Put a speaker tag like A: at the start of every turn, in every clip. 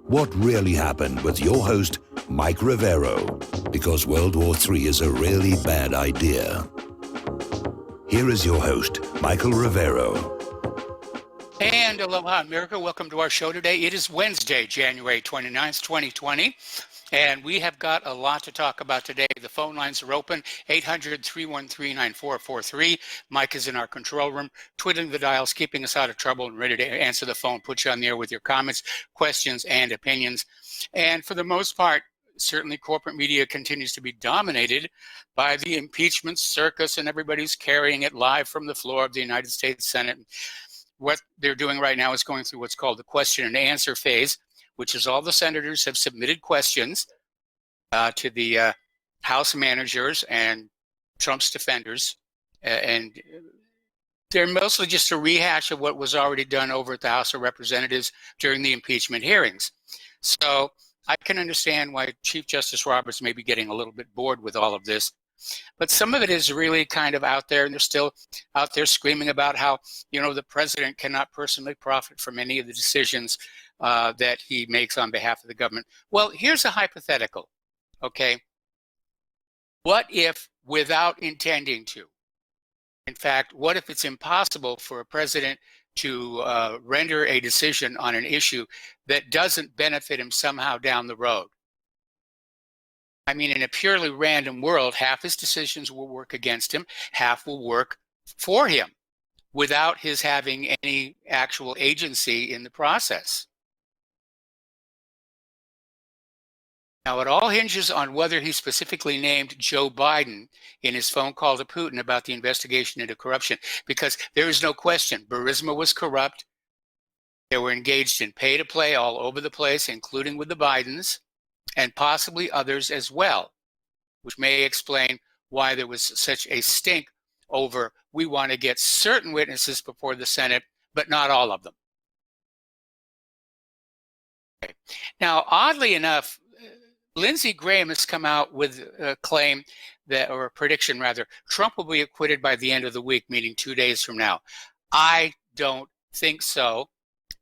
A: What really happened with your host, Mike Rivero, because World War III is a really bad idea. Here is your host, Michael Rivero.
B: And aloha America, welcome to our show today. It is Wednesday, January 29th, 2020. And we have got a lot to talk about today. The phone lines are open, 800-313-9443. Mike is in our control room, twiddling the dials, keeping us out of trouble and ready to answer the phone, put you on the air with your comments, questions, and opinions. And for the most part, certainly corporate media continues to be dominated by the impeachment circus, and everybody's carrying it live from the floor of the United States Senate. What they're doing right now is going through what's called the question and answer phase, which is all the senators have submitted questions to the House managers and Trump's defenders. And they're mostly just a rehash of what was already done over at the House of Representatives during the impeachment hearings. So I can understand why Chief Justice Roberts may be getting a little bit bored with all of this. But some of it is really kind of out there, and they're still out there screaming about how, you know, the president cannot personally profit from any of the decisions that he makes on behalf of the government. Well, here's a hypothetical, okay? What if, without intending to, in fact, what if it's impossible for a president to render a decision on an issue that doesn't benefit him somehow down the road? I mean, in a purely random world, half his decisions will work against him, half will work for him without his having any actual agency in the process. Now, it all hinges on whether he specifically named Joe Biden in his phone call to Putin about the investigation into corruption, because there is no question Burisma was corrupt. They were engaged in pay-to-play all over the place, including with the Bidens, and possibly others as well, which may explain why there was such a stink over, we want to get certain witnesses before the Senate, but not all of them. Okay. Now, oddly enough, Lindsey Graham has come out with a claim that, or a prediction rather, Trump will be acquitted by the end of the week, meaning 2 days from now. I don't think so,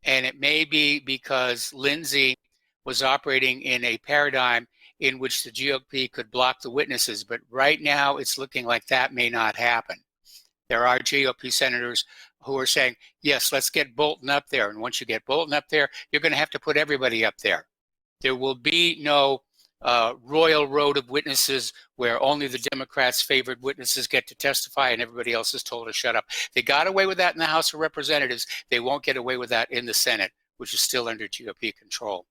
B: and it may be because Lindsey was operating in a paradigm in which the GOP could block the witnesses, but right now it's looking like that may not happen. There are GOP senators who are saying, yes, let's get Bolton up there, and once you get Bolton up there, you're going to have to put everybody up there. There will be no royal road of witnesses where only the Democrats' favored witnesses get to testify and everybody else is told to shut up. They got away with that in the House of Representatives. They won't get away with that in the Senate, which is still under GOP control.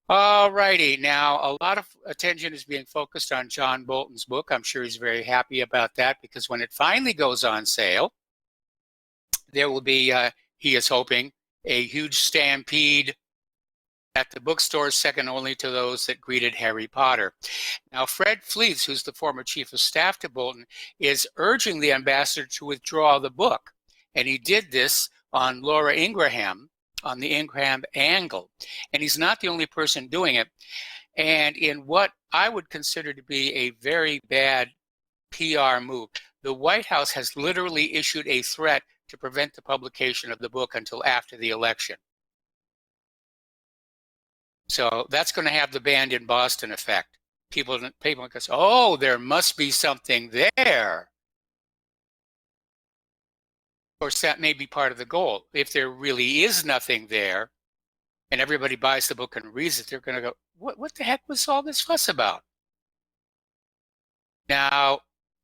B: All righty. Now, a lot of attention is being focused on John Bolton's book. I'm sure he's very happy about that, because when it finally goes on sale, there will be, he is hoping, a huge stampede at the bookstores, second only to those that greeted Harry Potter. Now, Fred Fleets, who's the former chief of staff to Bolton, is urging the ambassador to withdraw the book. And he did this on Laura Ingraham, on the Ingraham angle. And he's not the only person doing it. And in what I would consider to be a very bad PR move, the White House has literally issued a threat to prevent the publication of the book until after the election. So that's going to have the banned in Boston effect. People go, oh, there must be something there. Of course, that may be part of the goal. If there really is nothing there, and everybody buys the book and reads it, they're going to go, what the heck was all this fuss about? Now,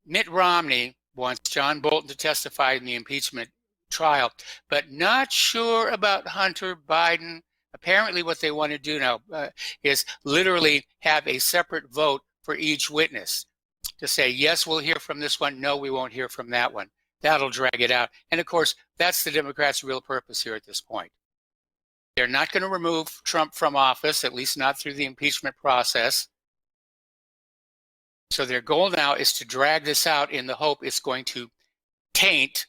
B: Mitt Romney wants John Bolton to testify in the impeachment trial, but not sure about Hunter Biden. Apparently what they want to do now is literally have a separate vote for each witness to say, yes, we'll hear from this one. No, we won't hear from that one. That'll drag it out. And of course, that's the Democrats' real purpose here at this point. They're not going to remove Trump from office, at least not through the impeachment process. So their goal now is to drag this out in the hope it's going to taint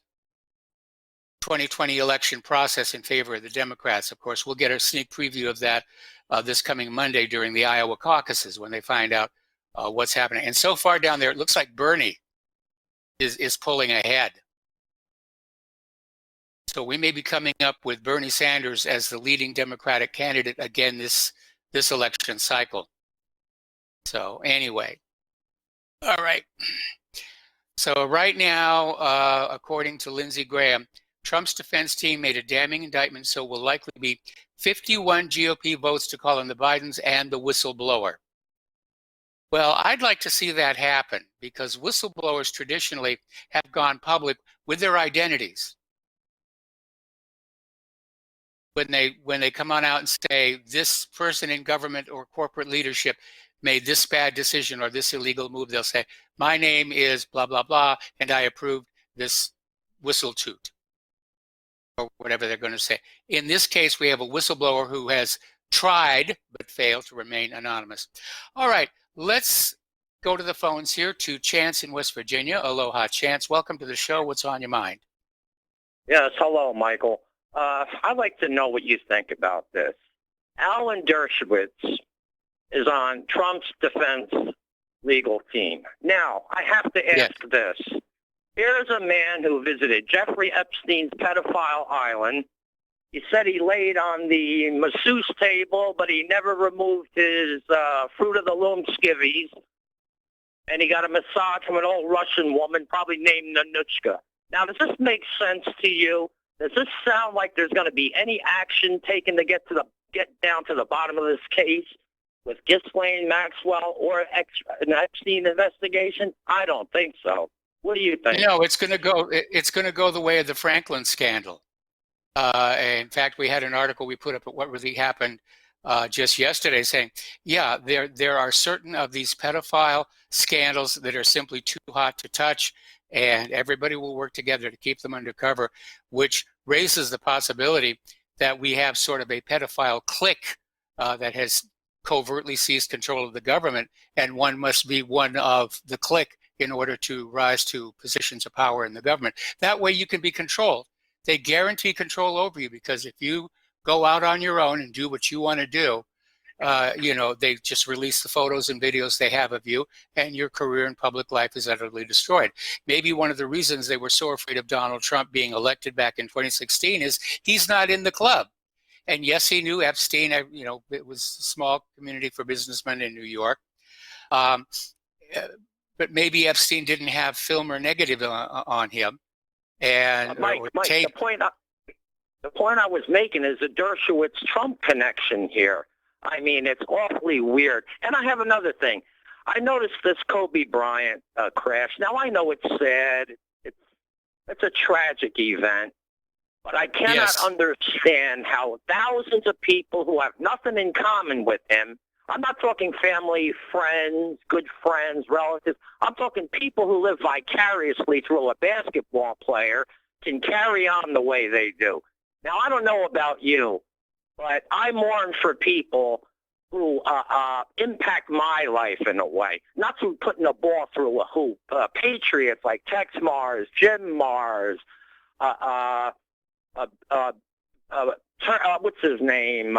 B: 2020 election process in favor of the Democrats. Of course, we'll get a sneak preview of that this coming Monday during the Iowa caucuses when they find out what's happening. And so far down there, it looks like Bernie is pulling ahead. So we may be coming up with Bernie Sanders as the leading Democratic candidate again this election cycle. So anyway, all right. So right now, according to Lindsey Graham, Trump's defense team made a damning indictment, so will likely be 51 GOP votes to call on the Bidens and the whistleblower. Well, I'd like to see that happen because whistleblowers traditionally have gone public with their identities. When they come on out and say this person in government or corporate leadership made this bad decision or this illegal move, they'll say, my name is blah, blah, blah, and I approved this whistle toot, or whatever they're going to say. In this case, we have a whistleblower who has tried but failed to remain anonymous. All right, let's go to the phones here to Chance in West Virginia. Aloha, Chance. Welcome to the show. What's on your mind?
C: Yes, hello, Michael. I'd like to know what you think about this. Alan Dershowitz is on Trump's defense legal team. Now, I have to ask this. Here's a man who visited Jeffrey Epstein's pedophile island. He said he laid on the masseuse table, but he never removed his Fruit of the Loom skivvies. And he got a massage from an old Russian woman, probably named Nanuchka. Now, does this make sense to you? Does this sound like there's going to be any action taken to get down to the bottom of this case with Ghislaine Maxwell or an Epstein investigation? I don't think so. What do you think?
B: No, it's going to go. It's going to go the way of the Franklin scandal. In fact, we had an article we put up at What Really Happened just yesterday saying, yeah, there are certain of these pedophile scandals that are simply too hot to touch, and everybody will work together to keep them undercover, which raises the possibility that we have sort of a pedophile clique that has covertly seized control of the government, and one must be one of the clique in order to rise to positions of power in the government. That way you can be controlled. They guarantee control over you because if you go out on your own and do what you want to do, they just release the photos and videos they have of you, and your career in public life is utterly destroyed. Maybe one of the reasons they were so afraid of Donald Trump being elected back in 2016 is he's not in the club. And yes, he knew Epstein. It was a small community for businessmen in New York. But maybe Epstein didn't have film or negative on him. And
C: Mike, the point I was making is the Dershowitz-Trump connection here. I mean, it's awfully weird. And I have another thing. I noticed this Kobe Bryant crash. Now, I know it's sad. It's a tragic event. But I cannot understand how thousands of people who have nothing in common with him, I'm not talking family, friends, good friends, relatives. I'm talking people who live vicariously through a basketball player can carry on the way they do. Now, I don't know about you, but I mourn for people who impact my life in a way, not through putting a ball through a hoop. Patriots like Tex Mars, Jim Mars, what's his name?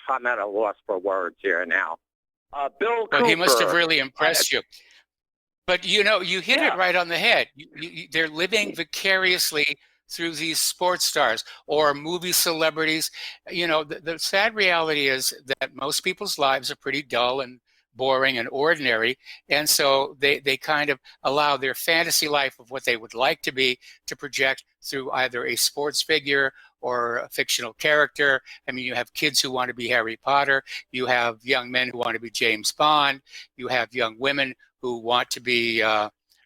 C: I'm at a loss for words here now. Bill Cooper.
B: He must have really impressed you. But you hit it right on the head. They're living vicariously through these sports stars or movie celebrities. The sad reality is that most people's lives are pretty dull and boring and ordinary. And so they kind of allow their fantasy life of what they would like to be to project through either a sports figure or a fictional character. I mean, you have kids who want to be Harry Potter. You have young men who want to be James Bond. You have young women who want to be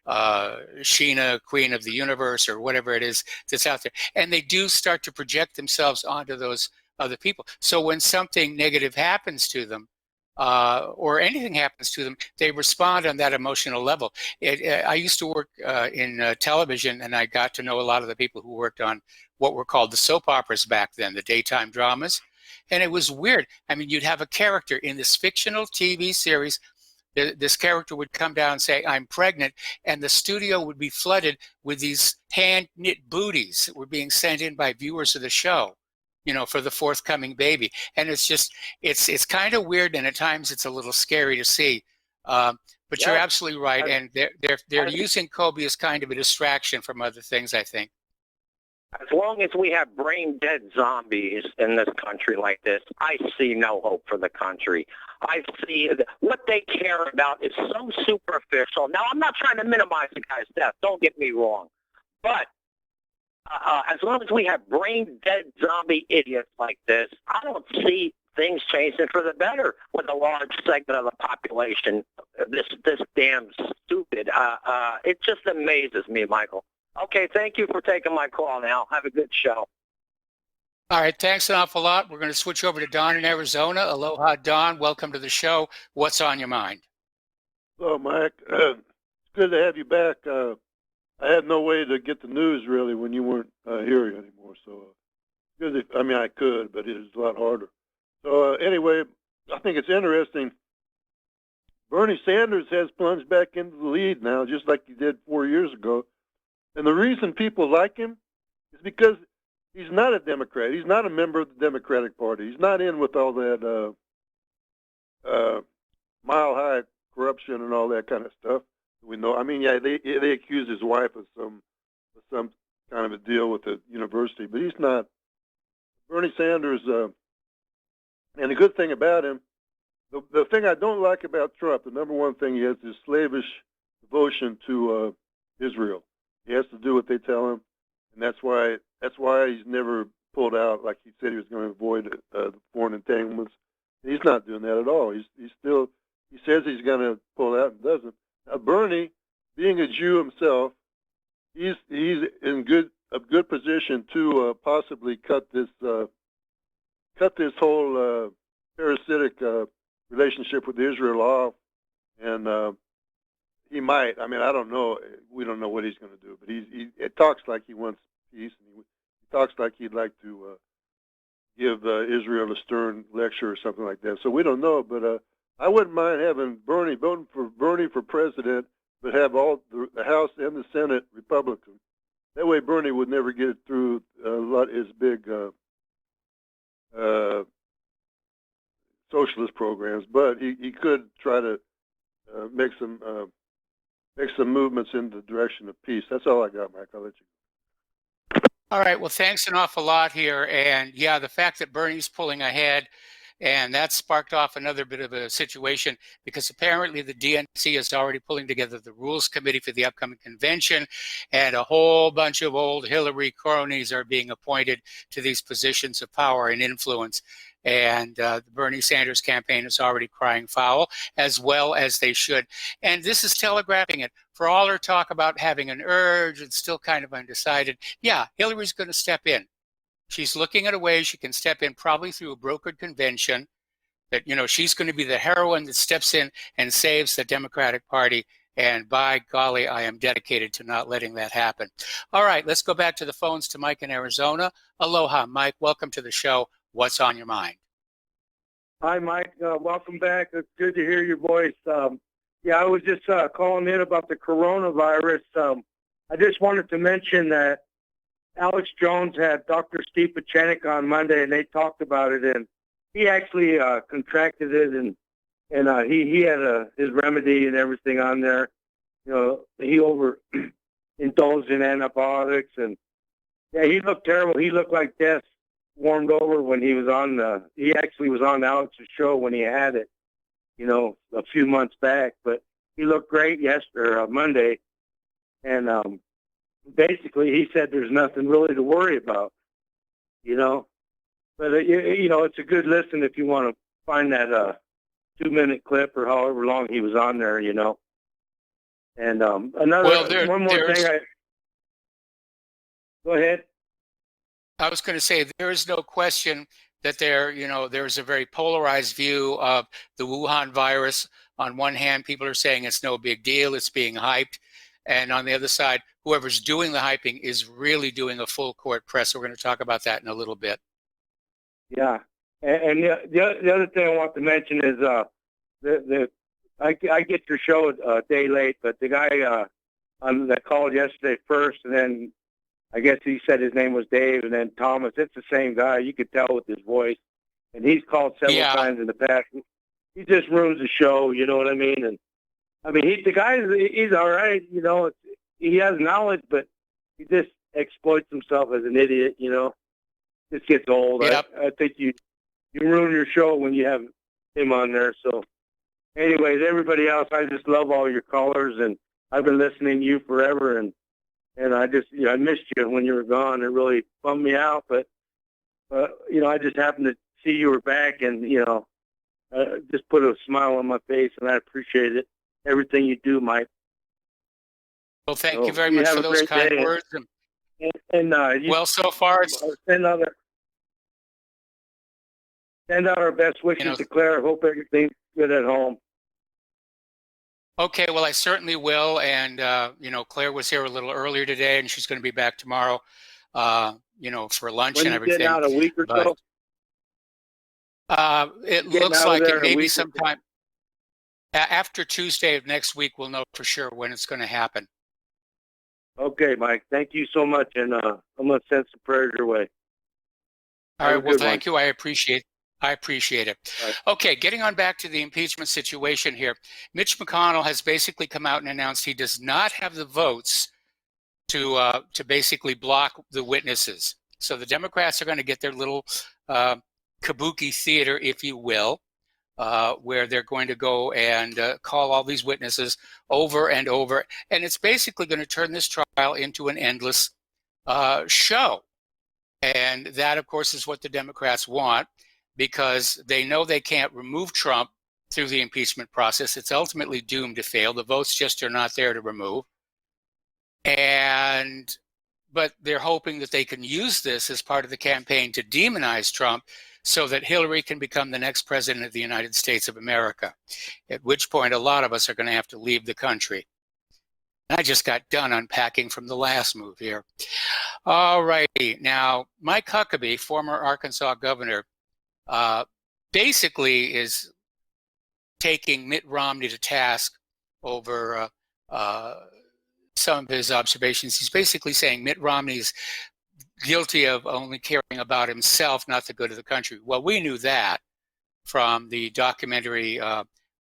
B: Sheena, Queen of the Universe, or whatever it is that's out there. And they do start to project themselves onto those other people. So when something negative happens to them, or anything happens to them, they respond on that emotional level. I used to work in television, and I got to know a lot of the people who worked on what were called the soap operas back then, the daytime dramas. And it was weird. I mean, you'd have a character in this fictional TV series. This character would come down and say, I'm pregnant, and the studio would be flooded with these hand-knit booties that were being sent in by viewers of the show, for the forthcoming baby. And it's kind of weird, and at times it's a little scary to see. But you're absolutely right, and they're using Kobe as kind of a distraction from other things, I think.
C: As long as we have brain-dead zombies in this country like this, I see no hope for the country. I see what they care about is so superficial. Now, I'm not trying to minimize the guy's death. Don't get me wrong. But as long as we have brain-dead zombie idiots like this, I don't see things changing for the better with a large segment of the population. This damn stupid. It just amazes me, Michael. Okay, thank you for taking my call now. Have a good show.
B: All right, thanks an awful lot. We're going to switch over to Don in Arizona. Aloha, Don. Welcome to the show. What's on your mind?
D: Hello, Mike. It's good to have you back. I had no way to get the news, really, when you weren't here anymore. So, I could, but it was a lot harder. So, anyway, I think it's interesting. Bernie Sanders has plunged back into the lead now, just like he did 4 years ago. And the reason people like him is because he's not a Democrat. He's not a member of the Democratic Party. He's not in with all that mile-high corruption and all that kind of stuff. We know. I mean, yeah, they accuse his wife of some kind of a deal with the university, but he's not. Bernie Sanders, and the good thing about him, the thing I don't like about Trump, the number one thing he has is slavish devotion to Israel. He has to do what they tell him, and that's why he's never pulled out like he said he was going to avoid foreign entanglements. He's not doing that at all. He says he's going to pull out and doesn't. Now, Bernie, being a Jew himself, he's in a good position to possibly cut this whole parasitic relationship with Israel off, and he might. I mean, I don't know. We don't know what he's going to do, but it talks like he wants peace, and he talks like he'd like to give Israel a stern lecture or something like that. So we don't know, but I wouldn't mind having voting for Bernie for president, but have all the House and the Senate Republican. That way, Bernie would never get through his big socialist programs, but he could try to make some movements in the direction of peace. That's all I got, Mike. I'll let you go.
B: All right, well, thanks an awful lot here. And yeah, the fact that Bernie's pulling ahead, and that sparked off another bit of a situation because apparently the DNC is already pulling together the rules committee for the upcoming convention, and a whole bunch of old Hillary cronies are being appointed to these positions of power and influence. And the Bernie Sanders campaign is already crying foul, as well as they should. And this is telegraphing it. For all her talk about having an urge and still kind of undecided, yeah, Hillary's going to step in. She's looking at a way she can step in, probably through a brokered convention, that, she's going to be the heroine that steps in and saves the Democratic Party. And by golly, I am dedicated to not letting that happen. All right, let's go back to the phones to Mike in Arizona. Aloha, Mike. Welcome to the show. What's on your mind?
E: Hi, Mike. Welcome back. It's good to hear your voice. I was just calling in about the coronavirus. I just wanted to mention that Alex Jones had Dr. Steve Pachanik on Monday, and they talked about it, and he actually contracted it, and he had his remedy and everything on there. He overindulged in antibiotics, and yeah, he looked terrible. He looked like death warmed over when he was on he actually was on Alex's show when he had it, a few months back, but he looked great Monday. And basically he said there's nothing really to worry about, but it's a good listen if you want to find that 2-minute clip or however long he was on there, and one more thing. Go ahead.
B: I was going to say, there is no question that there's a very polarized view of the Wuhan virus. On one hand, people are saying it's no big deal, it's being hyped. And on the other side, whoever's doing the hyping is really doing a full court press. We're going to talk about that in a little bit.
E: Yeah. And the other thing I want to mention is I get your show a day late, but the guy that called yesterday first, and then I guess he said his name was Dave, and then Thomas. It's the same guy. You could tell with his voice. And he's called several times in the past. He just ruins the show, you know what I mean? And the guy, he's all right, he has knowledge, but he just exploits himself as an idiot. You know, this gets old.
B: Yep.
E: I think you ruin your show when you have him on there. So, anyways, everybody else, I just love all your callers, and I've been listening to you forever, and I just I missed you when you were gone. It really bummed me out, but I just happened to see you were back, and just put a smile on my face, and I appreciate it. Everything you do, Mike.
B: Well, thank you very much for those kind words. Well, so far,
E: send out our best wishes to Claire. Hope everything's good at home.
B: Okay, well, I certainly will. And, Claire was here a little earlier today, and she's going to be back tomorrow, for lunch and everything.
E: Getting out a week or so?
B: It looks like it may be sometime after Tuesday of next week. We'll know for sure when it's going to happen.
E: Okay, Mike. Thank you so much, and I'm going to send some prayers your way.
B: All right. Well, thank you. I appreciate it. Right. Okay, getting on back to the impeachment situation here. Mitch McConnell has basically come out and announced he does not have the votes to basically block the witnesses. So the Democrats are going to get their little kabuki theater, if you will, where they're going to go and call all these witnesses over and over. And it's basically going to turn this trial into an endless show. And that, of course, is what the Democrats want, because they know they can't remove Trump through the impeachment process. It's ultimately doomed to fail. The votes just are not there to remove. But they're hoping that they can use this as part of the campaign to demonize Trump so that Hillary can become the next president of the United States of America, at which point a lot of us are going to have to leave the country. I just got done unpacking from the last move here. All righty. Now, Mike Huckabee, former Arkansas governor, basically is taking Mitt Romney to task over some of his observations. He's basically saying Mitt Romney's guilty of only caring about himself, not the good of the country. Well, we knew that from the documentary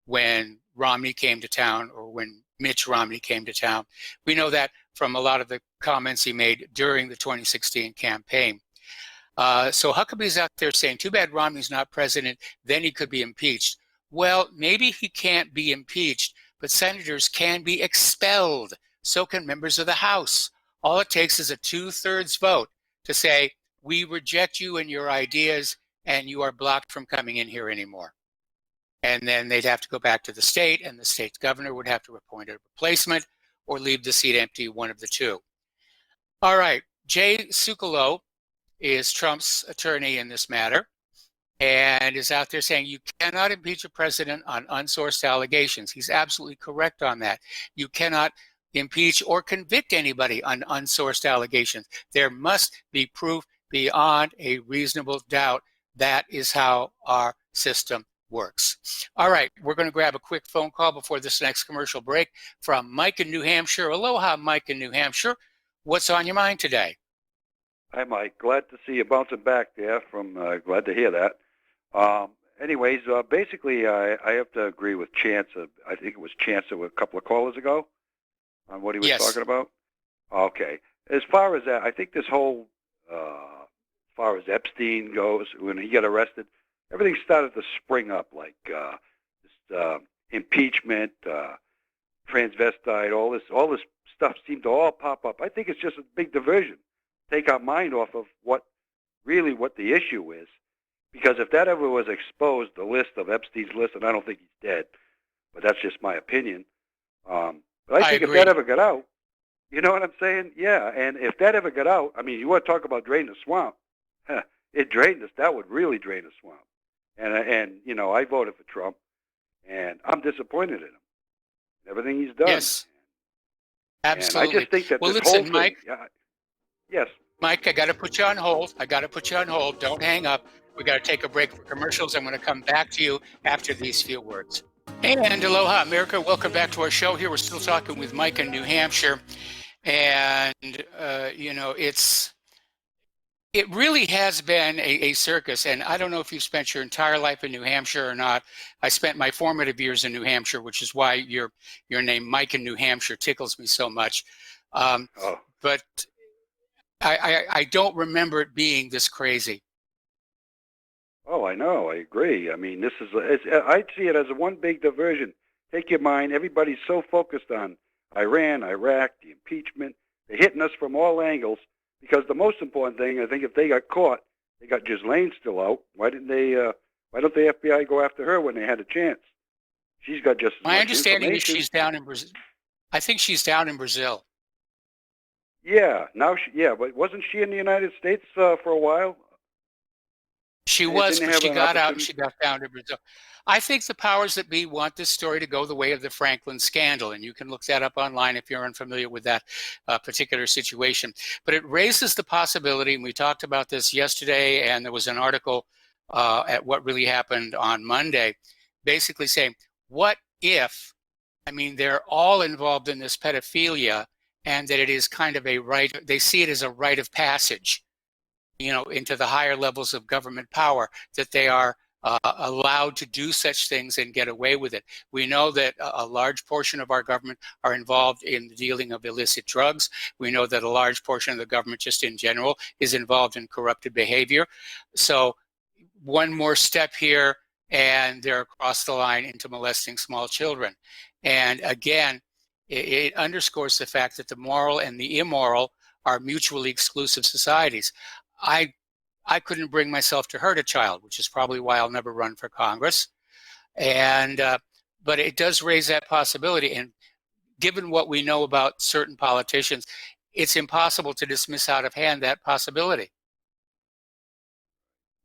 B: when Romney came to town, or when Mitch Romney came to town. We know that from a lot of the comments he made during the 2016 campaign. So Huckabee's out there saying, too bad Romney's not president, then he could be impeached. Well, maybe he can't be impeached, but senators can be expelled. So can members of the House. All it takes is a 2/3 vote to say, we reject you and your ideas, and you are blocked from coming in here anymore. And then they'd have to go back to the state, and the state's governor would have to appoint a replacement or leave the seat empty, one of the two. All right, Jay Sekulow is Trump's attorney in this matter, and is out there saying you cannot impeach a president on unsourced allegations. He's absolutely correct on that. You cannot impeach or convict anybody on unsourced allegations. There must be proof beyond a reasonable doubt. That is how our system works. All right, we're going to grab a quick phone call before this next commercial break from Mike in New Hampshire. Aloha, Mike in New Hampshire. What's on your mind today?
F: Hi, Mike. Glad to see you bouncing back there. Glad to hear that. Basically, I have to agree with Chance. I think it was Chance a couple of callers ago on what he was talking about. Okay. As far as that, I think this whole, as far as Epstein goes, when he got arrested, everything started to spring up, like impeachment, transvestite, all this stuff seemed to all pop up. I think it's just a big diversion. Take our mind off of what the issue is. Because if that ever was exposed, the list of Epstein's list, and I don't think he's dead, but that's just my opinion. But I think
B: agree.
F: If that ever got out, you know what I'm saying? Yeah, and if that ever got out, I mean, you want to talk about draining the swamp. It drained us. That would really drain the swamp. And I voted for Trump, and I'm disappointed in him. Everything he's done.
B: Yes, absolutely.
F: And I just think that
B: well,
F: this
B: listen,
F: whole thing,
B: Mike.
F: Yes.
B: Mike, I got to put you on hold. Don't hang up. We got to take a break for commercials. I'm going to come back to you after these few words. And aloha, America. Welcome back to our show here. We're still talking with Mike in New Hampshire. And, it really has been a circus. And I don't know if you've spent your entire life in New Hampshire or not. I spent my formative years in New Hampshire, which is why your name, Mike in New Hampshire, tickles me so much. But I don't remember it being this crazy.
F: Oh, I know. I agree. I mean, I see it as a one big diversion. Take your mind. Everybody's so focused on Iran, Iraq, the impeachment. They're hitting us from all angles because the most important thing, I think, if they got caught, they got Ghislaine still out. Why didn't they? Why don't the FBI go after her when they had a chance? She's got just as
B: My
F: much
B: understanding is
F: information.
B: she's down in Brazil. I think she's down in Brazil.
F: Yeah. Now, but wasn't she in the United States for a while?
B: She
F: And
B: was,
F: didn't
B: but
F: have
B: she
F: an
B: got out and
F: opportunity?
B: she got down to Brazil. I think the powers that be want this story to go the way of the Franklin scandal, and you can look that up online if you're unfamiliar with that particular situation. But it raises the possibility, and we talked about this yesterday, and there was an article at What Really Happened on Monday, basically saying, what if, I mean, they're all involved in this pedophilia, and that it is kind of a right, they see it as a rite of passage, into the higher levels of government power, that they are allowed to do such things and get away with it. We know that a large portion of our government are involved in the dealing of illicit drugs. We know that a large portion of the government, just in general, is involved in corrupted behavior. So one more step here, and they're across the line into molesting small children. And again, it underscores the fact that the moral and the immoral are mutually exclusive societies. I couldn't bring myself to hurt a child, which is probably why I'll never run for Congress. And but it does raise that possibility. And given what we know about certain politicians, it's impossible to dismiss out of hand that possibility.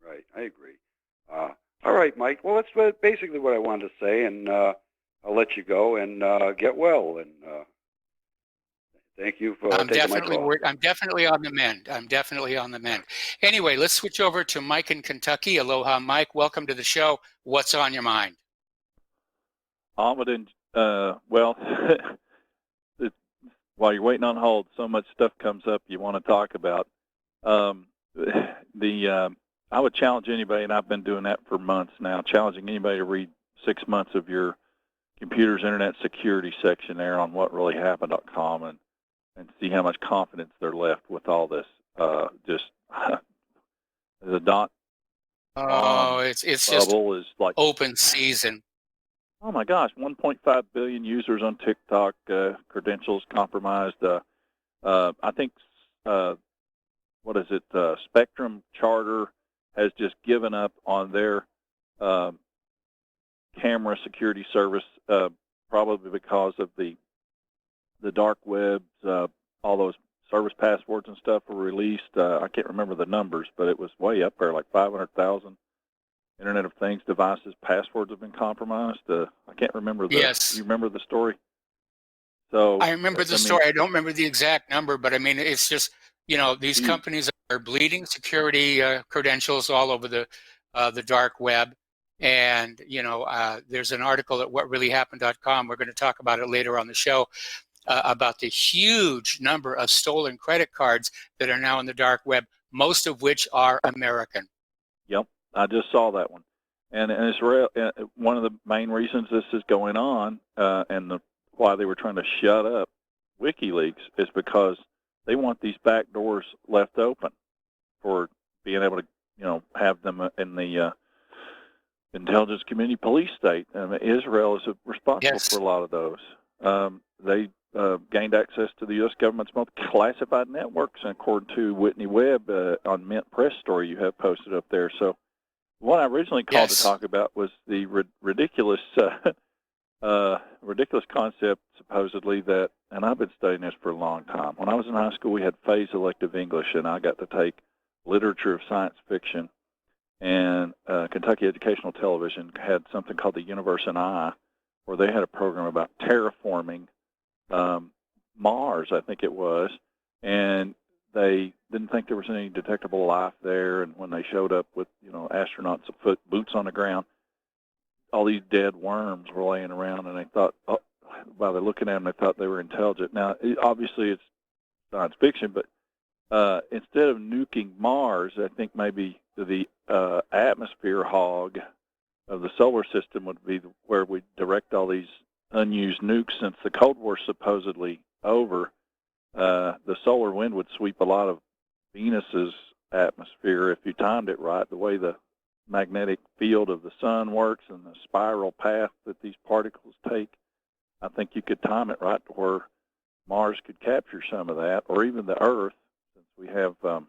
F: Right, I agree. All right, Mike. Well, that's basically what I wanted to say, and I'll let you go and get well. And thank you for taking my call.
B: I'm definitely on the mend. I'm definitely on the mend. Anyway, let's switch over to Mike in Kentucky. Aloha, Mike. Welcome to the show. What's on your mind?
G: Almaden, well, while you're waiting on hold, so much stuff comes up you want to talk about. I would challenge anybody, and I've been doing that for months now, challenging anybody to read 6 months of your computer's internet security section there on whatreallyhappened.com and see how much confidence they're left with all this. Just the dot.
B: It's just
G: bubble is like
B: open season.
G: Oh my gosh, 1.5 billion users on TikTok, credentials compromised. I think Spectrum Charter has just given up on their camera security service, probably because of the dark webs. All those service passwords and stuff were released. I can't remember the numbers, but it was way up there, like 500,000 Internet of Things devices passwords have been compromised. I can't remember
B: Yes.
G: You remember the story? So
B: I remember the story. I don't remember the exact number, but I mean, it's just, these companies are bleeding security credentials all over the dark web. And, there's an article at whatreallyhappened.com. We're going to talk about it later on the show about the huge number of stolen credit cards that are now in the dark web, most of which are American.
G: Yep, I just saw that one. And it's one of the main reasons this is going on and why they were trying to shut up WikiLeaks is because they want these back doors left open for being able to, have them in the intelligence community police state. Israel is responsible for a lot of those. They gained access to the U.S. government's most classified networks, according to Whitney Webb on Mint Press story you have posted up there. So what I originally called to talk about was the ridiculous concept, supposedly, that, and I've been studying this for a long time. When I was in high school, we had phase elective English, and I got to take literature of science fiction. And Kentucky Educational Television had something called The Universe and I, where they had a program about terraforming Mars, I think it was, and they didn't think there was any detectable life there. And when they showed up with, astronauts afoot, boots on the ground, all these dead worms were laying around, and they thought, while they're looking at them, they thought they were intelligent. Now, obviously, it's science fiction, but instead of nuking Mars, I think maybe the atmosphere hog of the solar system would be where we direct all these unused nukes. Since the Cold War's supposedly over, the solar wind would sweep a lot of Venus's atmosphere, if you timed it right, the way the magnetic field of the sun works and the spiral path that these particles take, I think you could time it right to where Mars could capture some of that, or even the Earth, since we have, I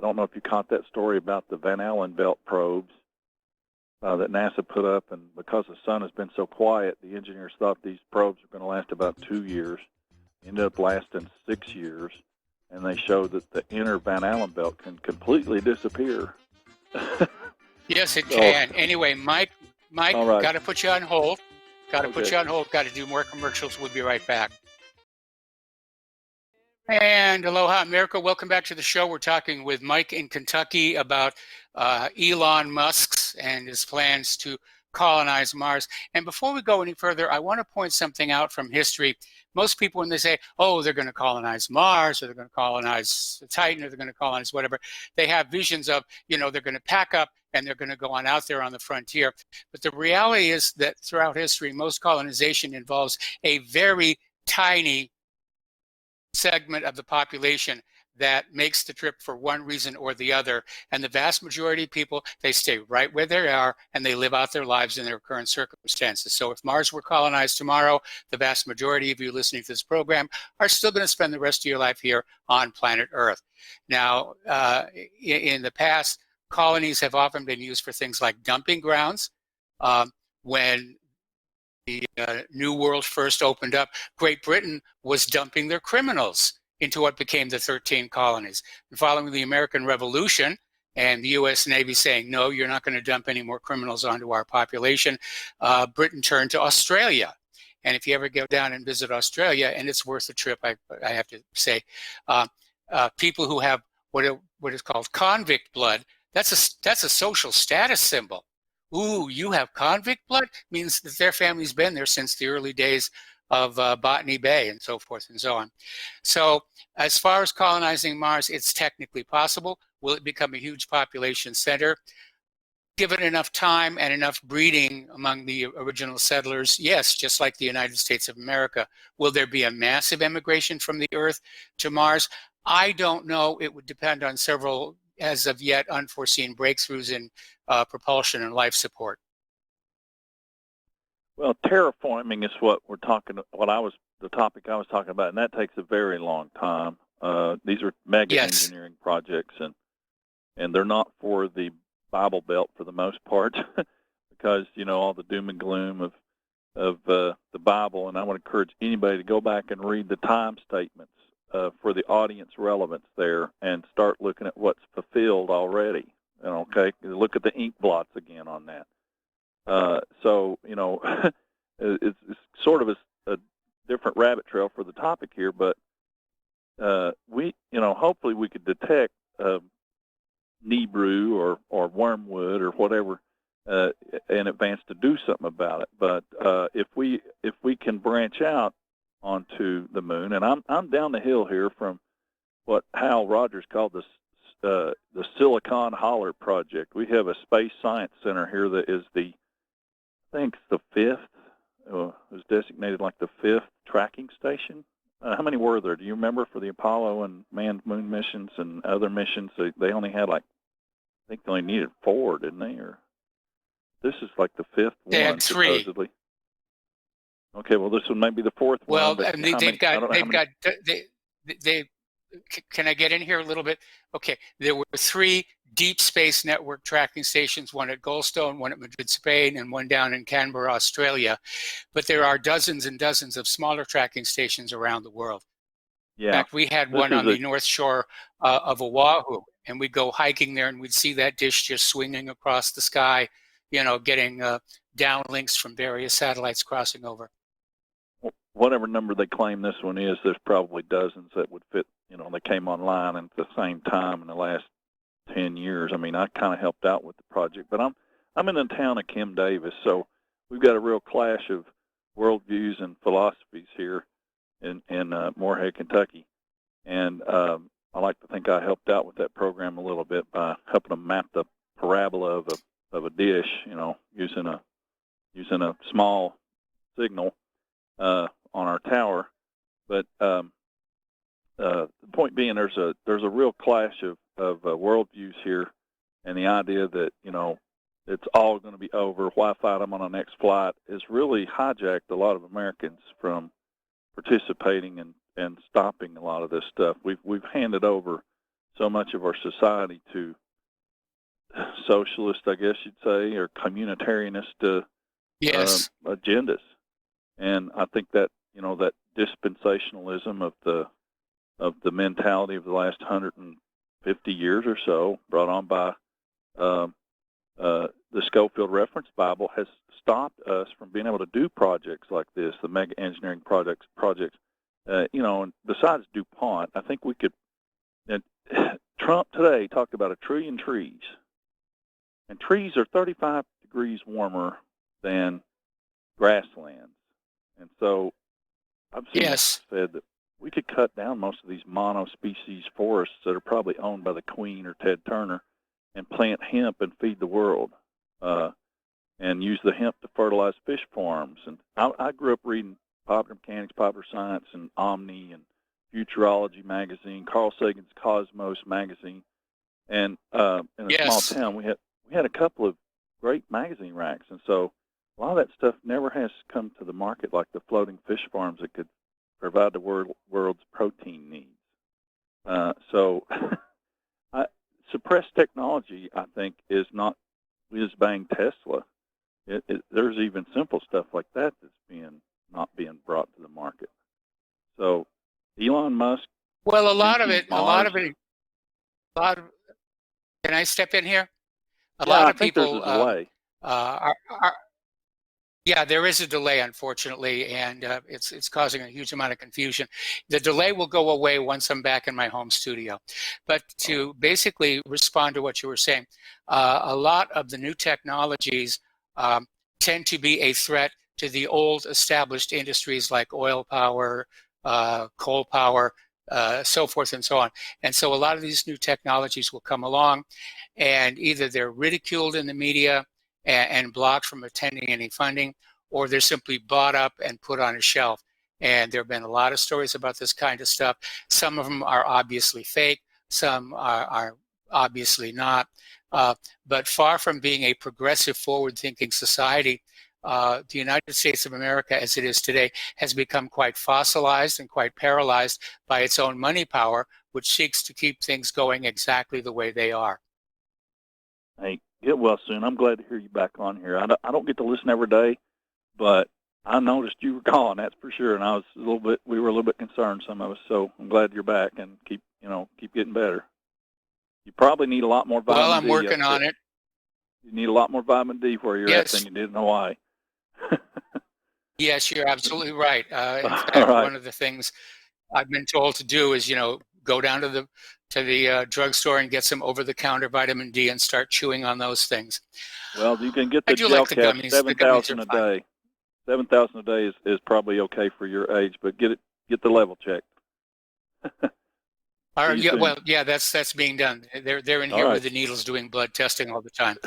G: don't know if you caught that story about the Van Allen belt probes that NASA put up, and because the sun has been so quiet, the engineers thought these probes were going to last about 2 years. Ended up lasting 6 years, and they showed that the inner Van Allen belt can completely disappear.
B: Yes, it can. Anyway, Mike,
G: All right.
B: got to put you on hold. Got to
G: Okay.
B: put you on hold. Got to do more commercials. We'll be right back. And aloha, America. Welcome back to the show. We're talking with Mike in Kentucky about Elon Musk's and his plans to colonize Mars. And before we go any further, I want to point something out from history. Most people, when they say, oh, they're going to colonize Mars, or they're going to colonize Titan, or they're going to colonize whatever, they have visions of, they're going to pack up and they're going to go on out there on the frontier. But the reality is that throughout history, most colonization involves a very tiny segment of the population that makes the trip for one reason or the other. And the vast majority of people, they stay right where they are and they live out their lives in their current circumstances. So if Mars were colonized tomorrow, the vast majority of you listening to this program are still going to spend the rest of your life here on planet Earth. Now, in the past, colonies have often been used for things like dumping grounds. When the New World first opened up, Great Britain was dumping their criminals into what became the 13 colonies. And following the American Revolution and the U.S. Navy saying, no, you're not going to dump any more criminals onto our population, Britain turned to Australia. And if you ever go down and visit Australia, and it's worth the trip, I have to say, people who have what is called convict blood, that's a social status symbol. Ooh, you have convict blood? Means that their family's been there since the early days of Botany Bay and so forth and so on. So as far as colonizing Mars, it's technically possible. Will it become a huge population center? Given enough time and enough breeding among the original settlers, yes, just like the United States of America. Will there be a massive emigration from the Earth to Mars? I don't know. It would depend on several, as of yet, unforeseen breakthroughs in propulsion and life support.
G: Well, terraforming is what we're talking. The topic I was talking about, and that takes a very long time. These are mega engineering projects, and they're not for the Bible Belt for the most part, because all the doom and gloom of the Bible. And I would encourage anybody to go back and read the time statements for the audience relevance there, and start looking at what's fulfilled already. Okay, look at the ink blots again on that. So it's sort of a different rabbit trail for the topic here, but we, hopefully we could detect Nebrew or wormwood or whatever in advance to do something about it. But if we can branch out onto the moon, and I'm down the hill here from what Hal Rogers called the Silicon Holler Project. We have a space science center here that is I think it's the fifth. It was designated like the fifth tracking station. How many were there? Do you remember for the Apollo and manned moon missions and other missions? They only had I think they only needed 4, didn't they? Or this is like the fifth
B: they
G: one,
B: had 3.
G: supposedly. Okay, well, this one might be the 4th
B: well,
G: one.
B: Can I get in here a little bit? Okay, there were 3 deep space network tracking stations, one at Goldstone, one at Madrid, Spain, and one down in Canberra, Australia. But there are dozens and dozens of smaller tracking stations around the world.
G: Yeah.
B: In fact, we had one on the north shore of Oahu, and we'd go hiking there and we'd see that dish just swinging across the sky, getting downlinks from various satellites crossing over.
G: Whatever number they claim this one is, there's probably dozens that would fit. They came online at the same time in the last 10 years. I mean, I kind of helped out with the project, but I'm in the town of Kim Davis, so we've got a real clash of worldviews and philosophies here in Moorhead, Kentucky. And I like to think I helped out with that program a little bit by helping them map the parabola of a dish, using a small signal on our tower. But the point being, there's a real clash of worldviews here, and the idea that it's all going to be over. Why fight them on the next flight has really hijacked a lot of Americans from participating and stopping a lot of this stuff. We've handed over so much of our society to socialist, I guess you'd say, or communitarianist
B: Yes.
G: agendas, and I think that that dispensationalism of the mentality of the last 150 years or so, brought on by the Schofield Reference Bible, has stopped us from being able to do projects like this, the mega engineering projects. And besides DuPont, I think we could. And Trump today talked about 1 trillion trees, and trees are 35 degrees warmer than grasslands, and so I've seen it said that we could cut down most of these monospecies forests that are probably owned by the Queen or Ted Turner, and plant hemp and feed the world, and use the hemp to fertilize fish farms. And I grew up reading Popular Mechanics, Popular Science, and Omni, and Futurology magazine, Carl Sagan's Cosmos magazine, and in a small town we had a couple of great magazine racks, and so a lot of that stuff never has come to the market, like the floating fish farms that could provide the world's protein needs. So suppressed technology, I think, is not whiz-bang Tesla. There's even simple stuff like that that's not being brought to the market. So Elon Musk.
B: Well, a lot of it. Can I step in here? A lot of people.
G: There's a delay.
B: Yeah, there is a delay, unfortunately, and it's causing a huge amount of confusion. The delay will go away once I'm back in my home studio. But to basically respond to what you were saying, a lot of the new technologies tend to be a threat to the old established industries like oil power, coal power, so forth and so on. And so a lot of these new technologies will come along, and either they're ridiculed in the media and blocked from attending any funding, or they're simply bought up and put on a shelf. And there have been a lot of stories about this kind of stuff. Some of them are obviously fake, some are obviously not. But far from being a progressive, forward-thinking society, the United States of America, as it is today, has become quite fossilized and quite paralyzed by its own money power, which seeks to keep things going exactly the way they are.
G: Hey, get well soon. I'm glad to hear you back on here. I don't get to listen every day, but I noticed you were calling, that's for sure. And we were a little bit concerned, some of us. So I'm glad you're back, and keep getting better. You probably need a lot more vitamin D.
B: Well, I'm working on it.
G: You need a lot more vitamin D where you're at than you did in Hawaii.
B: Yes, you're absolutely right. In fact, one of the things I've been told to do is, go down to the drugstore and get some over-the-counter vitamin D and start chewing on those things.
G: Well, you can get the gel
B: like
G: cap, 7,000 a day. 7,000 a day is probably okay for your age, but get the level checked.
B: That's being done. They're in here with the needles doing blood testing all the time.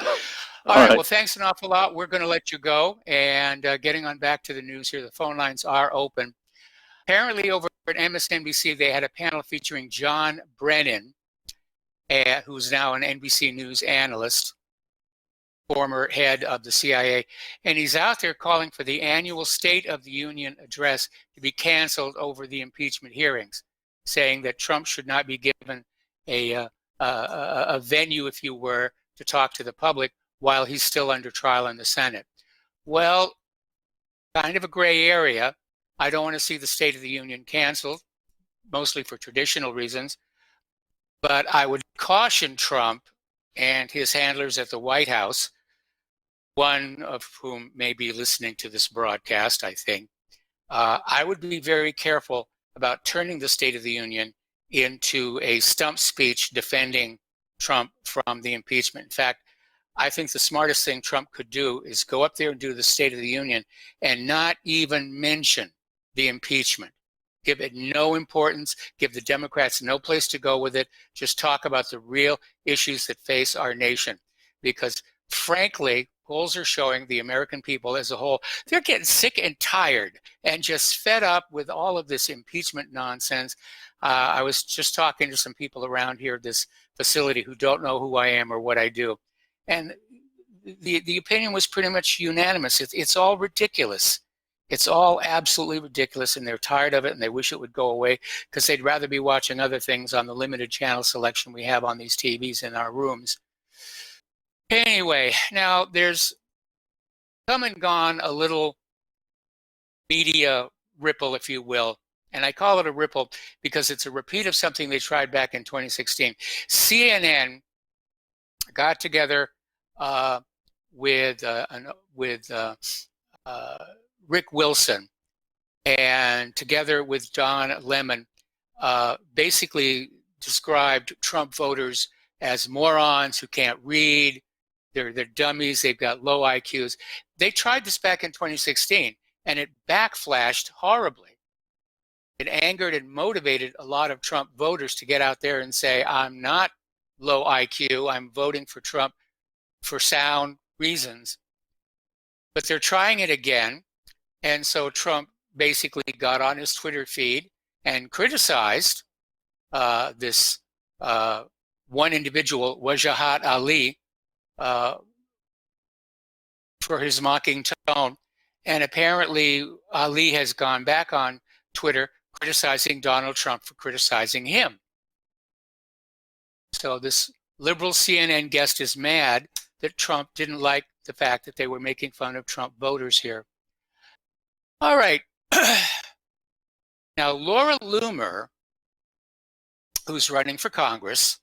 B: All right. Well, thanks an awful lot. We're going to let you go, and getting on back to the news here. The phone lines are open. Apparently, over at MSNBC, they had a panel featuring John Brennan, who's now an NBC News analyst, former head of the CIA, and he's out there calling for the annual State of the Union address to be canceled over the impeachment hearings, saying that Trump should not be given a venue, if you were, to talk to the public while he's still under trial in the Senate. Well, kind of a gray area. I don't want to see the State of the Union canceled, mostly for traditional reasons, but I would caution Trump and his handlers at the White House, one of whom may be listening to this broadcast, I think. I would be very careful about turning the State of the Union into a stump speech defending Trump from the impeachment. In fact, I think the smartest thing Trump could do is go up there and do the State of the Union and not even mention the impeachment. Give it no importance, give the Democrats no place to go with it. Just talk about the real issues that face our nation. Because frankly, polls are showing the American people as a whole, they're getting sick and tired and just fed up with all of this impeachment nonsense. I was just talking to some people around here at this facility who don't know who I am or what I do. And the opinion was pretty much unanimous. It's all ridiculous. It's all absolutely ridiculous, and they're tired of it, and they wish it would go away because they'd rather be watching other things on the limited channel selection we have on these TVs in our rooms. Anyway, now there's come and gone a little media ripple, if you will, and I call it a ripple because it's a repeat of something they tried back in 2016. CNN got together with Rick Wilson, and together with Don Lemon, basically described Trump voters as morons who can't read. They're dummies. They've got low IQs. They tried this back in 2016, and it backflashed horribly. It angered and motivated a lot of Trump voters to get out there and say, I'm not low IQ. I'm voting for Trump for sound reasons. But they're trying it again. And so Trump basically got on his Twitter feed and criticized this one individual, Wajahat Ali, for his mocking tone. And apparently Ali has gone back on Twitter criticizing Donald Trump for criticizing him. So this liberal CNN guest is mad that Trump didn't like the fact that they were making fun of Trump voters here. All right. Now, Laura Loomer, who's running for Congress,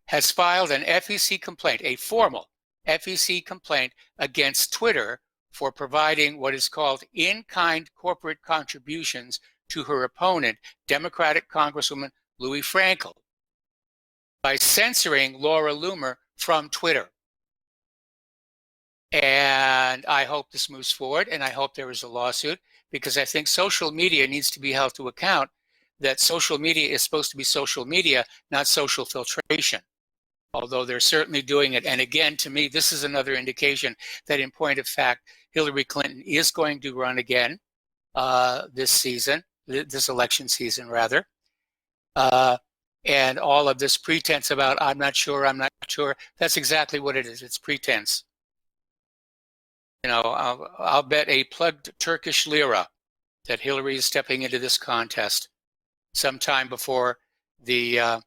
B: has filed an FEC complaint, a formal FEC complaint against Twitter for providing what is called in-kind corporate contributions to her opponent, Democratic Congresswoman Louis Frankel, by censoring Laura Loomer from Twitter. And I hope this moves forward, and I hope there is a lawsuit, because I think social media needs to be held to account that social media is supposed to be social media, not social filtration, although they're certainly doing it. And again, to me, this is another indication that in point of fact, Hillary Clinton is going to run again this election season rather. And all of this pretense about, I'm not sure, that's exactly what it is. It's pretense. You know, I'll bet a plugged Turkish lira that Hillary is stepping into this contest sometime before the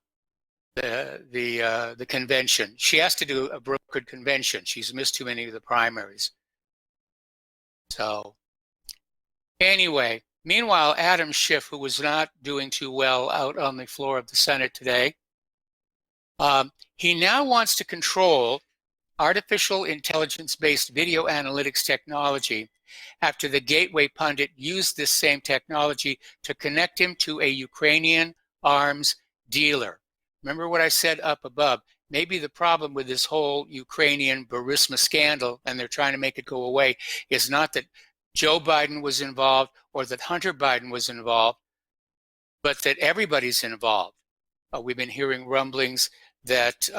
B: convention. She has to do a brokered convention. She's missed too many of the primaries. So anyway, meanwhile, Adam Schiff, who was not doing too well out on the floor of the Senate today, he now wants to control artificial intelligence-based video analytics technology after the Gateway pundit used this same technology to connect him to a Ukrainian arms dealer. Remember what I said up above? Maybe the problem with this whole Ukrainian Burisma scandal, and they're trying to make it go away, is not that Joe Biden was involved or that Hunter Biden was involved, but that everybody's involved. We've been hearing rumblings that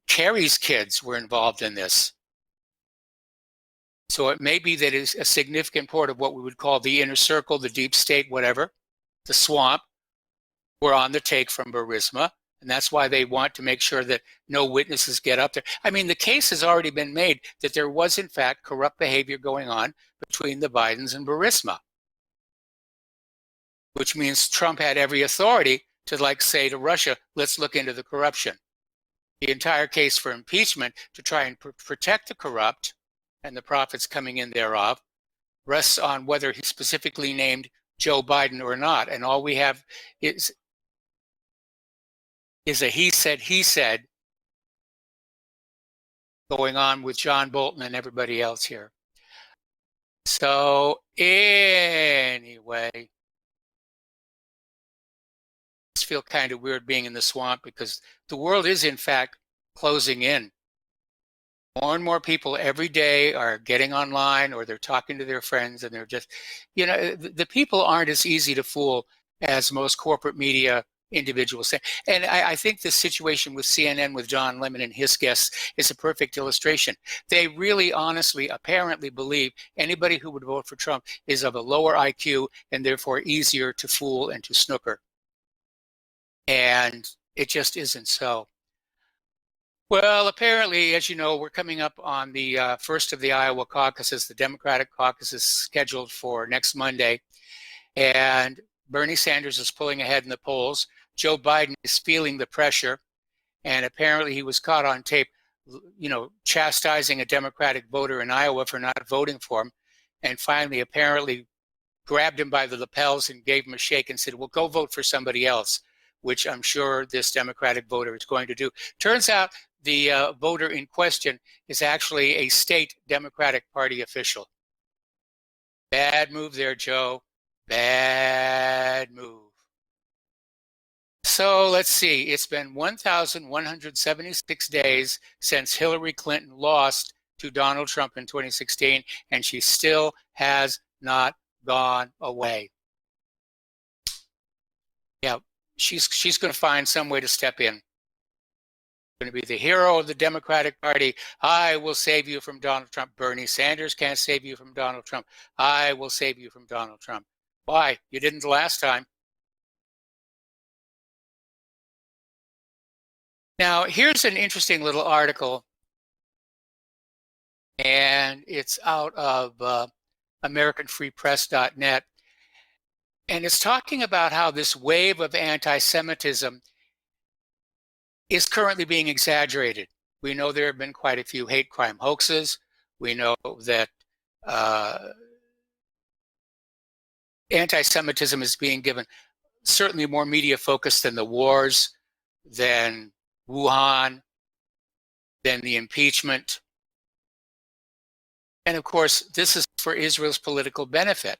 B: Kerry's kids were involved in this. So it may be that it's a significant part of what we would call the inner circle, the deep state, whatever, the swamp, were on the take from Burisma. And that's why they want to make sure that no witnesses get up there. I mean, the case has already been made that there was, in fact, corrupt behavior going on between the Bidens and Burisma, which means Trump had every authority to, like, say to Russia, let's look into the corruption. The entire case for impeachment to try and protect the corrupt and the profits coming in thereof rests on whether he specifically named Joe Biden or not. And all we have is a he said going on with John Bolton and everybody else here. So anyway, I just feel kind of weird being in the swamp because the world is in fact closing in. More and more people every day are getting online or they're talking to their friends and they're just, you know, the people aren't as easy to fool as most corporate media individuals say. And I think this situation with CNN, with Don Lemon and his guests, is a perfect illustration. They really, honestly, apparently believe anybody who would vote for Trump is of a lower IQ and therefore easier to fool and to snooker. And it just isn't so. Well, apparently, as you know, we're coming up on the first of the Iowa caucuses. The Democratic caucus is scheduled for next Monday. And Bernie Sanders is pulling ahead in the polls. Joe Biden is feeling the pressure. And apparently he was caught on tape, chastising a Democratic voter in Iowa for not voting for him. And finally, apparently grabbed him by the lapels and gave him a shake and said, well, go vote for somebody else, which I'm sure this Democratic voter is going to do. Turns out the voter in question is actually a state Democratic Party official. Bad move there, Joe. Bad move. So let's see. It's been 1,176 days since Hillary Clinton lost to Donald Trump in 2016, and she still has not gone away. Yeah, she's going to find some way to step in. Going to be the hero of the Democratic Party. I will save you from Donald Trump. Bernie Sanders can't save you from Donald Trump. I will save you from Donald Trump. Why? You didn't the last time. Now, here's an interesting little article, and it's out of AmericanFreePress.net, and it's talking about how this wave of anti-Semitism is currently being exaggerated. We know there have been quite a few hate crime hoaxes. We know that anti-Semitism is being given certainly more media focus than the wars, than Wuhan, than the impeachment. And of course, this is for Israel's political benefit.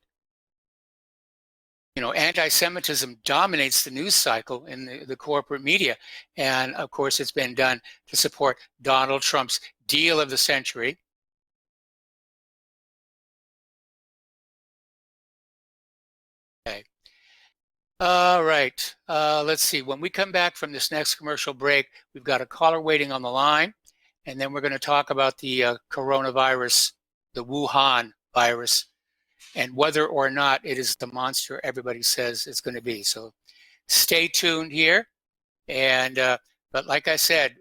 B: Anti-Semitism dominates the news cycle in the corporate media. And of course, it's been done to support Donald Trump's deal of the century. Okay. All right. Let's see. When we come back from this next commercial break, we've got a caller waiting on the line. And then we're going to talk about the coronavirus, the Wuhan virus, and whether or not it is the monster everybody says it's going to be. So stay tuned here. And but like I said,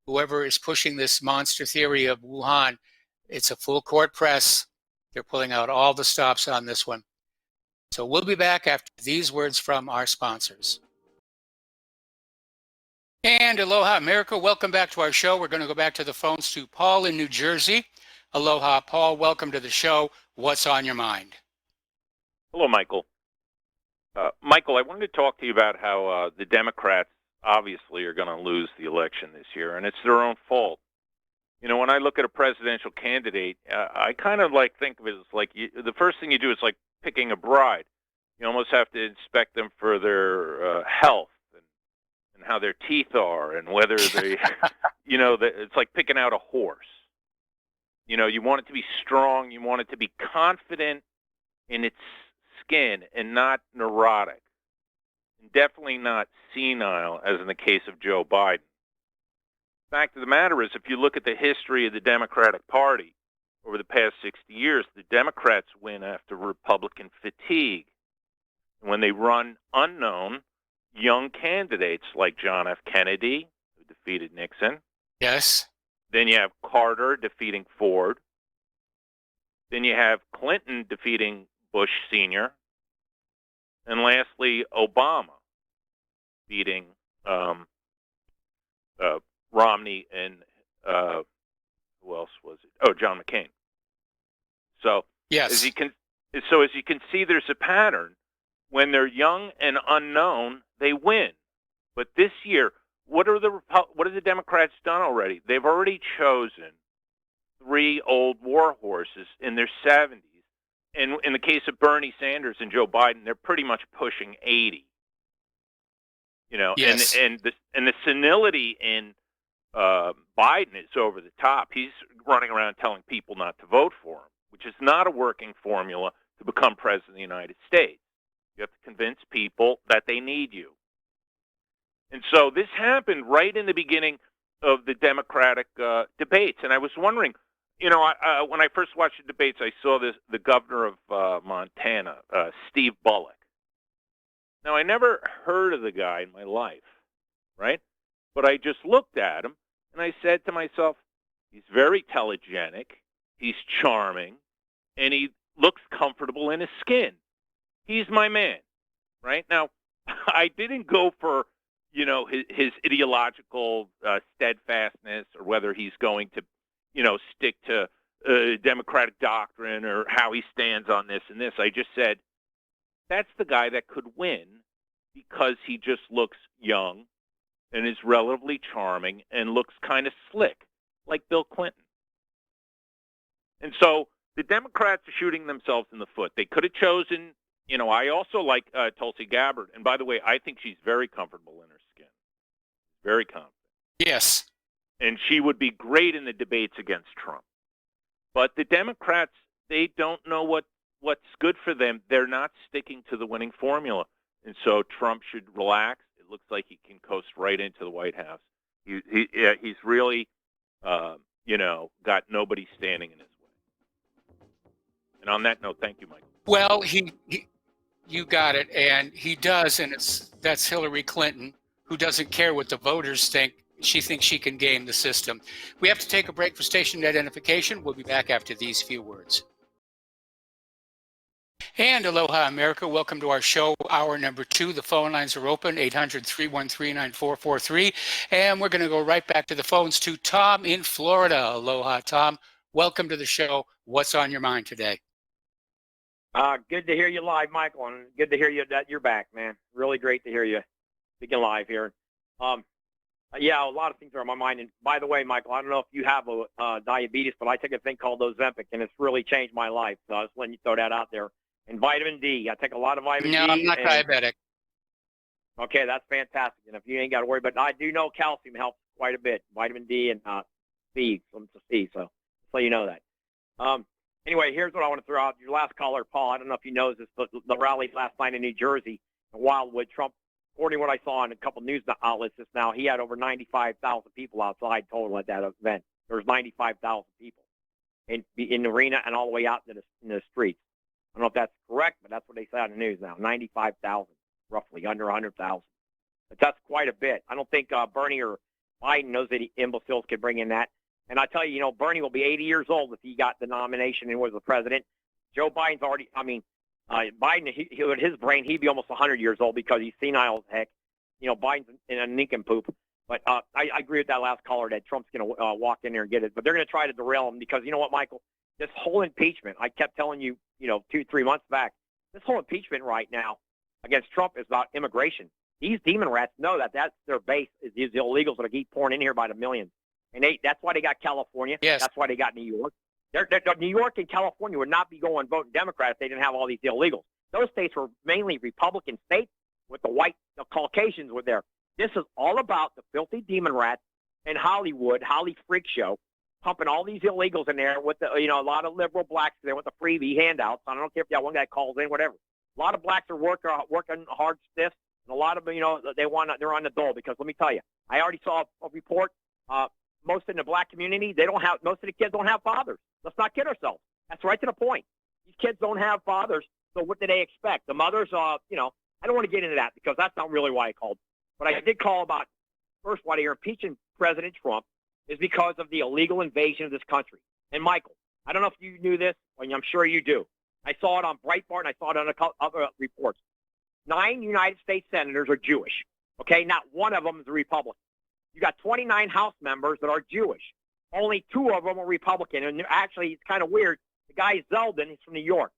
B: whoever is pushing this monster theory of Wuhan, it's a full court press. They're pulling out all the stops on this one. So we'll be back after these words from our sponsors. And aloha, America. Welcome back to our show. We're going to go back to the phones to Paul in New Jersey. Aloha, Paul. Welcome to the show. What's on your mind?
H: Hello, Michael. Michael, I wanted to talk to you about how the Democrats obviously are going to lose the election this year, and it's their own fault. When I look at a presidential candidate, I kind of think of it as the first thing you do is like picking a bride. You almost have to inspect them for their health and how their teeth are and whether they, it's like picking out a horse. You want it to be strong. You want it to be confident in its skin and not neurotic. And definitely not senile, as in the case of Joe Biden. Fact of the matter is, if you look at the history of the Democratic Party over the past 60 years, the Democrats win after Republican fatigue. And when they run unknown, young candidates like John F. Kennedy, who defeated Nixon.
B: Yes.
H: Then you have Carter defeating Ford. Then you have Clinton defeating Bush Sr. And lastly, Obama beating Romney and who else was it? Oh, John McCain. So
B: yes.
H: As you can see, there's a pattern. When they're young and unknown, they win. But this year, what have the Democrats done already? They've already chosen 3 old war horses in their 70s. And in the case of Bernie Sanders and Joe Biden, they're pretty much pushing 80.
B: Yes.
H: And the senility in Biden is over the top. He's running around telling people not to vote for him, which is not a working formula to become president of the United States. You have to convince people that they need you. And so this happened right in the beginning of the Democratic debates. And I was wondering, you know, when I first watched the debates, I saw the governor of Montana, Steve Bullock. Now, I never heard of the guy in my life, right? But I just looked at him, and I said to myself, he's very telegenic, he's charming, and he looks comfortable in his skin. He's my man, right? Now, I didn't go for, you know, his ideological steadfastness or whether he's going to, you know, stick to Democratic doctrine or how he stands on this and this. I just said, that's the guy that could win because he just looks young and is relatively charming and looks kind of slick, like Bill Clinton. And so the Democrats are shooting themselves in the foot. They could have chosen, you know, I also like Tulsi Gabbard. And by the way, I think she's very comfortable in her skin. Very confident.
B: Yes.
H: And she would be great in the debates against Trump. But the Democrats, they don't know what's good for them. They're not sticking to the winning formula. And so Trump should relax. It looks like he can coast right into the White House. He's really, you know, got nobody standing in his way. And on that note, thank you, Mike.
B: Well, you got it, and he does, and that's Hillary Clinton, who doesn't care what the voters think. She thinks she can game the system. We have to take a break for station identification. We'll be back after these few words. And aloha, America. Welcome to our show, hour number 2. The phone lines are open, 800-313-9443. And we're going to go right back to the phones to Tom in Florida. Aloha, Tom. Welcome to the show. What's on your mind today?
I: Good to hear you live, Michael, and good to hear you that you're back, man. Really great to hear you speaking live here. Yeah, a lot of things are on my mind. And by the way, Michael, I don't know if you have diabetes, but I take a thing called Ozempic, and it's really changed my life. So I was letting you throw that out there. And vitamin D. I take a lot of vitamin D.
B: No, I'm not diabetic.
I: Okay, that's fantastic. And if you ain't got to worry, but I do know calcium helps quite a bit. Vitamin D and C, some C. So you know that. Anyway, here's what I want to throw out. Your last caller, Paul, I don't know if you know this, but the rally last night in New Jersey, in Wildwood, Trump, according to what I saw in a couple news outlets just now, he had over 95,000 people outside total at that event. There was 95,000 people in the arena and all the way out in the streets. I don't know if that's correct, but that's what they say on the news now. 95,000, roughly, under 100,000. But that's quite a bit. I don't think Bernie or Biden knows that imbeciles could bring in that. And I tell you, you know, Bernie will be 80 years old if he got the nomination and was the president. Joe Biden's already, Biden, he with his brain, he'd be almost 100 years old because he's senile as heck. You know, Biden's in a nincompoop. But I agree with that last caller that Trump's going to walk in there and get it. But they're going to try to derail him because, you know what, Michael? This whole impeachment, I kept telling you, 2-3 months back, this whole impeachment right now against Trump is about immigration. These demon rats know that that's their base, is these illegals that keep pouring in here by the millions. And that's why they got California.
B: Yes.
I: That's why they got New York. New York and California would not be going voting Democrat if they didn't have all these illegals. Those states were mainly Republican states with the Caucasians were there. This is all about the filthy demon rats in Hollywood, Holly Freak Show, pumping all these illegals in there with a lot of liberal blacks there with the freebie handouts. I don't care if you have one guy calls in, whatever. A lot of blacks are working hard stiff, and a lot of them, they're on the dole because let me tell you, I already saw a report. Most in the black community, most of the kids don't have fathers. Let's not kid ourselves. That's right to the point. These kids don't have fathers, so what do they expect? The mothers, I don't want to get into that because that's not really why I called. But I did call about, first, why you're impeaching President Trump is because of the illegal invasion of this country. And, Michael, I don't know if you knew this, but I'm sure you do. I saw it on Breitbart, and I saw it on other reports. 9 United States senators are Jewish, okay? Not one of them is a Republican. You got 29 House members that are Jewish. Only 2 of them are Republican. And actually, it's kind of weird. The guy Zeldin is from New York.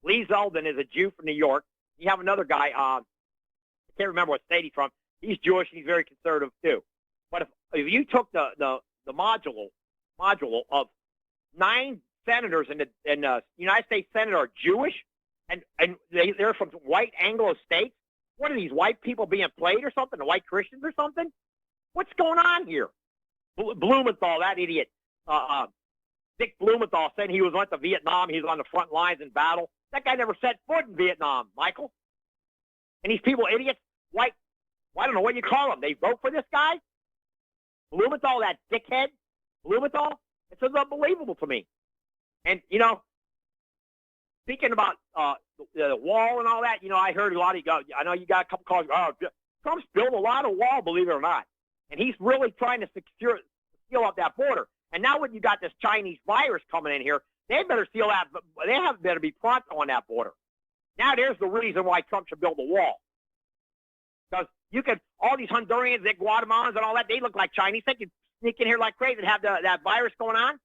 I: Lee Zeldin is a Jew from New York. You have another guy, I can't remember what state he's from. He's Jewish, and he's very conservative, too. But if you took the module of 9 senators in the United States Senate are Jewish, and they're from white Anglo states, what are these white people being played or something? The white Christians or something? What's going on here? Blumenthal, that idiot, Dick Blumenthal, saying he went to Vietnam. He was on the front lines in battle. That guy never set foot in Vietnam, Michael. And these people, idiots, white Well, I don't know what you call them. They vote for this guy? Blumenthal, that dickhead? Blumenthal? It's just unbelievable to me. And, speaking about the wall and all that, I heard a lot of you guys, I know you got a couple calls, Trump's built a lot of wall, believe it or not. And he's really trying to seal up that border. And now when you got this Chinese virus coming in here, they better seal that. They have better be prompt on that border. Now there's the reason why Trump should build a wall. Because all these Hondurans, the Guatemalans, and all that, they look like Chinese. They can sneak in here like crazy and have that virus going on.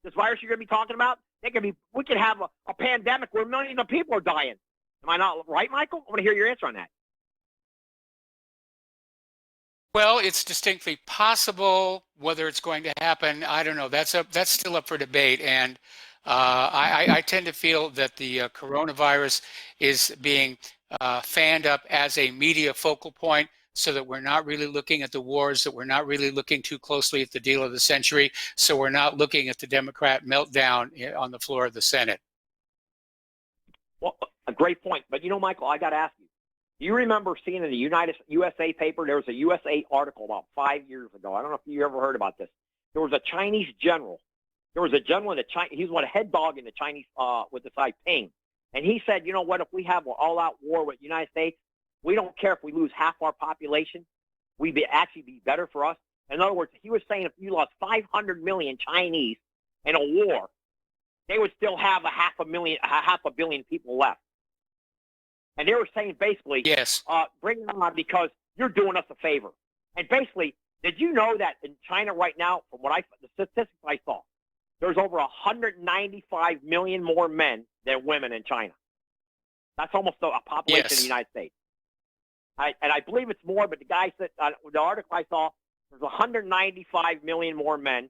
I: This virus you're going to be talking about, we could have a pandemic where millions of people are dying. Am I not right, Michael? I want to hear your answer on that.
B: Well, it's distinctly possible. Whether it's going to happen, I don't know. That's still up for debate. And I tend to feel that the coronavirus is being fanned up as a media focal point, so that we're not really looking at the wars, that we're not really looking too closely at the deal of the century, so we're not looking at the Democrat meltdown on the floor of the Senate.
I: Well, a great point. But, Michael, I got to ask you, do you remember seeing in the USA paper, there was a USA article about 5 years ago. I don't know if you ever heard about this. There was a Chinese general. There was a general in he was a head dog in the Chinese with the Taiping. And he said, you know what, if we have an all-out war with the United States, we don't care if we lose half our population. We'd actually be better for us. In other words, he was saying if you lost 500 million Chinese in a war, they would still have a half a billion people left. And they were saying basically,
B: yes,
I: bring them on because you're doing us a favor. And basically, did you know that in China right now, from the statistics I saw, there's over 195 million more men than women in China. That's almost a population of the United States. I believe it's more, but the guy said, the article I saw, there's 195 million more men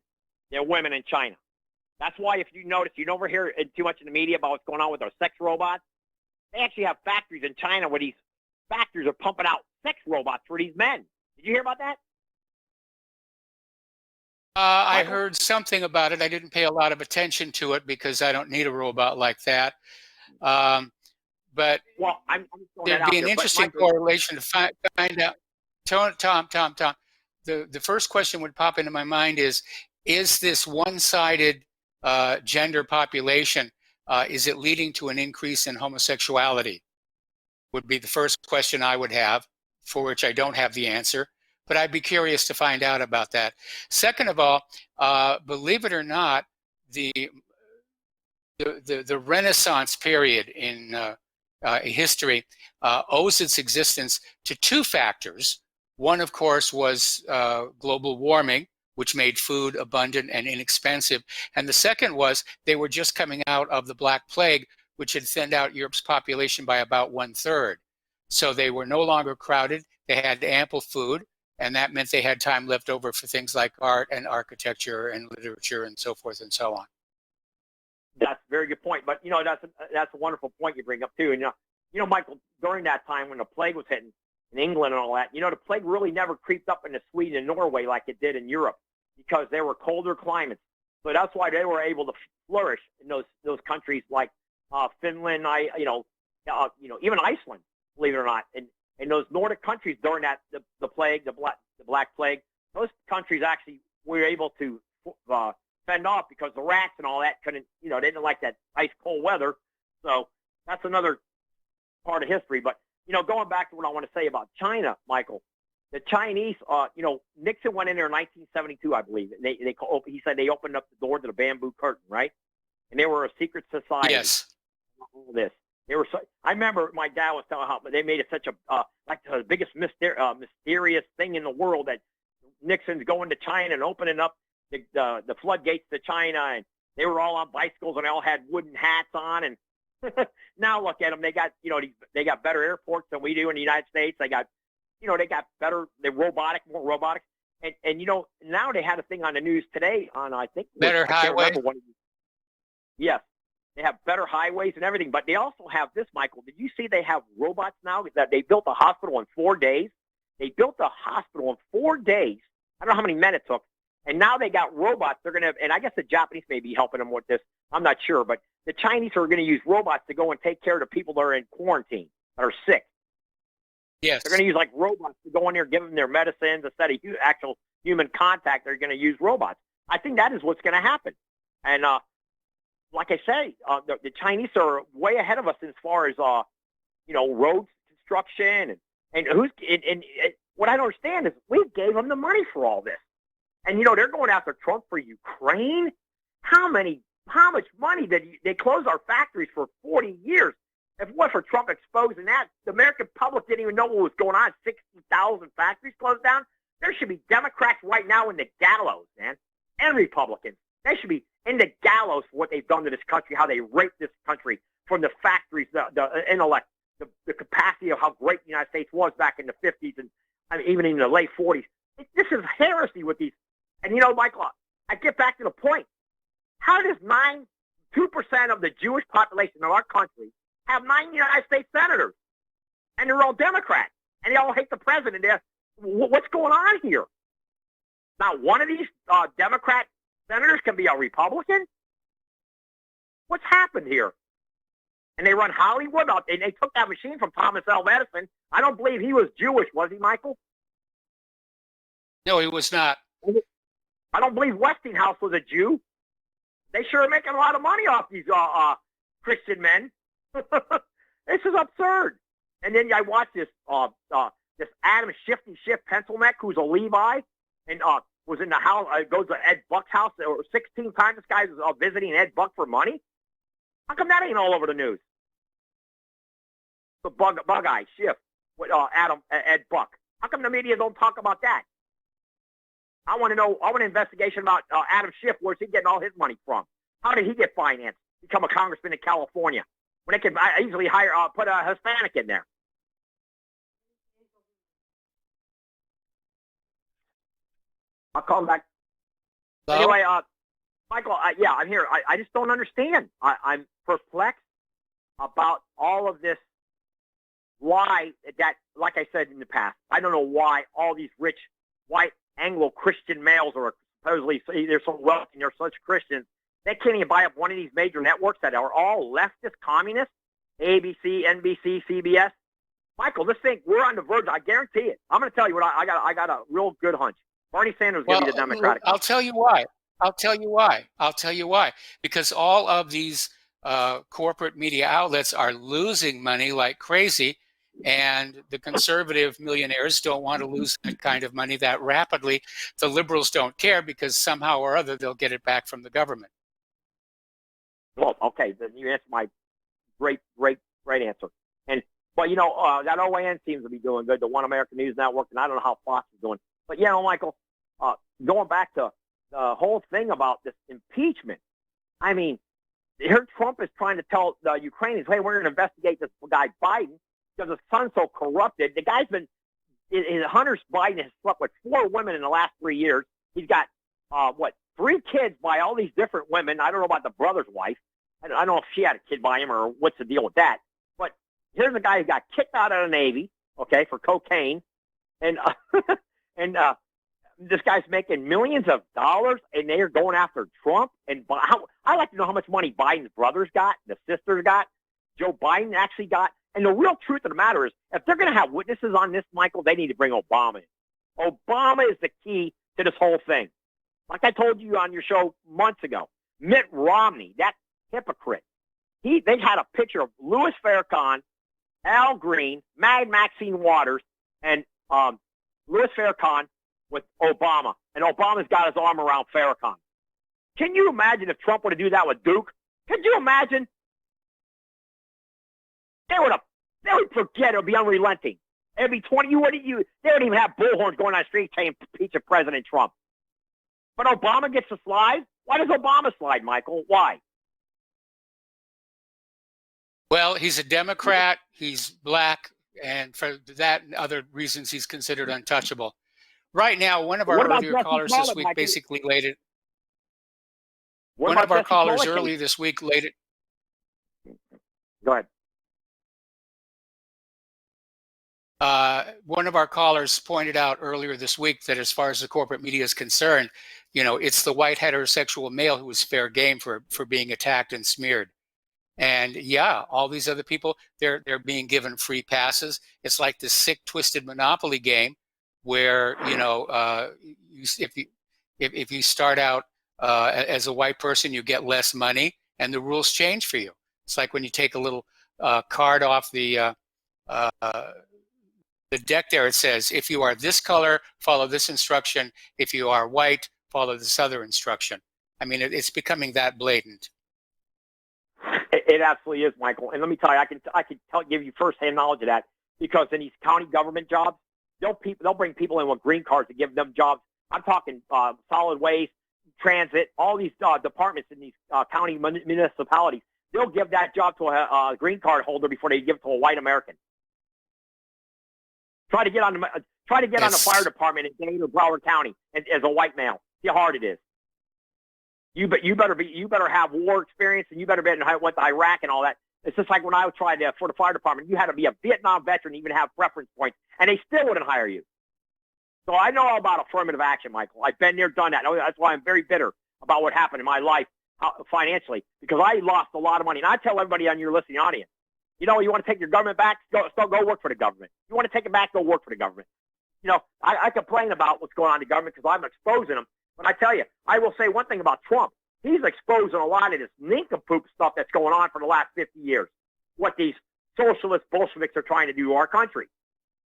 I: than women in China. That's why, if you notice, you don't ever hear too much in the media about what's going on with our sex robots. They actually have factories in China where these factories are pumping out sex robots for these men. Did you hear about that?
B: I heard something about it. I didn't pay a lot of attention to it because I don't need a robot like that. But
I: well,
B: there'd be an interesting correlation to find out. Tom, the first question would pop into my mind is this one-sided gender population, is it leading to an increase in homosexuality? Would be the first question I would have, for which I don't have the answer. But I'd be curious to find out about that. Second of all, believe it or not, the Renaissance period in history owes its existence to two factors. One, of course, was global warming, which made food abundant and inexpensive. And the second was they were just coming out of the Black Plague, which had thinned out Europe's population by about 1/3. So they were no longer crowded. They had ample food. And that meant they had time left over for things like art and architecture and literature and so forth and so on.
I: That's a very good point. But, that's a wonderful point you bring up, too. And, Michael, during that time when the plague was hitting in England and all that, the plague really never creeped up into Sweden and Norway like it did in Europe because they were colder climates. So that's why they were able to flourish in those countries like Finland, even Iceland, believe it or not. And those Nordic countries during the plague, the Black Plague, those countries actually were able to fend off because the rats and all that couldn't, they didn't like that ice cold weather. So that's another part of history. But, going back to what I want to say about China, Michael, the Chinese, Nixon went in there in 1972, I believe. He said they opened up the door to the bamboo curtain, right? And they were a secret society.
B: Yes.
I: All this. I remember my dad was telling how they made it such like the biggest mysterious thing in the world that Nixon's going to China and opening up the floodgates to China, and they were all on bicycles and they all had wooden hats on. And now look at them; they got they got better airports than we do in the United States. They got better, more robotics, and now they had a thing on the news today on I think
B: better highways.
I: Yes. They have better highways and everything, but they also have this, Michael. Did you see they have robots now that they built a hospital in 4 days? They built a hospital in 4 days. I don't know how many men it took. And now they got robots. They're going to, and I guess the Japanese may be helping them with this. I'm not sure, but the Chinese are going to use robots to go and take care of the people that are in quarantine, that are sick.
B: Yes.
I: They're going to use like robots to go in there, give them their medicines instead of actual human contact. They're going to use robots. I think that is what's going to happen. And like I say, the Chinese are way ahead of us as far as road construction and what I don't understand is we gave them the money for all this, and they're going after Trump for Ukraine. How much money did they close our factories for 40 years? If it wasn't for Trump exposing that, the American public didn't even know what was going on. 60,000 factories closed down. There should be Democrats right now in the gallows, man, and Republicans. They should be in the gallows for what they've done to this country, how they raped this country from the factories, the intellect, the capacity of how great the United States was back in the 50s and even in the late 40s. This is heresy with these. And, Michael, I get back to the point. How does 2% of the Jewish population of our country have 9 United States senators? And they're all Democrats. And they all hate the president. What's going on here? Not one of these Democrat senators can be a Republican? What's happened here? And they run Hollywood up, and they took that machine from Thomas L. Edison. I don't believe he was Jewish, was he, Michael?
B: No, he was not.
I: I don't believe Westinghouse was a Jew. They sure are making a lot of money off these Christian men. This is absurd. And then I watched this Adam Shifty Schiff Pencilneck, who's a Levi, and was in the house. Goes to Ed Buck's house 16 times. This guy's visiting Ed Buck for money. How come that ain't all over the news? The bug eye Schiff with Ed Buck. How come the media don't talk about that? I want to know. I want an investigation about Adam Schiff. Where's he getting all his money from? How did he get financed? Become a congressman in California when they could easily put a Hispanic in there. I'll call him back. Hello? Anyway, Michael, yeah, I'm here. I just don't understand. I'm perplexed about all of this. Why that, like I said in the past, I don't know why all these rich white Anglo-Christian males are supposedly, they're so wealthy and they're such Christians, they can't even buy up one of these major networks that are all leftist communists, ABC, NBC, CBS. Michael, this thing, we're on the verge. I guarantee it. I'm going to tell you what I got a real good hunch. Bernie Sanders is going to be the Democratic.
B: I'll tell you why. Because all of these corporate media outlets are losing money like crazy, and the conservative millionaires don't want to lose that kind of money that rapidly. The liberals don't care because somehow or other they'll get it back from the government.
I: Well, okay, then you answered my great answer. But that OAN seems to be doing good. The One American News Network, and I don't know how Fox is doing. But Michael, going back to the whole thing about this impeachment, I mean, here Trump is trying to tell the Ukrainians, hey, we're going to investigate this guy Biden because his son's so corrupted. The guy's been, Hunter Biden has slept with 4 women in the last 3 years. He's got, 3 kids by all these different women. I don't know about the brother's wife. I don't know if she had a kid by him or what's the deal with that. But here's a guy who got kicked out of the Navy, okay, for cocaine. And this guy's making millions of dollars, and they're going after Trump. And I like to know how much money Biden's brothers got, the sisters got, Joe Biden actually got. And the real truth of the matter is, if they're going to have witnesses on this, Michael, they need to bring Obama in. Obama is the key to this whole thing. Like I told you on your show months ago, Mitt Romney, that hypocrite, they had a picture of Louis Farrakhan, Al Green, Mad Maxine Waters, and Louis Farrakhan with Obama. And Obama's got his arm around Farrakhan. Can you imagine if Trump were to do that with Duke? Could you imagine? They would forget. It would be unrelenting. It'd be 20. They wouldn't even have bullhorns going on the street saying impeach President Trump. But Obama gets to slide? Why does Obama slide, Michael? Why?
B: Well, he's a Democrat, he's black, and for that and other reasons, he's considered untouchable. Right now, one of our earlier callers this week basically laid it. One of our callers earlier this week laid it.
I: Go ahead.
B: One of our callers pointed out earlier this week that as far as the corporate media is concerned, it's the white heterosexual male who is fair game for being attacked and smeared. And yeah, all these other people, they're being given free passes. It's like this sick, twisted Monopoly game where, if you start out as a white person, you get less money, and the rules change for you. It's like when you take a little card off the deck there. It says, if you are this color, follow this instruction. If you are white, follow this other instruction. I mean, it's becoming that blatant.
I: It absolutely is, Michael. And let me tell you, I can give you firsthand knowledge of that, because in these county government jobs, they'll bring people in with green cards to give them jobs. I'm talking solid waste, transit, all these departments in these county municipalities. They'll give that job to a green card holder before they give it to a white American. Try to get on the fire department in Dade or Broward County as a white male. See how hard it is. You better have war experience, and you better went to Iraq and all that. It's just like when I tried for the fire department. You had to be a Vietnam veteran to even have preference points, and they still wouldn't hire you. So I know all about affirmative action, Michael. I've been there, done that. That's why I'm very bitter about what happened in my life financially, because I lost a lot of money. And I tell everybody on your listening audience, you want to take your government back? Go work for the government. You want to take it back? Go work for the government. I complain about what's going on in the government because I'm exposing them. But I tell you, I will say one thing about Trump. He's exposing a lot of this nincompoop stuff that's going on for the last 50 years, what these socialist Bolsheviks are trying to do to our country.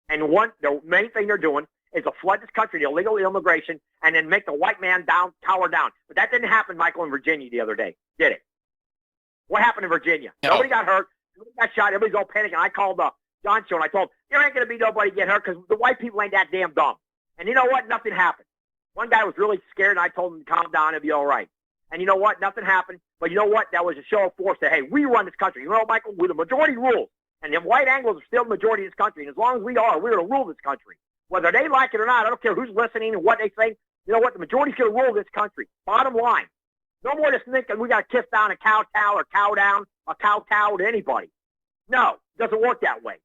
I: And the main thing they're doing is to flood this country, the illegal immigration, and then make the white man cower down. But that didn't happen, Michael, in Virginia the other day, did it? What happened in Virginia? No. Nobody got hurt. Nobody got shot. Everybody's all panicking. I called John Show, and I told him, there ain't going to be nobody get hurt because the white people ain't that damn dumb. And you know what? Nothing happened. One guy was really scared, and I told him to calm down, it'll be all right. And you know what? Nothing happened. But you know what? That was a show of force that, hey, we run this country. You know, Michael, we're the majority rules. And the white Anglos are still the majority of this country. And as long as we are, we're going to rule this country. Whether they like it or not, I don't care who's listening and what they think. You know what? The majority's going to rule this country. Bottom line. No more just thinking we got to kiss down a kowtow or cow down a kowtow to anybody. No, it doesn't work that way.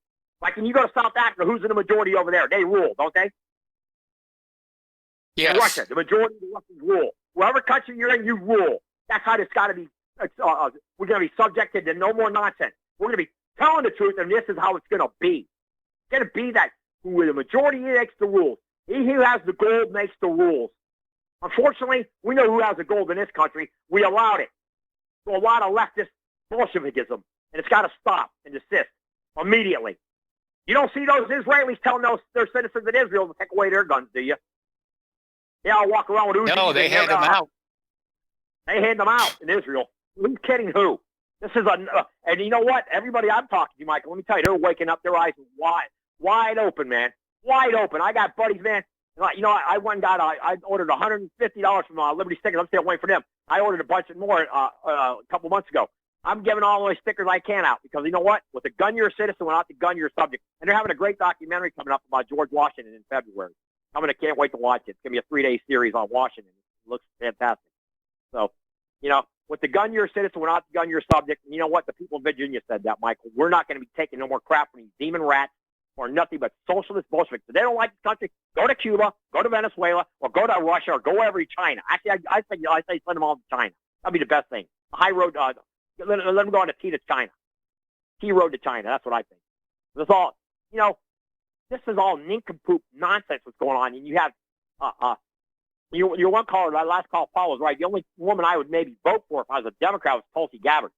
I: Like when you go to South Africa, who's in the majority over there? They rule, don't they?
B: Yes.
I: In Russia, the majority of the Russians rule. Wherever country you're in, you rule. That's how it's got to be. We're going to be subjected to no more nonsense. We're going to be telling the truth, and this is how it's going to be. It's going to be that who the majority makes the rules. He who has the gold makes the rules. Unfortunately, we know who has the gold in this country. We allowed it. So a lot of leftist Bolshevikism, and it's got to stop and desist immediately. You don't see those Israelis telling their citizens in Israel to take away their guns, do you? They all walk around with Uzis.
B: No, they hand them out.
I: They hand them out in Israel. Who's kidding who? This is and you know what? Everybody I'm talking to, Michael, let me tell you, they're waking up, their eyes wide open, man. Wide open. I got buddies, man. You know, I ordered $150 from Liberty Stickers. I'm still waiting for them. I ordered a bunch more a couple months ago. I'm giving all the stickers I can out because you know what? With the gun, you're a citizen. Without the gun, you're a subject. And they're having a great documentary coming up about George Washington in February. Can't wait to watch it. It's going to be a 3-day series on Washington. It looks fantastic. So, you know, with the gun, you're a citizen. Without the gun, you're a subject. And you know what? The people of Virginia said that, Michael. We're not going to be taking no more crap from these demon rats or nothing but socialist Bolsheviks. If they don't like this country, go to Cuba, go to Venezuela, or go to Russia, or go wherever to China. Actually, I say send them all to China. That'd be the best thing. The high road, let them go on the T to China. T road to China. That's what I think. That's all. You know, this is all nincompoop nonsense what's going on. And you have, your one caller, that last call, Paul was right. The only woman I would maybe vote for if I was a Democrat was Tulsi Gabbard.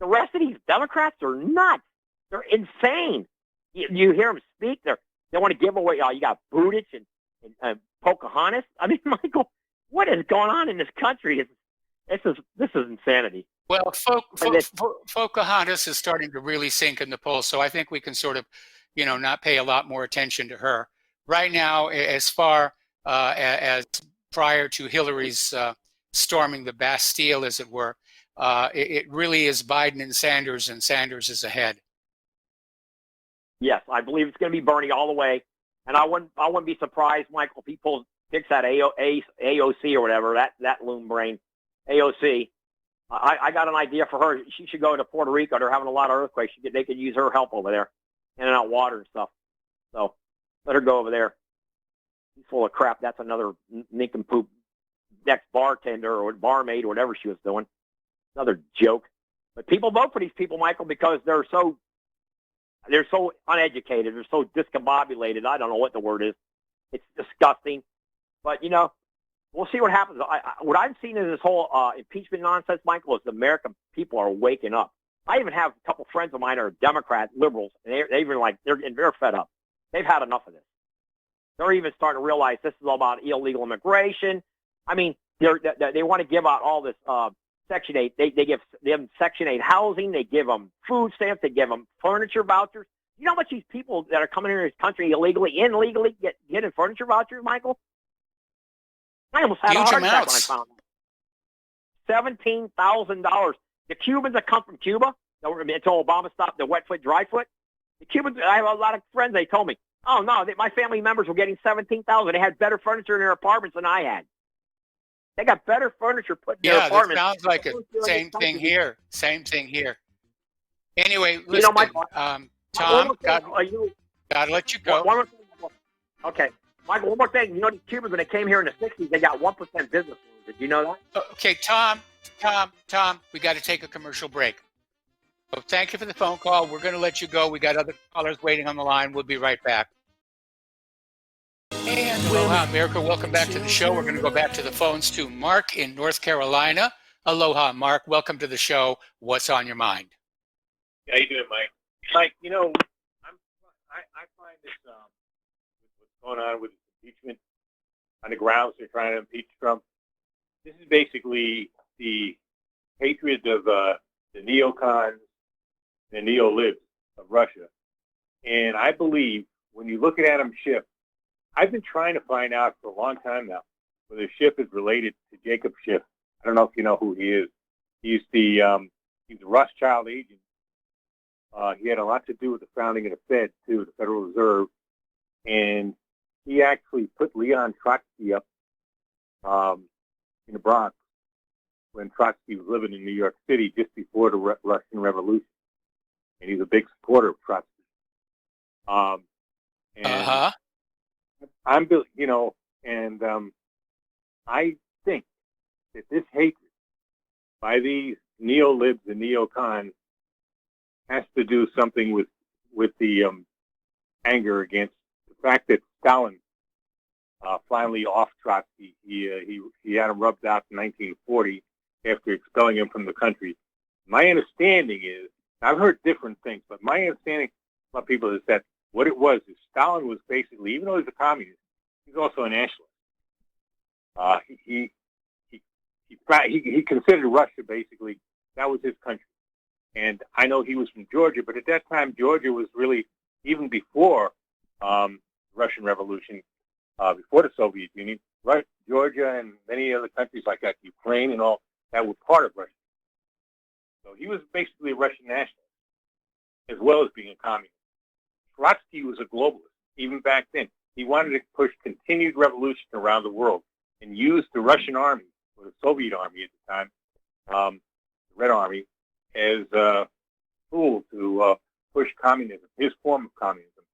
I: The rest of these Democrats are nuts. They're insane. You hear them speak. They want to give away. You got Buttigieg and Pocahontas. I mean, Michael, what is going on in this country? This is insanity.
B: Well, Pocahontas is starting to really sink in the polls, so I think we can sort of, not pay a lot more attention to her right now. As far as prior to Hillary's storming the Bastille, as it were, it really is Biden and Sanders is ahead.
I: Yes, I believe it's going to be Bernie all the way, and I wouldn't be surprised, Michael, if he picks that AOC or whatever, that loon brain, AOC. I got an idea for her. She should go to Puerto Rico. They're having a lot of earthquakes. They could use her help over there, in and out water and stuff. So let her go over there. She's full of crap. That's another nincompoop, next bartender or barmaid or whatever she was doing. Another joke. But people vote for these people, Michael, because they're so uneducated. They're so discombobulated. I don't know what the word is. It's disgusting. But, we'll see what happens. What I've seen in this whole impeachment nonsense, Michael, is the American people are waking up. I even have a couple friends of mine who are Democrat liberals, and they're fed up. They've had enough of this. They're even starting to realize this is all about illegal immigration. I mean, they want to give out all this Section 8. They give them Section 8 housing. They give them food stamps. They give them furniture vouchers. You know how much these people that are coming into this country illegally getting furniture vouchers, Michael? I almost had a heart attack when I found out. $17,000. The Cubans that come from Cuba, until Obama stopped the wet foot, dry foot, the Cubans, I have a lot of friends, they told me, oh, no, my family members were getting $17,000. They had better furniture in their apartments than I had. They got better furniture put in their apartments.
B: Yeah, that sounds like it. Same thing here. Same thing here. Anyway, listen, Tom, gotta let you go.
I: One more thing. Okay. Michael, one more thing. You know, these Cubans, when they came here in the 60s, they got 1% business loans. Did you know that?
B: Okay, Tom, we got to take a commercial break. So thank you for the phone call. We're going to let you go. We got other callers waiting on the line. We'll be right back. And aloha, America. Welcome back to the show. We're going to go back to the phones to Mark in North Carolina. Aloha, Mark. Welcome to the show. What's on your mind?
J: How you doing, Mike? Mike, I find this what's going on with impeachment on the grounds they're trying to impeach Trump. This is basically the hatred of the neocons and neo-libs of Russia. And I believe when you look at Adam Schiff, I've been trying to find out for a long time now whether Schiff is related to Jacob Schiff. I don't know if you know who he is. He's the Rothschild agent. He had a lot to do with the founding of the Fed, too, the Federal Reserve. And he actually put Leon Trotsky up in the Bronx when Trotsky was living in New York City just before the Russian Revolution. And he's a big supporter of Trotsky. I think that this hatred by these neo-libs and neocons has to do something with the anger against the fact that Stalin finally off Trotsky. He had him rubbed out in 1940 after expelling him from the country. My understanding is, I've heard different things, but my understanding from people is that what it was is Stalin was basically, even though he's a communist, he's also a nationalist. He considered Russia basically, that was his country. And I know he was from Georgia, but at that time, Georgia was really, even before the Russian Revolution, before the Soviet Union, right? Georgia and many other countries like that, Ukraine and all, that were part of Russia. So he was basically a Russian nationalist, as well as being a communist. Trotsky was a globalist, even back then. He wanted to push continued revolution around the world and use the Russian army, or the Soviet army at the time, the Red Army, as a tool to push communism, his form of communism.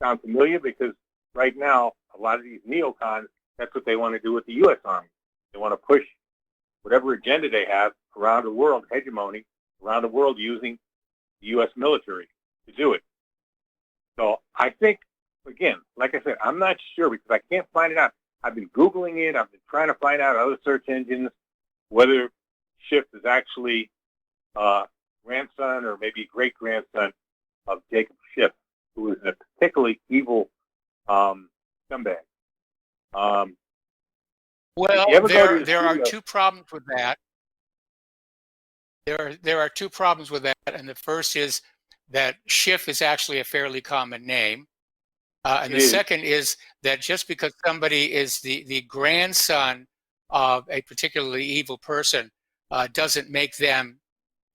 J: Sound familiar? Because right now, a lot of these neocons, that's what they want to do with the U.S. Army. They want to push whatever agenda they have around the world, hegemony, around the world using the U.S. military to do it. So I think, again, like I said, I'm not sure because I can't find it out. I've been Googling it. I've been trying to find out other search engines, whether Schiff is actually grandson or maybe great-grandson of Jacob Schiff, who was a particularly evil scumbag.
B: There are two problems with that. There are two problems with that, and the first is that Schiff is actually a fairly common name. And the second is that just because somebody is the grandson of a particularly evil person doesn't make them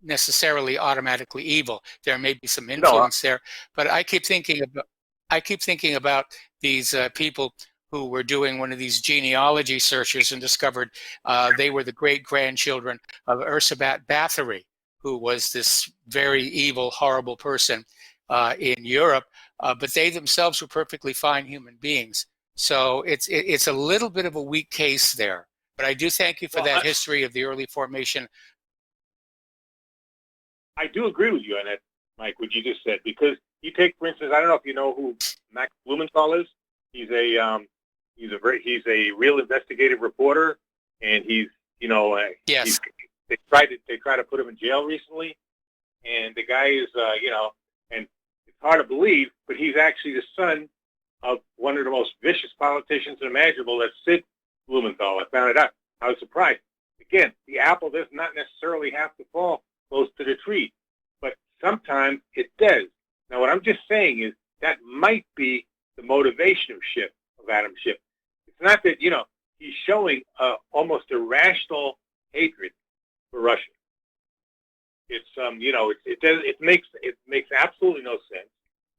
B: necessarily automatically evil. There may be some influence there, but I keep thinking about these people who were doing one of these genealogy searches and discovered they were the great-grandchildren of Ursabat Bathory, who was this very evil, horrible person in Europe, but they themselves were perfectly fine human beings. So it's a little bit of a weak case there. But I do thank you for that history of the early formation
J: I do agree with you on that, Mike, what you just said, because you take, for instance, I don't know if you know who Max Blumenthal is. He's a real investigative reporter, and he's
B: Yes.
J: they tried to put him in jail recently, and the guy is and it's hard to believe, but he's actually the son of one of the most vicious politicians imaginable. That's Sid Blumenthal. I found it out. I was surprised. Again, the apple does not necessarily have to fall close to the tree, but sometimes it does. Now, what I'm just saying is that might be the motivation of Adam Schiff. It's not that, he's showing almost irrational hatred for Russia. It's, it makes absolutely no sense.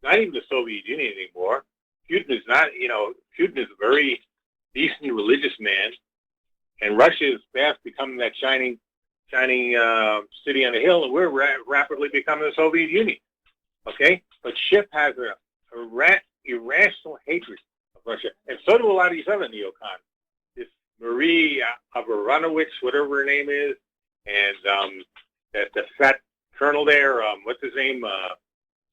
J: Not even the Soviet Union anymore. Putin is not, Putin is a very decent religious man, and Russia is fast becoming that shining city on the hill, and we're rapidly becoming the Soviet Union. Okay, but Schiff has a irrational hatred of Russia, and so do a lot of these other neocons. This Marie Abramovich, whatever her name is, and the fat colonel there, what's his name,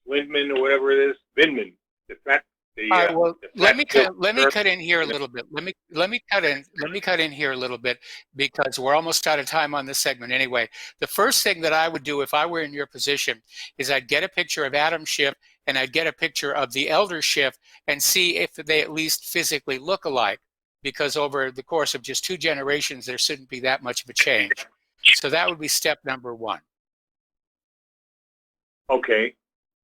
J: Lindman or whatever it is, Vindman, the fat.
B: All right, well, let me cut in here a little bit. Let me cut in here a little bit, because we're almost out of time on this segment anyway. The first thing that I would do if I were in your position is I'd get a picture of Adam Schiff and I'd get a picture of the elder Schiff and see if they at least physically look alike, because over the course of just 2 generations there shouldn't be that much of a change. So that would be step number 1.
J: Okay,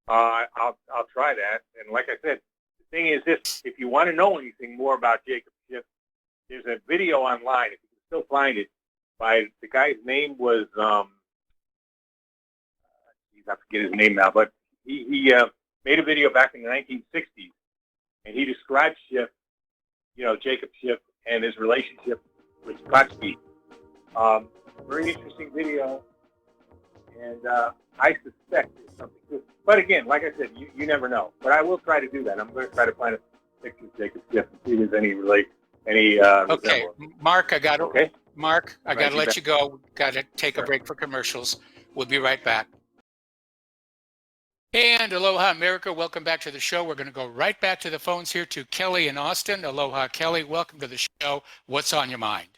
J: I'll try that. And like I said, the thing is this: if you want to know anything more about Jacob Schiff, there's a video online, if you can still find it, by the guy's name was I forget his name now, but he made a video back in the 1960s, and he described Schiff, Jacob Schiff, and his relationship with Trotsky. Very interesting video, and I suspect there's something to it. But again, like I said, you never know. But I will try to do that. I'm going to try to find a picture of Jacob Schiff and see if there's any
B: Okay, Mark, I got to let you go. Got to take a break for commercials. We'll be right back. And aloha, America. Welcome back to the show. We're going to go right back to the phones here to Kelly in Austin. Aloha, Kelly. Welcome to the show. What's on your mind?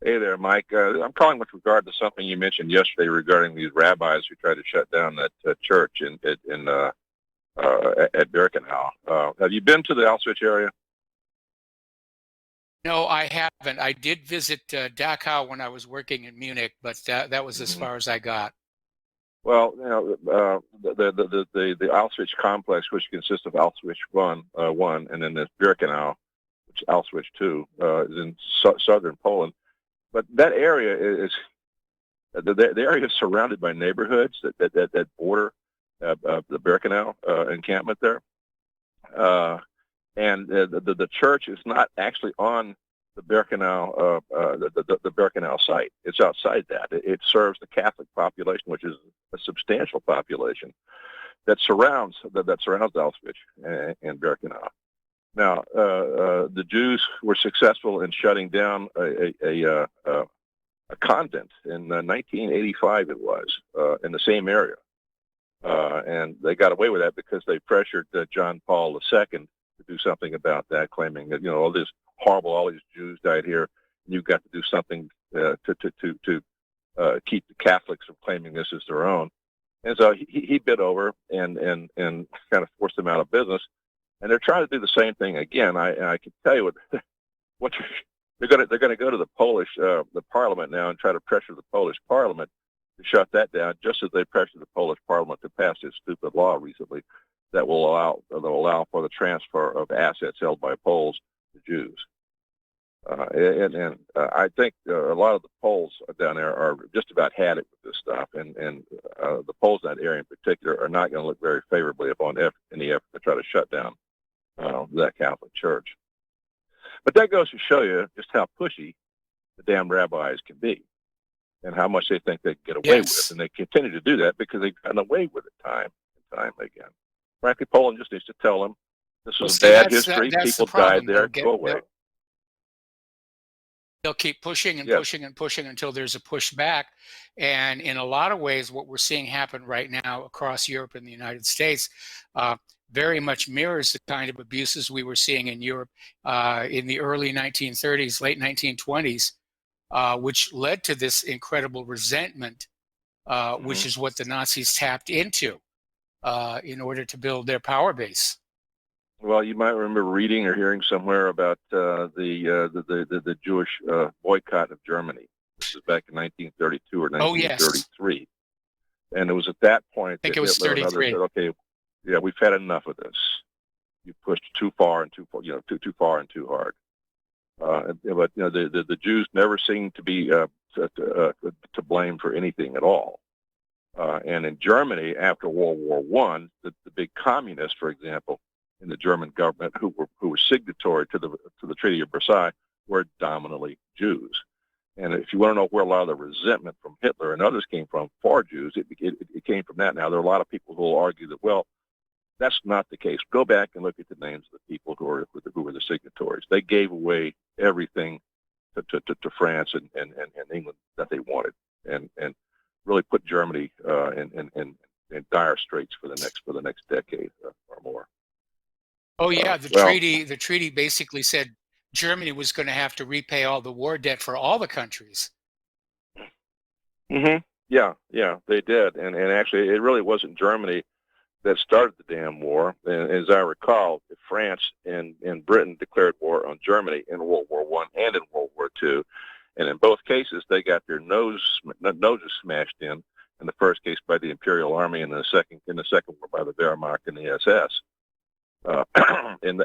K: Hey there, Mike. I'm calling with regard to something you mentioned yesterday regarding these rabbis who tried to shut down that church at Birkenau. Have you been to the Auschwitz area?
B: No, I haven't. I did visit Dachau when I was working in Munich, but that was as far as I got.
K: Well, the Auschwitz complex, which consists of Auschwitz one, and then there's Birkenau, which is Auschwitz 2, is in southern Poland. But that area is the area is surrounded by neighborhoods that border the Birkenau encampment there, and the church is not actually on the Birkenau the Birkenau site. It's outside that. It serves the Catholic population, which is a substantial population that surrounds Auschwitz and Birkenau. Now, the Jews were successful in shutting down a convent in 1985. It was in the same area, and they got away with that because they pressured John Paul II to do something about that, claiming that all these Jews died here, and you've got to do something to keep the Catholics from claiming this as their own. And so he bid over and kind of forced them out of business. And they're trying to do the same thing again. I can tell you what they're going to go to the Polish the Parliament now and try to pressure the Polish Parliament to shut that down, just as they pressured the Polish Parliament to pass this stupid law recently that will allow for the transfer of assets held by Poles to Jews. I think a lot of the Poles down there are just about had it with this stuff, and the Poles in that area in particular are not going to look very favorably upon any effort to try to shut down that Catholic Church. But that goes to show you just how pushy the damn rabbis can be and how much they think they can get away with. And they continue to do that because they've gotten away with it time and time again. Frankly, Poland just needs to tell them this is bad history. People died there. Go away.
B: they'll keep pushing and
K: Yes.
B: pushing and pushing until there's a pushback. And in a lot of ways, what we're seeing happen right now across Europe and the United States very much mirrors the kind of abuses we were seeing in Europe in the early 1930s, late 1920s, which led to this incredible resentment, which is what the Nazis tapped into in order to build their power base.
K: Well, you might remember reading or hearing somewhere about the Jewish boycott of Germany. This is back in 1932 or 1933.
B: Yes.
K: And it was at that point
B: I think
K: that
B: it was
K: Hitler and others
B: 33.
K: said, "Okay, yeah, we've had enough of this. You pushed too far and too far and too hard." But the Jews never seemed to be to blame for anything at all. And in Germany, after World War I, the big communists, for example, in the German government, who were signatory to the Treaty of Versailles, were dominantly Jews. And if you want to know where a lot of the resentment from Hitler and others came from for Jews, it came from that. Now, there are a lot of people who will argue that, well, that's not the case. Go back and look at the names of the people who were the signatories. They gave away everything to France and England that they wanted, and really put Germany in dire straits for the next decade or more.
B: Oh yeah, the treaty basically said Germany was going to have to repay all the war debt for all the countries.
K: Mm-hmm. Yeah, they did, and actually, it really wasn't Germany that started the damn war. And as I recall, France and Britain declared war on Germany in World War I and in World War II, and in both cases, they got their noses smashed in the first case by the Imperial Army, and in the second one by the Wehrmacht and the SS. And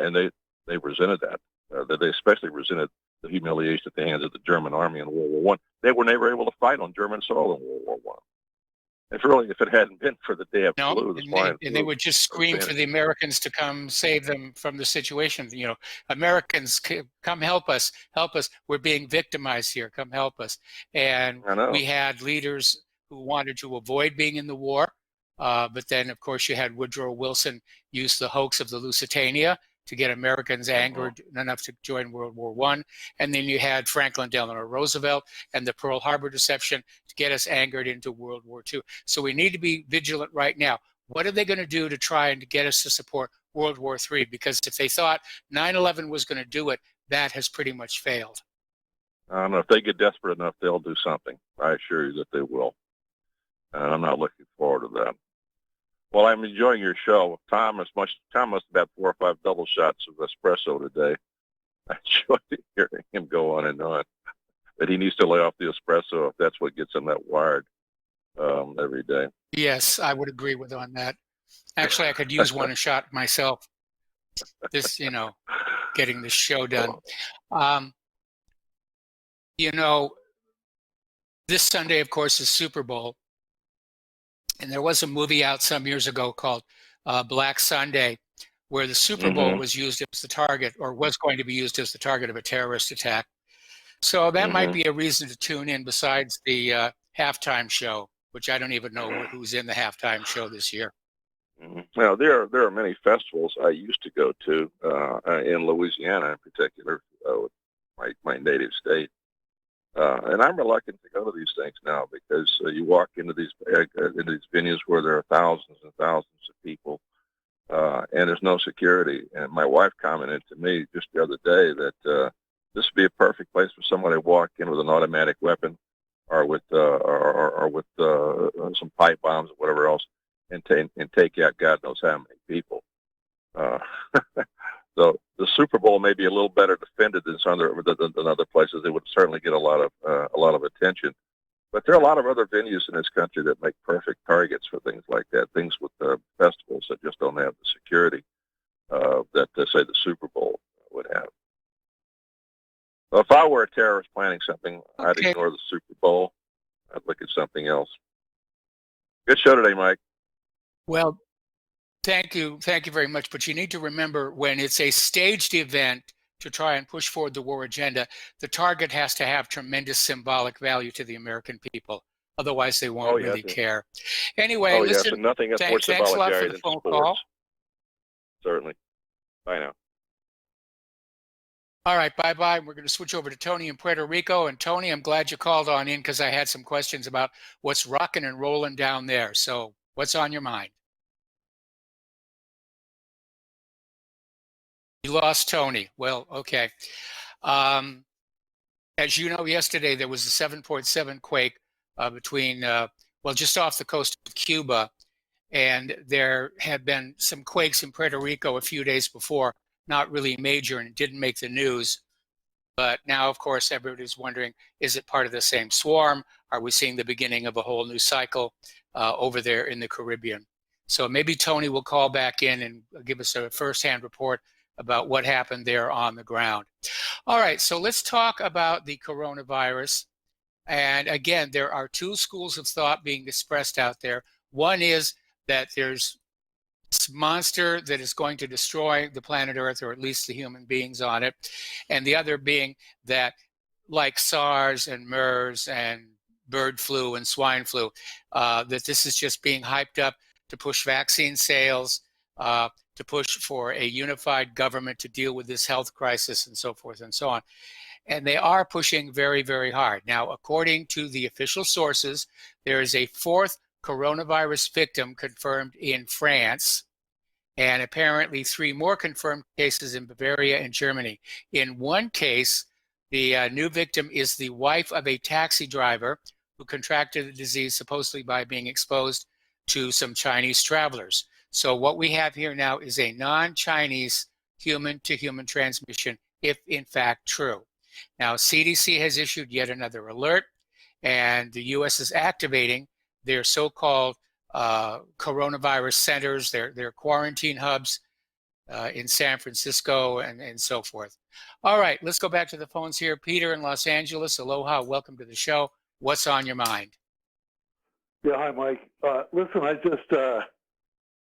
K: they resented that. They especially resented the humiliation at the hands of the German army in World War I. They were never able to fight on German soil in World War I. If it hadn't been for the damn flu,
B: they would just scream for the Americans to come save them from the situation. You know, Americans, come help us, We're being victimized here. Come help us. And we had leaders who wanted to avoid being in the war. But then, of course, you had Woodrow Wilson use the hoax of the Lusitania to get Americans angered enough to join World War I. And then you had Franklin Delano Roosevelt and the Pearl Harbor deception to get us angered into World War II. So we need to be vigilant right now. What are they going to do to try and get us to support World War III? Because if they thought 9/11 was going to do it, that has pretty much failed.
K: I don't know. If they get desperate enough, they'll do something. I assure you that they will. And I'm not looking forward to that. Well, I'm enjoying your show. Tom must have had 4 or 5 double shots of espresso today. I enjoy hearing him go on and on. But he needs to lay off the espresso if that's what gets him that wired every day.
B: Yes, I would agree with on that. Actually, I could use one shot myself. This, getting the show done. This Sunday, of course, is Super Bowl. And there was a movie out some years ago called Black Sunday, where the Super Bowl was used as the target, or was going to be used as the target of a terrorist attack. So that might be a reason to tune in besides the halftime show, which I don't even know who's in the halftime show this year.
K: Well, there are many festivals I used to go to in Louisiana in particular, my native state. And I'm reluctant to go to these things now because you walk into these venues where there are thousands and thousands of people, and there's no security. And my wife commented to me just the other day that this would be a perfect place for somebody to walk in with an automatic weapon, or with some pipe bombs or whatever else, and take out God knows how many people. So the Super Bowl may be a little better defended than other places. It would certainly get a lot of attention. But there are a lot of other venues in this country that make perfect targets for things like that. Things with festivals that just don't have the security that, say, the Super Bowl would have. So if I were a terrorist planning something, I'd ignore the Super Bowl. I'd look at something else. Good show today, Mike.
B: Well, thank you very much. But you need to remember, when it's a staged event to try and push forward the war agenda, the target has to have tremendous symbolic value to the American people. Otherwise, they won't really care. Anyway, listen,
K: and nothing is more
B: thanks a lot for
K: symbolic
B: the
K: than
B: phone
K: sports.
B: call.
K: Certainly. Bye now.
B: All right, bye-bye. We're going to switch over to Tony in Puerto Rico. And Tony, I'm glad you called on in because I had some questions about what's rocking and rolling down there. So what's on your mind? You lost Tony. Well, okay. As you know, yesterday there was a 7.7 quake between, well, just off the coast of Cuba. And there had been some quakes in Puerto Rico a few days before, not really major, and it didn't make the news. But now, of course, everybody's wondering, is it part of the same swarm? Are we seeing the beginning of a whole new cycle over there in the Caribbean? So maybe Tony will call back in and give us a firsthand report about what happened there on the ground. All right, so let's talk about the coronavirus. And again, there are two schools of thought being expressed out there. One is that there's this monster that is going to destroy the planet Earth, or at least the human beings on it. And the other being that, like SARS and MERS and bird flu and swine flu, that this is just being hyped up to push vaccine sales, to push for a unified government to deal with this health crisis and so forth and so on. And they are pushing very, very hard. Now, according to the official sources, there is a fourth coronavirus victim confirmed in France, and apparently 3 more confirmed cases in Bavaria and Germany. In one case, the new victim is the wife of a taxi driver who contracted the disease supposedly by being exposed to some Chinese travelers. So what we have here now is a non-Chinese human-to-human transmission, if in fact true. Now, CDC has issued yet another alert, and the U.S. is activating their so-called coronavirus centers, their quarantine hubs in San Francisco and so forth. All right, let's go back to the phones here. Peter in Los Angeles, aloha, welcome to the show. What's on your mind?
L: Yeah, hi, Mike. Listen, I just,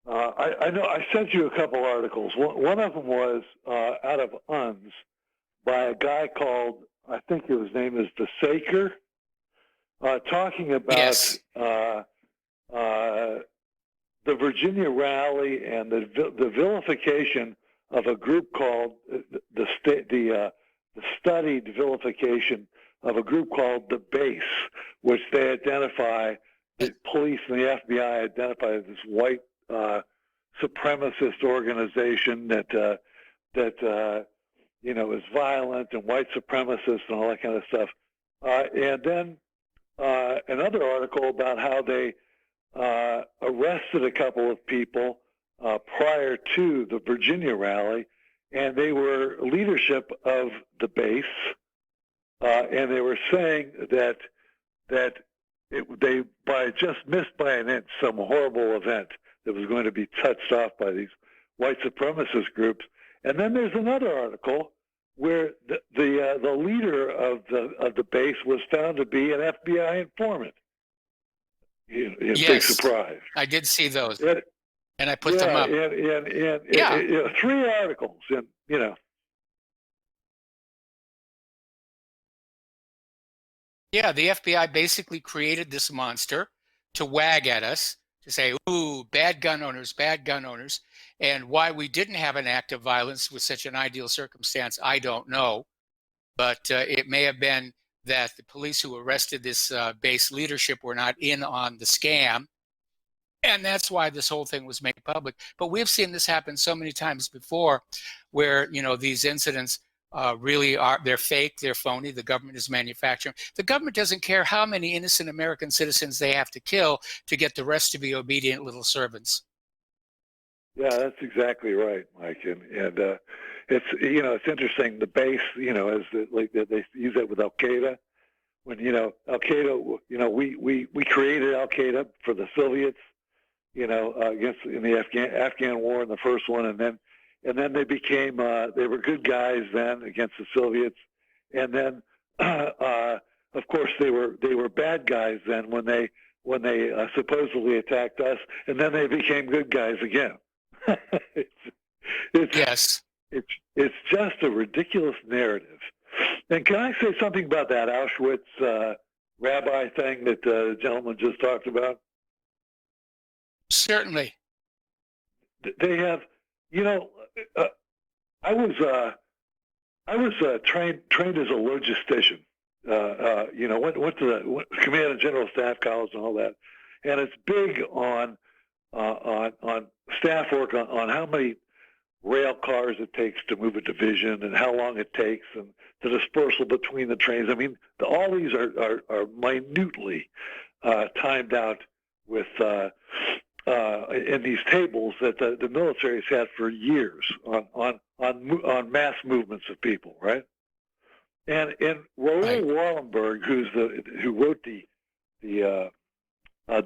L: I know I sent you a couple articles. One of them was out of UNS by a guy called, I think his name is the Saker, talking about
B: yes.
L: The Virginia rally and the vilification of a group called the studied vilification of a group called the Base, which they identify, the police and the FBI identify as this white supremacist organization that is violent and white supremacist and all that kind of stuff. And then another article about how they arrested a couple of people prior to the Virginia rally, and they were leadership of the Base, and they were saying that they just missed by an inch some horrible event that was going to be touched off by these white supremacist groups. And then there's another article where the leader of the Base was found to be an FBI informant.
B: Yes.
L: Big surprise.
B: I did see those, and I put them up.
L: And 3 articles, and
B: Yeah, the FBI basically created this monster to wag at us, to say, ooh, bad gun owners, bad gun owners. And why we didn't have an act of violence with such an ideal circumstance, I don't know. But it may have been that the police who arrested this Base leadership were not in on the scam. And that's why this whole thing was made public. But we've seen this happen so many times before where, these incidents really are, they're fake, they're phony, the government is manufacturing. The government doesn't care how many innocent American citizens they have to kill to get the rest to be obedient little servants.
L: Yeah, that's exactly right, Mike. And it's it's interesting. The Base, they use that with Al Qaeda. When Al Qaeda, we created Al Qaeda for the Soviets, against in the Afghan war in the first one, and then they became they were good guys then against the Soviets, and then of course they were bad guys then when they supposedly attacked us, and then they became good guys again.
B: Yes.
L: It's just a ridiculous narrative. And can I say something about that Auschwitz rabbi thing that the gentleman just talked about?
B: Certainly.
L: They have, I I was trained as a logistician. Went to the Command and General Staff College and all that, and it's big on staff work on how many rail cars it takes to move a division and how long it takes and the dispersal between the trains. I mean, all these are minutely timed out with in these tables that the military's had for years on mass movements of people, right? And Raoul Wallenberg, who wrote the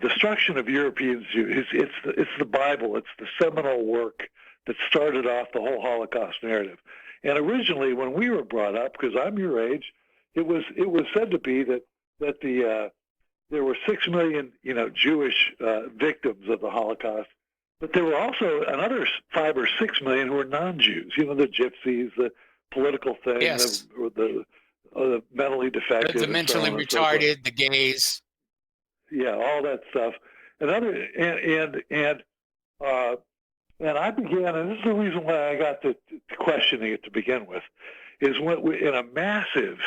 L: Destruction of Europeans, it's the Bible. It's the seminal work that started off the whole Holocaust narrative. And originally, when we were brought up, because I'm your age, it was said to be that there were 6 million Jewish victims of the Holocaust, but there were also another 5 or 6 million who were non-Jews. The gypsies, the political thing,
B: yes,
L: the mentally defective,
B: the mentally retarded, the gays.
L: Yeah, all that stuff. And I began, and this is the reason why I got to questioning it to begin with, is when in a massive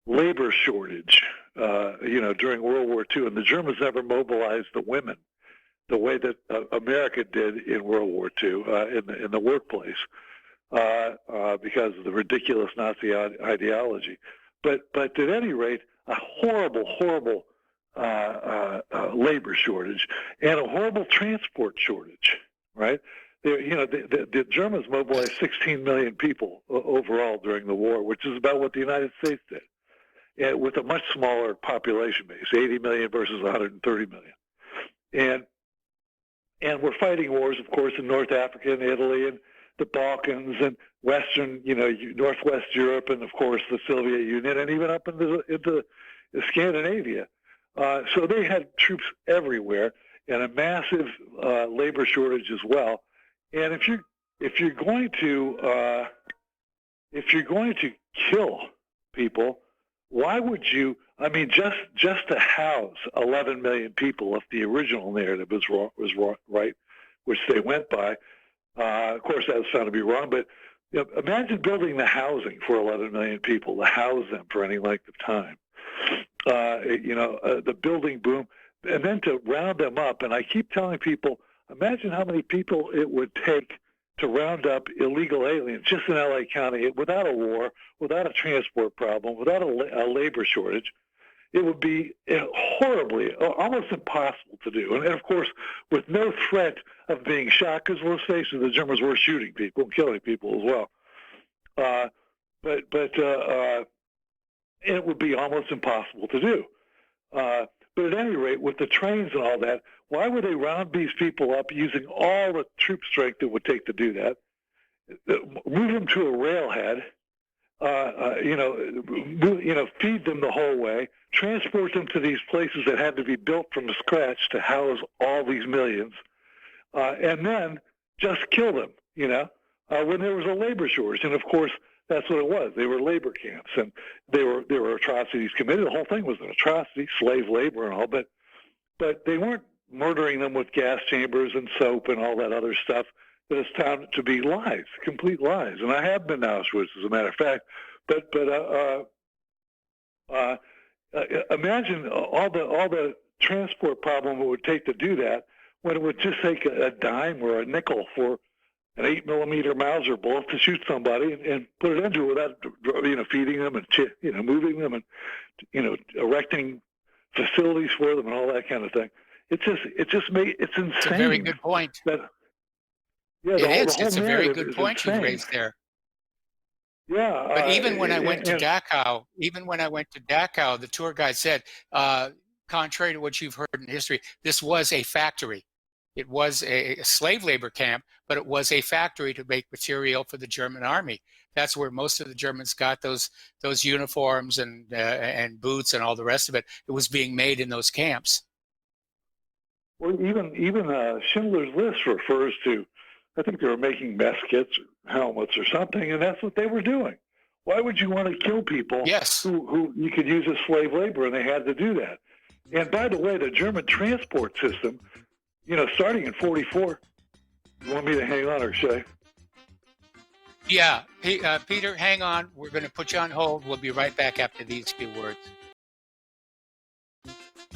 L: labor shortage, during World War II, and the Germans never mobilized the women the way that America did in World War II in the workplace because of the ridiculous Nazi ideology. But at any rate, a horrible labor shortage and a horrible transport shortage, right? The Germans mobilized 16 million people overall during the war, which is about what the United States did, with a much smaller population base, 80 million versus 130 million. And we're fighting wars, of course, in North Africa and Italy and the Balkans and Western, Northwest Europe, and of course the Soviet Union, and even up into Scandinavia. So they had troops everywhere, and a massive labor shortage as well. And if you're going to kill people, why would you? I mean, just to house 11 million people, if the original narrative was right, which they went by. Of course, that was found to be wrong. But imagine building the housing for 11 million people to house them for any length of time. The building boom, and then to round them up. And I keep telling people, imagine how many people it would take to round up illegal aliens just in LA County without a war, without a transport problem, without a labor shortage. It would be horribly, almost impossible to do. And of course, with no threat of being shot, because let's face it, the Germans were shooting people and killing people as well. But it would be almost impossible to do. But at any rate, with the trains and all that, why would they round these people up using all the troop strength it would take to do that? Move them to a railhead, feed them the whole way, transport them to these places that had to be built from scratch to house all these millions, and then just kill them, when there was a labor shortage. And of course, that's what it was. They were labor camps, and there were atrocities committed. The whole thing was an atrocity, slave labor and all, but they weren't murdering them with gas chambers and soap and all that other stuff that is found to be lies, complete lies. And I have been to Auschwitz, as a matter of fact. But imagine all the transport problem it would take to do that, when it would just take a dime or a nickel for an 8mm Mauser bullet to shoot somebody and put it into it without feeding them and moving them and erecting facilities for them and all that kind of thing. It's insane.
B: It's a very good point. It's a very good point you raised there.
L: Yeah.
B: But even when I went to Dachau, the tour guide said, contrary to what you've heard in history, this was a factory. It was a slave labor camp, but it was a factory to make material for the German army. That's where most of the Germans got those uniforms and boots and all the rest of it. It was being made in those camps.
L: Well, even Schindler's List refers to, I think they were making mess kits or helmets or something, and that's what they were doing. Why would you want to kill people who you could use as slave labor, and they had to do that? And by the way, the German transport system, starting in 1944, you want me to hang on or should I?
B: Yeah, Peter, hang on. We're going to put you on hold. We'll be right back after these few words.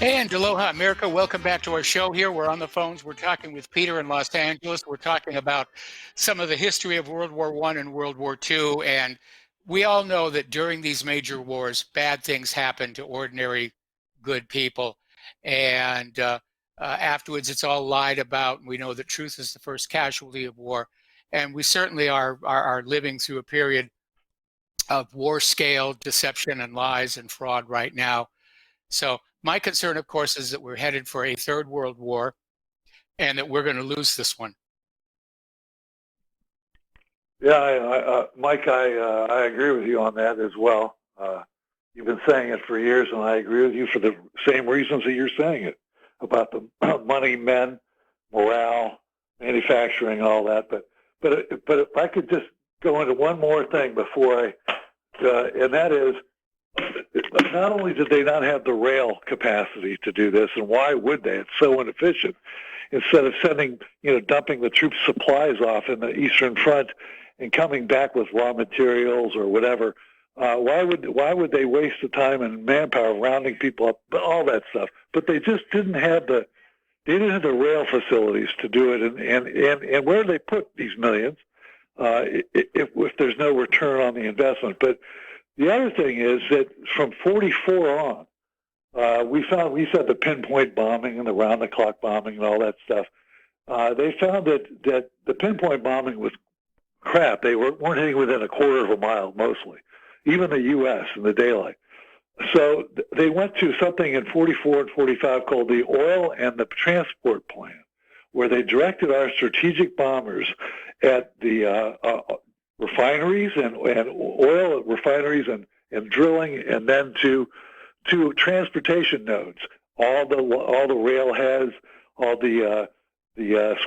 B: And aloha, America. Welcome back to our show here. We're on the phones. We're talking with Peter in Los Angeles. We're talking about some of the history of World War I and World War II. And we all know that during these major wars, bad things happen to ordinary good people. And afterwards, it's all lied about. And we know that truth is the first casualty of war. And we certainly are living through a period of war scale deception and lies and fraud right now. So my concern, of course, is that we're headed for a third world war and that we're going to lose this one.
L: Yeah, Mike, I agree with you on that as well. You've been saying it for years, and I agree with you for the same reasons that you're saying it, about the money, men, morale, manufacturing, all that. But if I could just go into one more thing before and that is, not only did they not have the rail capacity to do this, and why would they? It's so inefficient. Instead of dumping the troops' supplies off in the Eastern Front and coming back with raw materials or whatever, why would they waste the time and manpower rounding people up, all that stuff? But they just didn't have the rail facilities to do it, and where do they put these millions if there's no return on the investment? But the other thing is that from 44 on, we said the pinpoint bombing and the round-the-clock bombing and all that stuff. They found that the pinpoint bombing was crap. They weren't hitting within a quarter of a mile, mostly, even the U.S. in the daylight. So they went to something in 44 and 45 called the Oil and the Transport Plan, where they directed our strategic bombers at the refineries and oil refineries and drilling, and then to transportation nodes, all the rail heads, all the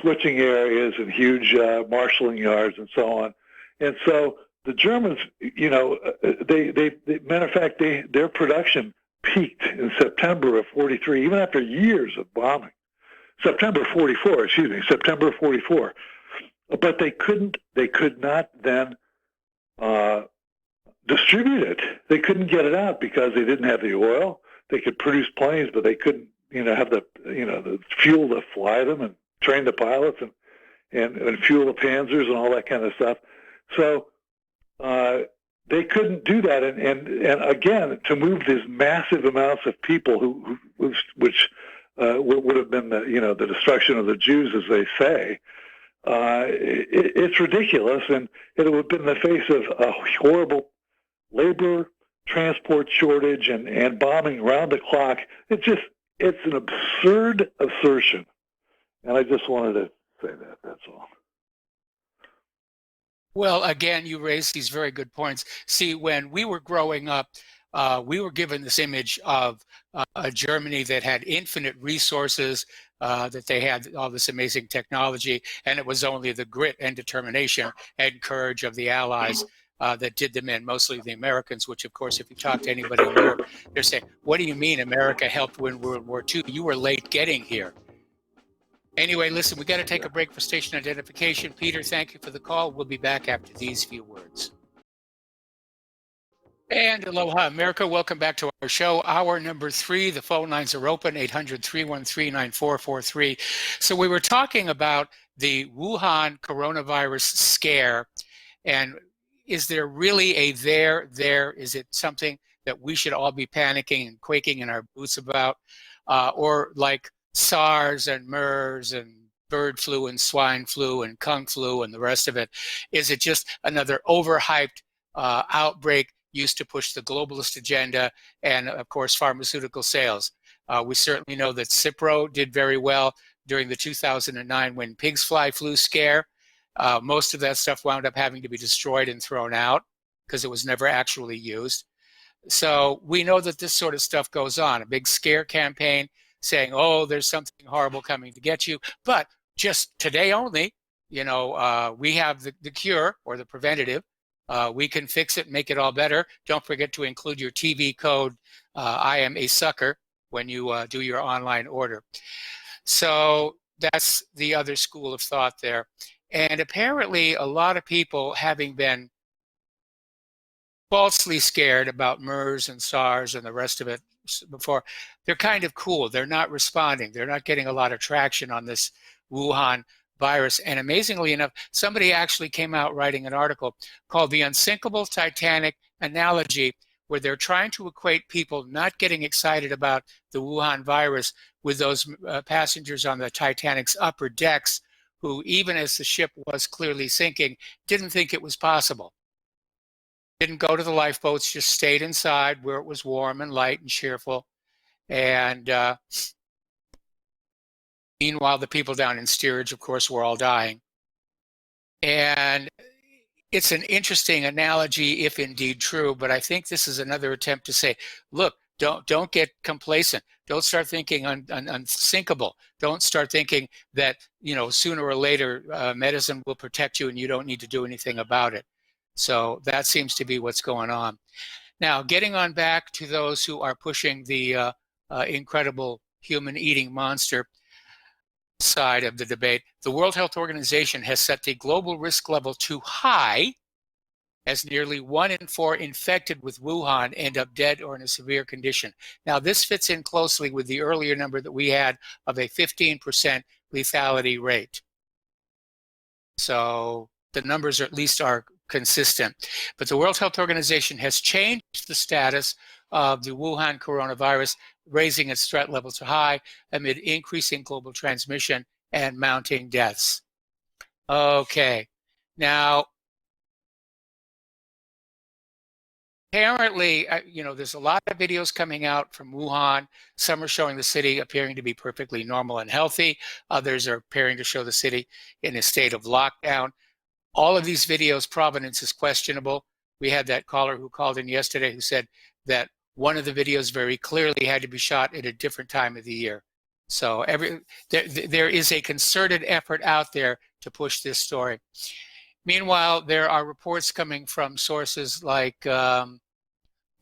L: switching areas and huge marshaling yards and so on. And so the Germans, matter of fact, their production peaked in September of 43, even after years of bombing. September of 44. But they could not then distribute it. They couldn't get it out because they didn't have the oil. They could produce planes, but they couldn't, have the fuel to fly them and train the pilots and fuel the panzers and all that kind of stuff. So they couldn't do that. And again, to move these massive amounts of people which would have been the destruction of the Jews, as they say. It's ridiculous, and it would have been in the face of a horrible labor transport shortage and bombing round the clock. It's an absurd assertion, and I just wanted to say that. That's all.
B: Well, again, you raised these very good points. See, when we were growing up, we were given this image of a Germany that had infinite resources, that they had all this amazing technology, and it was only the grit and determination and courage of the Allies that did them in, mostly the Americans, which, of course, if you talk to anybody in Europe, they're saying, what do you mean America helped win World War II? You were late getting here. Anyway, listen, we got to take a break for station identification. Peter, thank you for the call. We'll be back after these few words. And aloha, America. Welcome back to our show. Hour number 3. The phone lines are open, 800-313-9443. So we were talking about the Wuhan coronavirus scare. And is there really a there? Is it something that we should all be panicking and quaking in our boots about? Or like SARS and MERS and bird flu and swine flu and kung flu and the rest of it, is it just another overhyped outbreak used to push the globalist agenda and, of course, pharmaceutical sales? We certainly know that Cipro did very well during the 2009 when pigs fly flu scare. Most of that stuff wound up having to be destroyed and thrown out because it was never actually used. So we know that this sort of stuff goes on, a big scare campaign saying, oh, there's something horrible coming to get you. But just today only, we have the cure or the preventative. We can fix it, make it all better. Don't forget to include your TV code, I am a sucker, when you do your online order. So that's the other school of thought there. And apparently a lot of people, having been falsely scared about MERS and SARS and the rest of it before, they're kind of cool. They're not responding. They're not getting a lot of traction on this Wuhan virus. And amazingly enough, somebody actually came out writing an article called The Unsinkable Titanic Analogy, where they're trying to equate people not getting excited about the Wuhan virus with those passengers on the Titanic's upper decks who, even as the ship was clearly sinking, didn't think it was possible. Didn't go to the lifeboats, just stayed inside where it was warm and light and cheerful. And meanwhile, the people down in steerage, of course, were all dying. And it's an interesting analogy, if indeed true, but I think this is another attempt to say, look, don't get complacent. Don't start thinking unsinkable. Don't start thinking that, sooner or later medicine will protect you and you don't need to do anything about it. So that seems to be what's going on. Now, getting on back to those who are pushing the incredible human-eating monster side of the debate, the World Health Organization has set the global risk level too high, as nearly 1 in 4 infected with Wuhan end up dead or in a severe condition. Now, this fits in closely with the earlier number that we had of a 15% lethality rate. So the numbers at least are consistent. But the World Health Organization has changed the status of the Wuhan coronavirus, raising its threat level to high amid increasing global transmission and mounting deaths. Okay, now, apparently, there's a lot of videos coming out from Wuhan. Some are showing the city appearing to be perfectly normal and healthy. Others are appearing to show the city in a state of lockdown. All of these videos' provenance is questionable. We had that caller who called in yesterday who said that one of the videos very clearly had to be shot at a different time of the year. So there is a concerted effort out there to push this story. Meanwhile, there are reports coming from sources like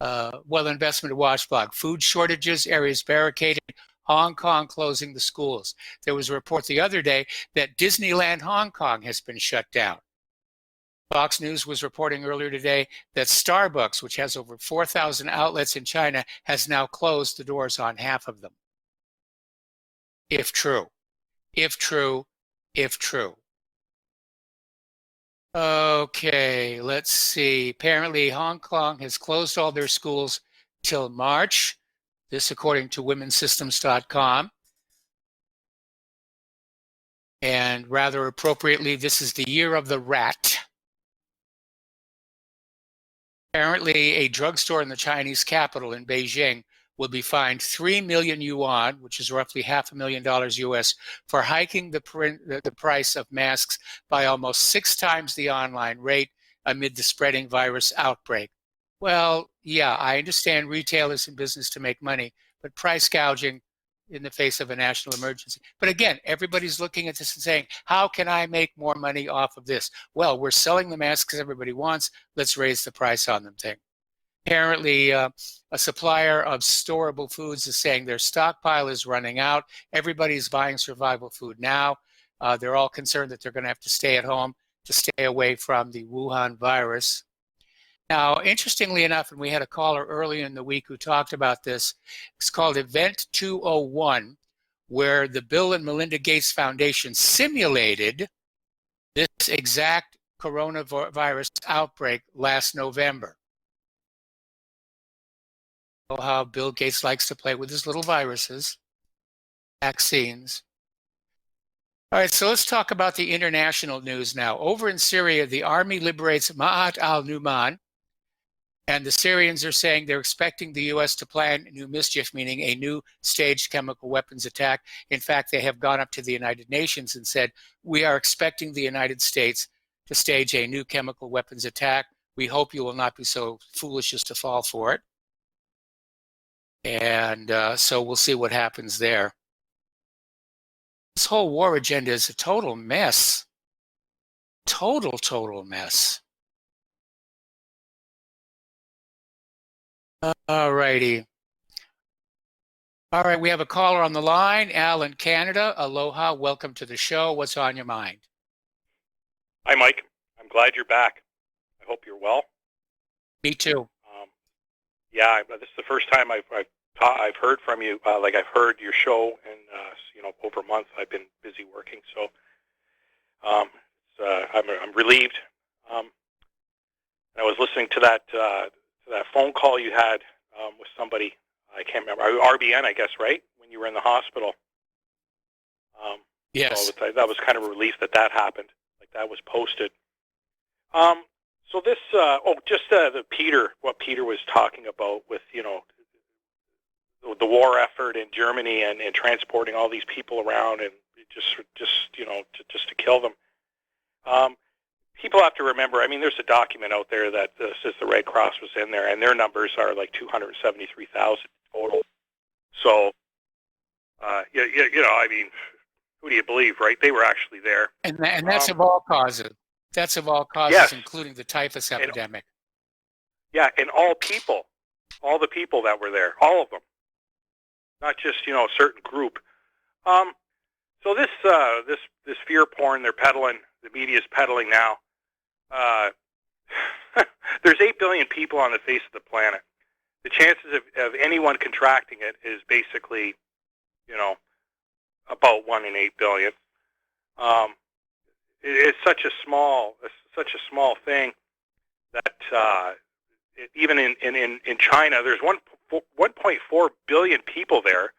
B: Investment Watchdog, food shortages, areas barricaded, Hong Kong closing the schools. There was a report the other day that Disneyland Hong Kong has been shut down. Fox News was reporting earlier today that Starbucks, which has over 4,000 outlets in China, has now closed the doors on half of them. If true. If true. If true. Okay, let's see. Apparently, Hong Kong has closed all their schools till March. This according to womensystems.com. And rather appropriately, this is the year of the rat. Apparently, a drugstore in the Chinese capital in Beijing will be fined 3 million yuan, which is roughly $500,000 US, for hiking the price of masks by almost 6 times the online rate amid the spreading virus outbreak. Well, yeah, I understand retail is in business to make money, but price gouging in the face of a national emergency. But again, everybody's looking at this and saying, how can I make more money off of this? Well, we're selling the masks everybody wants. Let's raise the price on them thing. Apparently, a supplier of storable foods is saying their stockpile is running out. Everybody's buying survival food now. They're all concerned that they're going to have to stay at home to stay away from the Wuhan virus. Now, interestingly enough, and we had a caller earlier in the week who talked about this, it's called Event 201, where the Bill and Melinda Gates Foundation simulated this exact coronavirus outbreak last November. Oh, how Bill Gates likes to play with his little viruses, vaccines. All right, so let's talk about the international news now. Over in Syria, the army liberates Ma'at al-Numan, and the Syrians are saying they're expecting the U.S. to plan new mischief, meaning a new staged chemical weapons attack. In fact, they have gone up to the United Nations and said, we are expecting the United States to stage a new chemical weapons attack. We hope you will not be so foolish as to fall for it. And so we'll see what happens there. This whole war agenda is a total mess. Total mess. All righty. All right, we have a caller on the line, Al in Canada. Aloha, welcome to the show. What's on your mind?
M: Hi, Mike. I'm glad you're back. I hope you're well.
B: Me too.
M: Yeah, this is the first time I've heard from you. Like I've heard your show, and over a month I've been busy working, so I'm relieved. And I was listening to that phone call you had with somebody. I can't remember. RBN, I guess, right? When you were in the hospital.
B: Yes.
M: So that was kind of a relief that happened. Like that was posted. So this, what Peter was talking about with, the war effort in Germany and transporting all these people around and just to kill them. People have to remember, I mean, there's a document out there that says the Red Cross was in there, and their numbers are like 273,000 total. So, I mean, who do you believe, right? They were actually there.
B: And that's of all causes. That's of all causes,
M: yes.
B: Including the typhus epidemic.
M: And all the people that were there, all of them, not just a certain group. So this fear porn they're peddling, the media's peddling now. There's 8 billion people on the face of the planet. The chances of anyone contracting it is basically, about 1 in 8 billion. It's such a small thing that even in China, there's 1.4 billion people there,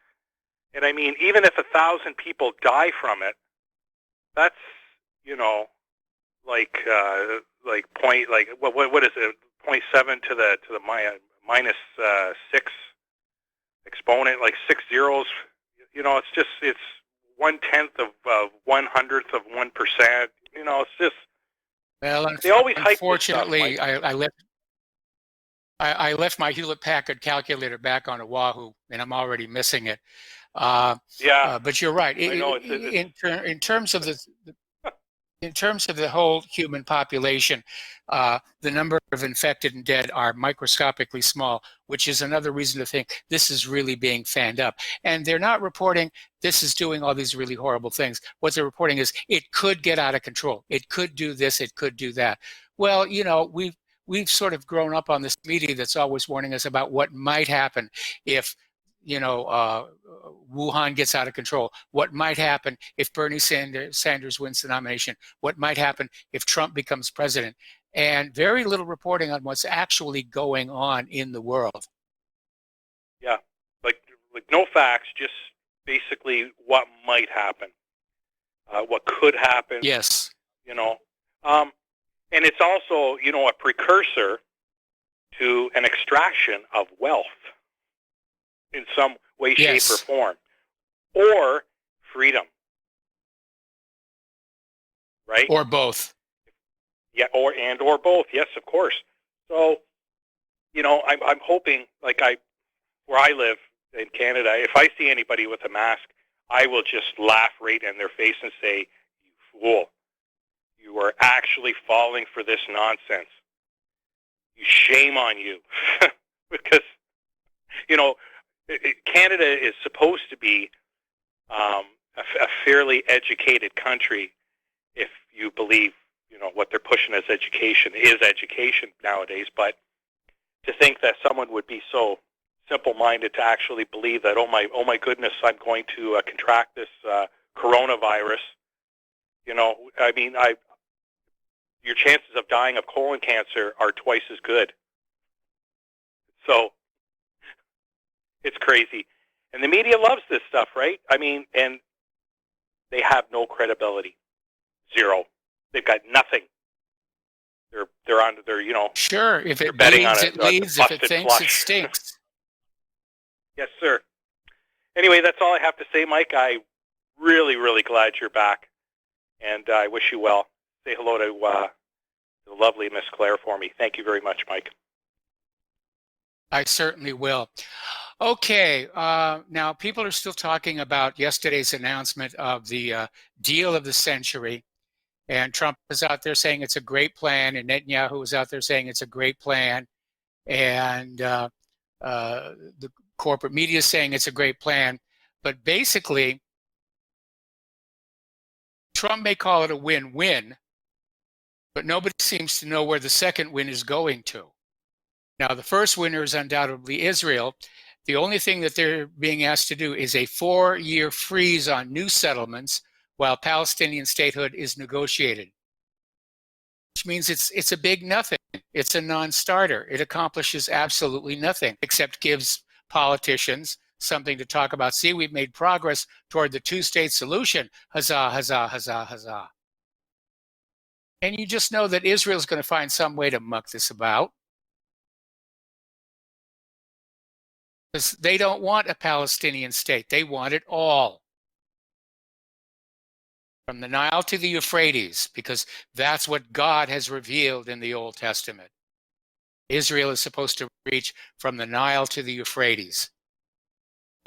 M: and I mean, even if 1,000 people die from it, that's what is it? 0.7 to the minus 6 exponent, like 6 zeros. It's 1/10 of 1/100th of 1%. It's just.
B: Well,
M: they always
B: unfortunately,
M: hype this stuff,
B: I left my Hewlett Packard calculator back on Oahu, and I'm already missing it. But you're right.
M: I know
B: In terms of the whole human population, the number of infected and dead are microscopically small, which is another reason to think this is really being fanned up. And they're not reporting this is doing all these really horrible things. What they're reporting is it could get out of control. It could do this. It could do that. Well, we've sort of grown up on this media that's always warning us about what might happen if Wuhan gets out of control, what might happen if Bernie Sanders wins the nomination, what might happen if Trump becomes president, and very little reporting on what's actually going on in the world.
M: Yeah, like no facts, just basically what might happen, what could happen.
B: Yes.
M: And it's also, a precursor to an extraction of wealth in some way, shape, or form, or freedom, right?
B: Or both.
M: Yeah, or both. Yes, of course. So, I'm hoping, where I live in Canada, if I see anybody with a mask, I will just laugh right in their face and say, "You fool! You are actually falling for this nonsense. Shame on you," because Canada is supposed to be a fairly educated country, if you believe what they're pushing as education is education nowadays. But to think that someone would be so simple-minded to actually believe that oh my goodness, I'm going to contract this coronavirus. I mean, your chances of dying of colon cancer are twice as good. So it's crazy. And the media loves this stuff, right? I mean, and they have no credibility. Zero. They've got nothing. They're on their,
B: Sure, if it
M: betting
B: bleeds,
M: on
B: it leads. If it thinks,
M: flush.
B: it stinks.
M: Yes, sir. Anyway, that's all I have to say, Mike. I'm really, really glad you're back, and I wish you well. Say hello to the lovely Miss Claire for me. Thank you very much, Mike.
B: I certainly will. Okay, now people are still talking about yesterday's announcement of the deal of the century. And Trump is out there saying it's a great plan, and Netanyahu is out there saying it's a great plan, and the corporate media is saying it's a great plan. But basically, Trump may call it a win-win, But nobody seems to know where the second win is going to. Now, the first winner is undoubtedly Israel. The only thing that they're being asked to do is a 4-year freeze on new settlements while Palestinian statehood is negotiated, which means it's a big nothing. It's a non-starter. It accomplishes absolutely nothing except gives politicians something to talk about. See, we've made progress toward the two-state solution. Huzzah, huzzah, huzzah, huzzah. And you just know that Israel's going to find some way to muck this about. Because they don't want a Palestinian state. They want it all. From the Nile to the Euphrates, because that's what God has revealed in the Old Testament. Israel is supposed to reach from the Nile to the Euphrates.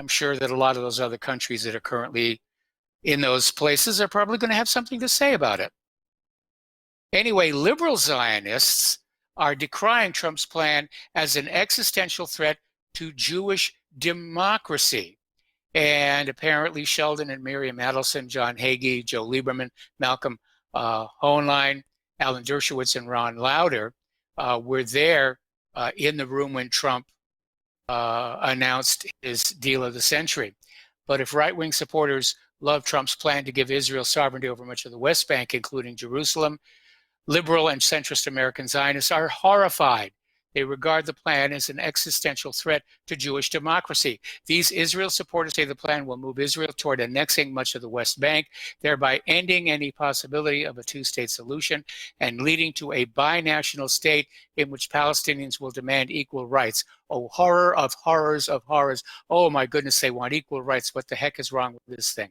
B: I'm sure that a lot of those other countries that are currently in those places are probably going to have something to say about it. Anyway, liberal Zionists are decrying Trump's plan as an existential threat to Jewish democracy. And apparently Sheldon and Miriam Adelson, John Hagee, Joe Lieberman, Malcolm Hohenlein, Alan Dershowitz, and Ron Lauder were there in the room when Trump announced his deal of the century. But if right-wing supporters love Trump's plan to give Israel sovereignty over much of the West Bank, including Jerusalem, liberal and centrist American Zionists are horrified. They regard the plan as an existential threat to Jewish democracy. These Israel supporters say the plan will move Israel toward annexing much of the West Bank, thereby ending any possibility of a two-state solution and leading to a binational state in which Palestinians will demand equal rights. Oh, horror of horrors of horrors. Oh my goodness, they want equal rights. What the heck is wrong with this thing?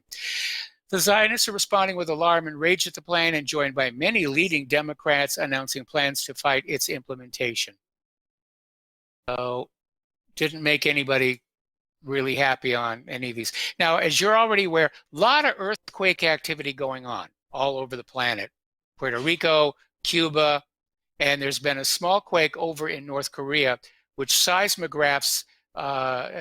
B: The Zionists are responding with alarm and rage at the plan and joined by many leading Democrats announcing plans to fight its implementation. So, didn't make anybody really happy on any of these. Now, as you're already aware, a lot of earthquake activity going on all over the planet. Puerto Rico, Cuba, and there's been a small quake over in North Korea, which seismographs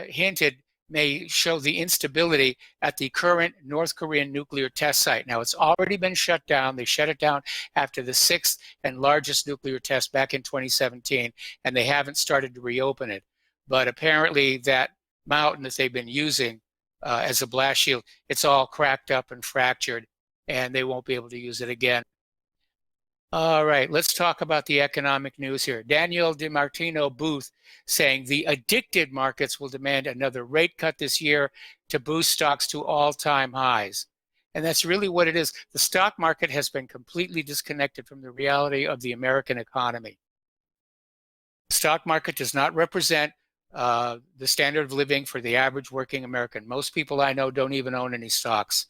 B: hinted may show the instability at the current North Korean nuclear test site. Now, it's already been shut down. They shut it down after the 6th and largest nuclear test back in 2017, and they haven't started to reopen it. But apparently that mountain that they've been using as a blast shield, it's all cracked up and fractured, and they won't be able to use it again. All right, let's talk about the economic news here. Daniel DiMartino Booth saying the addicted markets will demand another rate cut this year to boost stocks to all-time highs. And that's really what it is. The stock market has been completely disconnected from the reality of the American economy. The stock market does not represent the standard of living for the average working American. Most people I know don't even own any stocks.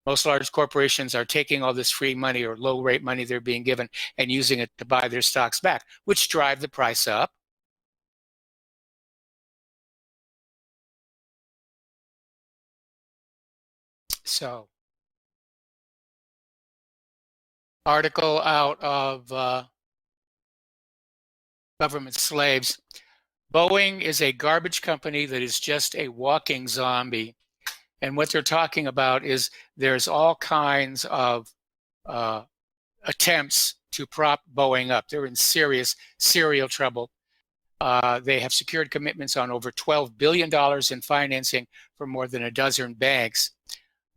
B: Most large corporations are taking all this free money or low rate money they're being given and using it to buy their stocks back, which drive the price up. So, article out of Government Slaves. Boeing is a garbage company that is just a walking zombie. And what they're talking about is there's all kinds of attempts to prop Boeing up. They're in serious serial trouble. They have secured commitments on over $12 billion in financing from more than a dozen banks,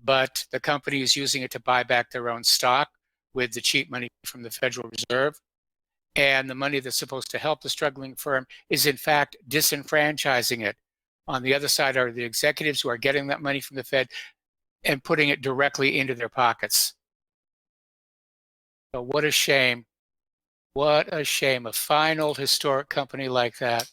B: but the company is using it to buy back their own stock with the cheap money from the Federal Reserve. And the money that's supposed to help the struggling firm is in fact disenfranchising it. On the other side are the executives who are getting that money from the Fed and putting it directly into their pockets. So what a shame. What a shame. A fine old historic company like that.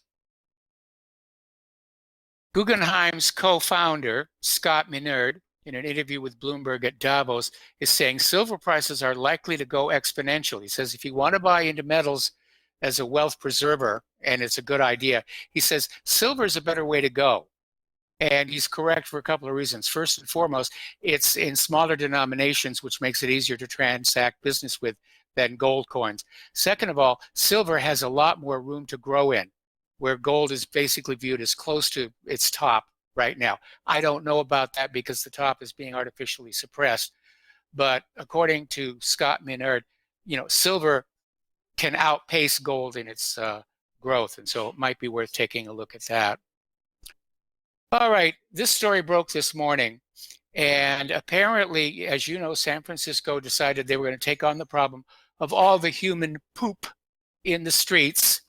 B: Guggenheim's co-founder, Scott Minerd, in an interview with Bloomberg at Davos, is saying silver prices are likely to go exponential. He says if you want to buy into metals as a wealth preserver, and it's a good idea, he says silver is a better way to go. And he's correct for a couple of reasons. First and foremost, it's in smaller denominations, which makes it easier to transact business with than gold coins. Second of all, silver has a lot more room to grow in, where gold is basically viewed as close to its top right now. I don't know about that because the top is being artificially suppressed. But according to Scott Minerd, silver can outpace gold in its growth, and so it might be worth taking a look at that. All right, this story broke this morning, and apparently, as you know, San Francisco decided they were going to take on the problem of all the human poop in the streets,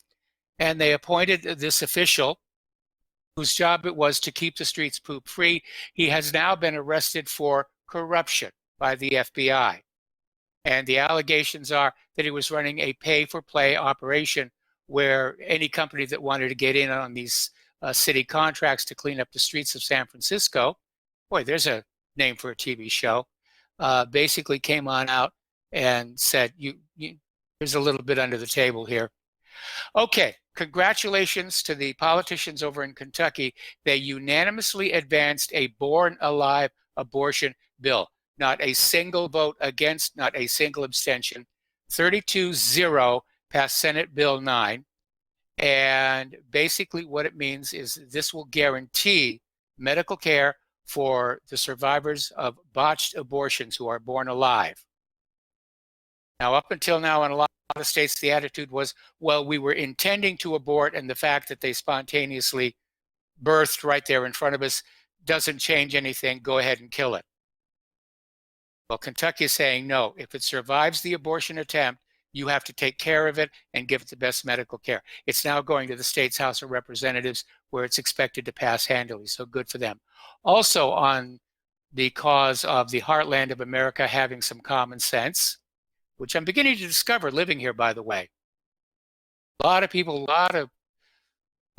B: and they appointed this official whose job it was to keep the streets poop free. He has now been arrested for corruption by the FBI. And the allegations are that he was running a pay-for-play operation where any company that wanted to get in on these city contracts to clean up the streets of San Francisco, boy, there's a name for a TV show, basically came on out and said, there's a little bit under the table here. Okay, congratulations to the politicians over in Kentucky. They unanimously advanced a born-alive abortion bill. Not a single vote against, not a single abstention. 32-0 passed Senate Bill 9. And basically what it means is this will guarantee medical care for the survivors of botched abortions who are born alive. Now, up until now, in a lot of states, the attitude was, well, we were intending to abort, and the fact that they spontaneously birthed right there in front of us doesn't change anything. Go ahead and kill it. Well, Kentucky is saying, no, if it survives the abortion attempt, you have to take care of it and give it the best medical care. It's now going to the state's House of Representatives where it's expected to pass handily, so good for them. Also on the cause of the heartland of America having some common sense, which I'm beginning to discover living here, by the way. A lot of people, a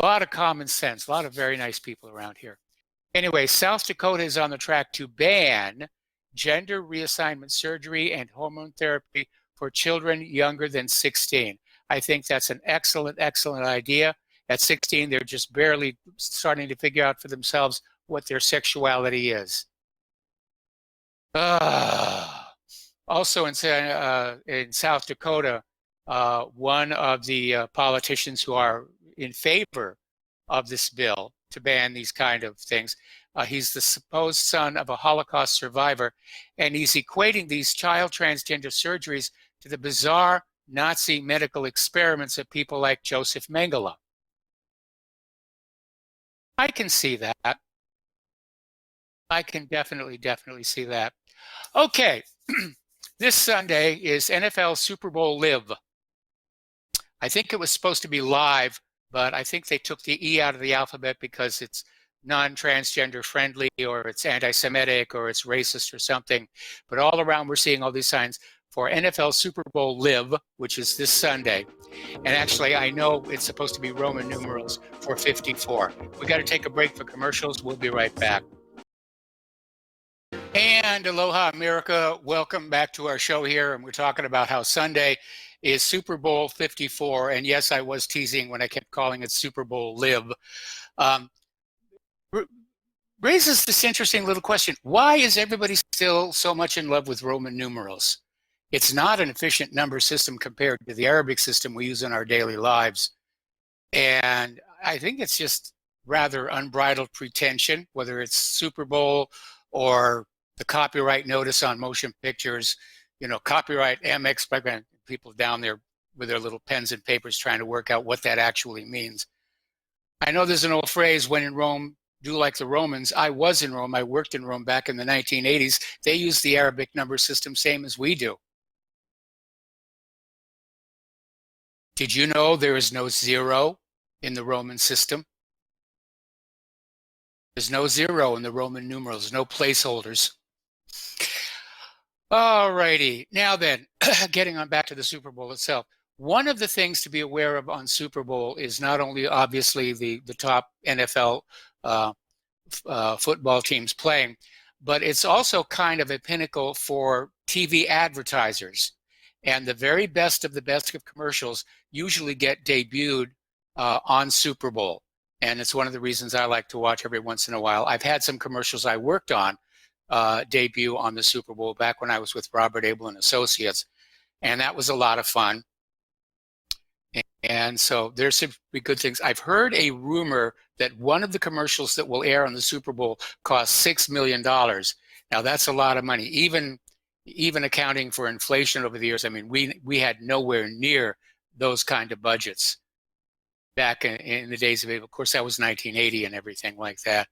B: lot of common sense, a lot of very nice people around here. Anyway, South Dakota is on the track to ban gender reassignment surgery and hormone therapy for children younger than 16. I think that's an excellent, excellent idea. At 16, they're just barely starting to figure out for themselves what their sexuality is. Also in South Dakota, one of the politicians who are in favor of this bill to ban these kind of things, he's the supposed son of a Holocaust survivor, and he's equating these child transgender surgeries to the bizarre Nazi medical experiments of people like Joseph Mengele. I can see that. I can definitely see that. Okay, this Sunday is NFL Super Bowl Live. I think it was supposed to be live, but I think they took the E out of the alphabet because it's non-transgender friendly, or it's anti-Semitic, or it's racist or something. But all around we're seeing all these signs for NFL Super Bowl Live, which is this Sunday. And actually, I know it's supposed to be Roman numerals for 54. We got to take a break for commercials. We'll be right back. And aloha, America. Welcome back to our show here. And we're talking about how Sunday is Super Bowl 54. And yes, I was teasing when I kept calling it Super Bowl Live. Raises this interesting little question. Why is everybody still so much in love with Roman numerals? It's not an efficient number system compared to the Arabic system we use in our daily lives. And I think it's just rather unbridled pretension, whether it's Super Bowl or the copyright notice on motion pictures, copyright MX, people down there with their little pens and papers trying to work out what that actually means. I know there's an old phrase, when in Rome, do like the Romans. I was in Rome. I worked in Rome back in the 1980s. They use the Arabic number system same as we do. Did you know there is no zero in the Roman system? There's no zero in the Roman numerals, no placeholders. All righty. Now then, getting on back to the Super Bowl itself. One of the things to be aware of on Super Bowl is not only obviously the top NFL football teams playing, but it's also kind of a pinnacle for TV advertisers. And the very best of the best of commercials usually get debuted on Super Bowl. And it's one of the reasons I like to watch every once in a while. I've had some commercials I worked on debut on the Super Bowl back when I was with Robert Abel and Associates. And that was a lot of fun. And so there's some good things. I've heard a rumor that one of the commercials that will air on the Super Bowl costs $6 million. Now that's a lot of money. Even even accounting for inflation over the years. I mean, we had nowhere near those kind of budgets back in the days of it. Of course, that was 1980 and everything like that.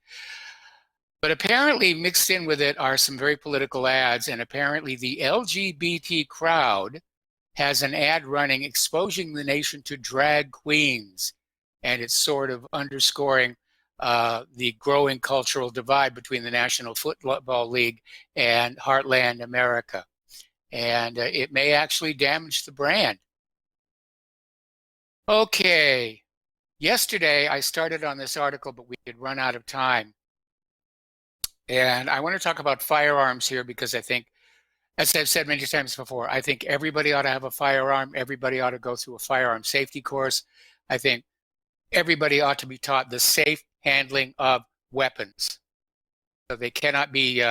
B: But apparently mixed in with it are some very political ads, and apparently the LGBT crowd has an ad running exposing the nation to drag queens, and it's sort of underscoring the growing cultural divide between the National Football League and Heartland America. And it may actually damage the brand. Okay, yesterday I started on this article, but we had run out of time. And I want to talk about firearms here because I think, as I've said many times before, I think everybody ought to have a firearm. Everybody ought to go through a firearm safety course. I think everybody ought to be taught the safe handling of weapons. So they cannot be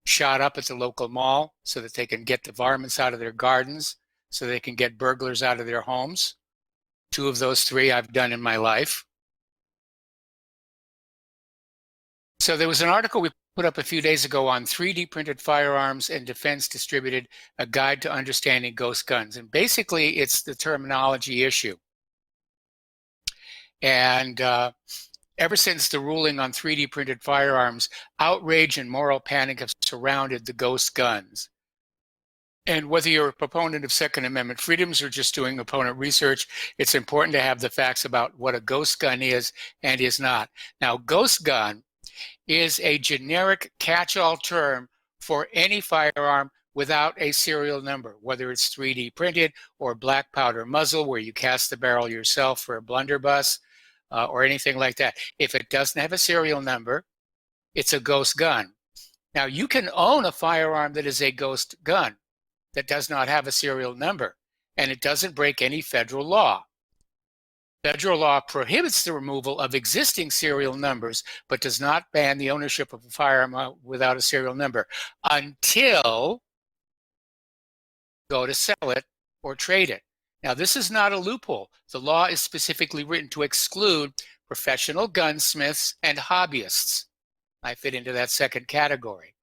B: shot up at the local mall so that they can get the varmints out of their gardens, so they can get burglars out of their homes. 2 of those 3 I've done in my life. So there was an article we put up a few days ago on 3D printed firearms and Defense Distributed, a guide to understanding ghost guns. And basically it's the terminology issue. And ever since the ruling on 3D printed firearms, outrage and moral panic have surrounded the ghost guns. And whether you're a proponent of Second Amendment freedoms or just doing opponent research, it's important to have the facts about what a ghost gun is and is not. Now, ghost gun is a generic catch-all term for any firearm without a serial number, whether it's 3D printed or black powder muzzle where you cast the barrel yourself for a blunderbuss or anything like that. If it doesn't have a serial number, it's a ghost gun. Now, you can own a firearm that is a ghost gun that does not have a serial number, and it doesn't break any federal law. Federal law prohibits the removal of existing serial numbers, but does not ban the ownership of a firearm without a serial number until you go to sell it or trade it. Now, this is not a loophole. The law is specifically written to exclude professional gunsmiths and hobbyists. I fit into that second category.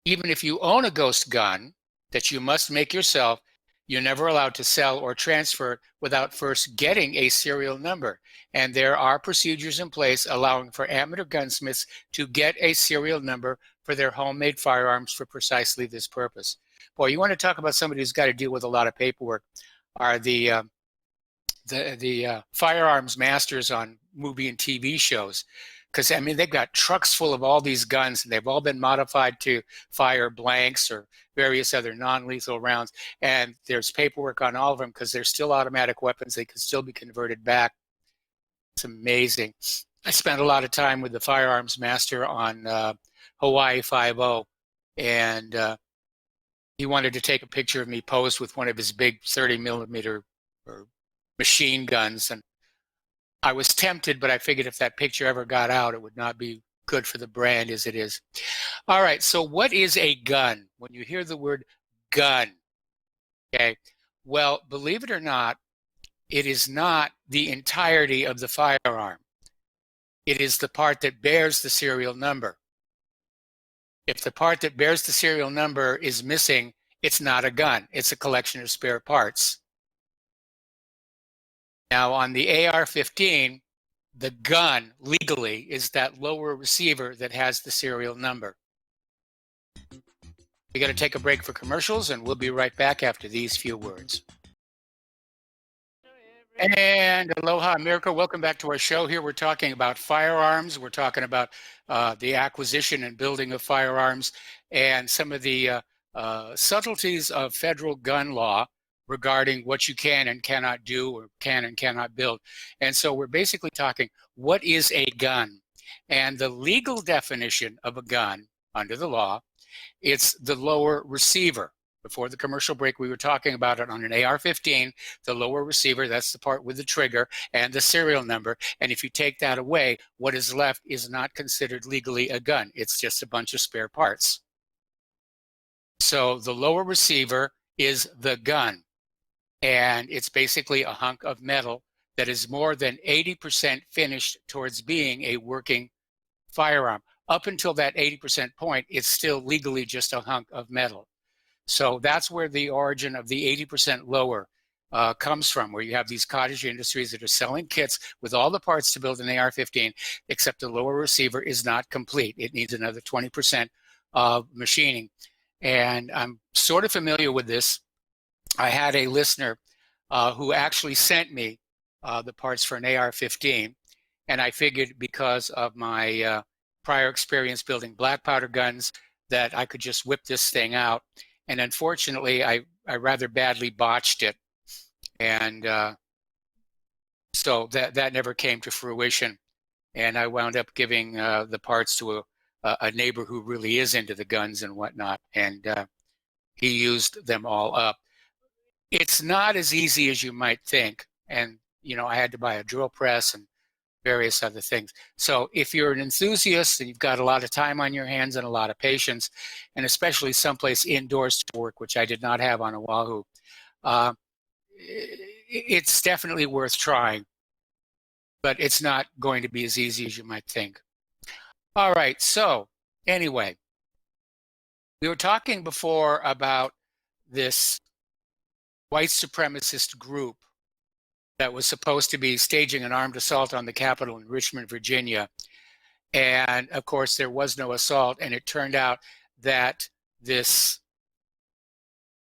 B: Even if you own a ghost gun that you must make yourself, you're never allowed to sell or transfer it without first getting a serial number. And there are procedures in place allowing for amateur gunsmiths to get a serial number for their homemade firearms for precisely this purpose. Boy, you want to talk about somebody who's got to deal with a lot of paperwork are the firearms masters on movie and TV shows. Because, I mean, they've got trucks full of all these guns, and they've all been modified to fire blanks or various other non-lethal rounds. And there's paperwork on all of them because they're still automatic weapons. They can still be converted back. It's amazing. I spent a lot of time with the firearms master on Hawaii 5-0, and he wanted to take a picture of me posed with one of his big 30 millimeter or machine guns. And I was tempted, but I figured if that picture ever got out, it would not be good for the brand as it is. All right, so what is a gun? When you hear the word gun, okay, well, believe it or not, it is not the entirety of the firearm. It is the part that bears the serial number. If the part that bears the serial number is missing, it's not a gun. It's a collection of spare parts. Now, on the AR-15, the gun legally is that lower receiver that has the serial number. We got to take a break for commercials, and we'll be right back after these few words. And aloha, America. Welcome back to our show. Here we're talking about firearms. We're talking about the acquisition and building of firearms and some of the subtleties of federal gun law regarding what you can and cannot do or can and cannot build. And so we're basically talking, what is a gun? And the legal definition of a gun under the law, it's the lower receiver. Before the commercial break, we were talking about it on an AR-15, the lower receiver, that's the part with the trigger and the serial number. And if you take that away, what is left is not considered legally a gun. It's just a bunch of spare parts. So the lower receiver is the gun. And it's basically a hunk of metal that is more than 80% finished towards being a working firearm. up until that 80% point, it's still legally just a hunk of metal. So that's where the origin of the 80% lower comes from, where you have these cottage industries that are selling kits with all the parts to build an AR-15, except the lower receiver is not complete. It needs another 20% of machining. And I'm sort of familiar with this. I had a listener who actually sent me the parts for an AR-15, and I figured because of my prior experience building black powder guns that I could just whip this thing out. And unfortunately, I rather badly botched it. And so that never came to fruition. And I wound up giving the parts to a neighbor who really is into the guns and whatnot. And he used them all up. It's not as easy as you might think. And, you know, I had to buy a drill press and various other things. So if you're an enthusiast and you've got a lot of time on your hands and a lot of patience, and especially someplace indoors to work, which I did not have on Oahu, it's definitely worth trying, but it's not going to be as easy as you might think. All right, so anyway, we were talking before about this white supremacist group that was supposed to be staging an armed assault on the Capitol in Richmond, Virginia. And of course, there was no assault, and it turned out that this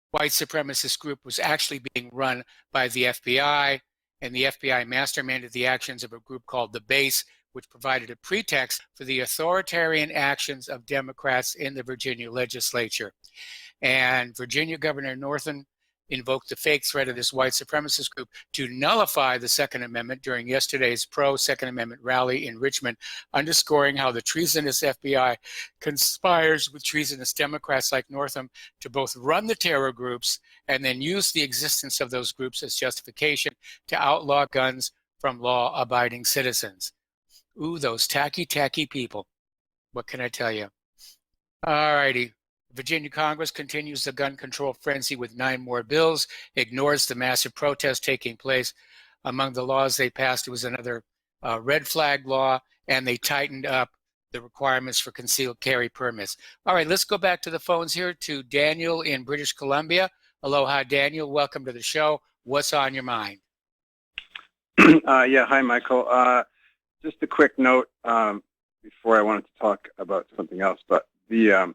B: white supremacist group was actually being run by the FBI, and the FBI masterminded the actions of a group called the Base, which provided a pretext for the authoritarian actions of Democrats in the Virginia legislature. And Virginia Governor Northam invoked the fake threat of this white supremacist group to nullify the Second Amendment during yesterday's pro-Second Amendment rally in Richmond, underscoring how the treasonous FBI conspires with treasonous Democrats like Northam to both run the terror groups and then use the existence of those groups as justification to outlaw guns from law-abiding citizens. Ooh, those tacky people. What can I tell you? All righty. Virginia Congress continues the gun control frenzy with 9 more bills, ignores the massive protest taking place. Among the laws they passed, it was another red flag law, and they tightened up the requirements for concealed carry permits. All right, let's go back to the phones here to Daniel in British Columbia. Aloha, Daniel. Welcome to the show. What's on your mind?
N: Yeah, hi, Michael. Just a quick note before I wanted to talk about something else, but the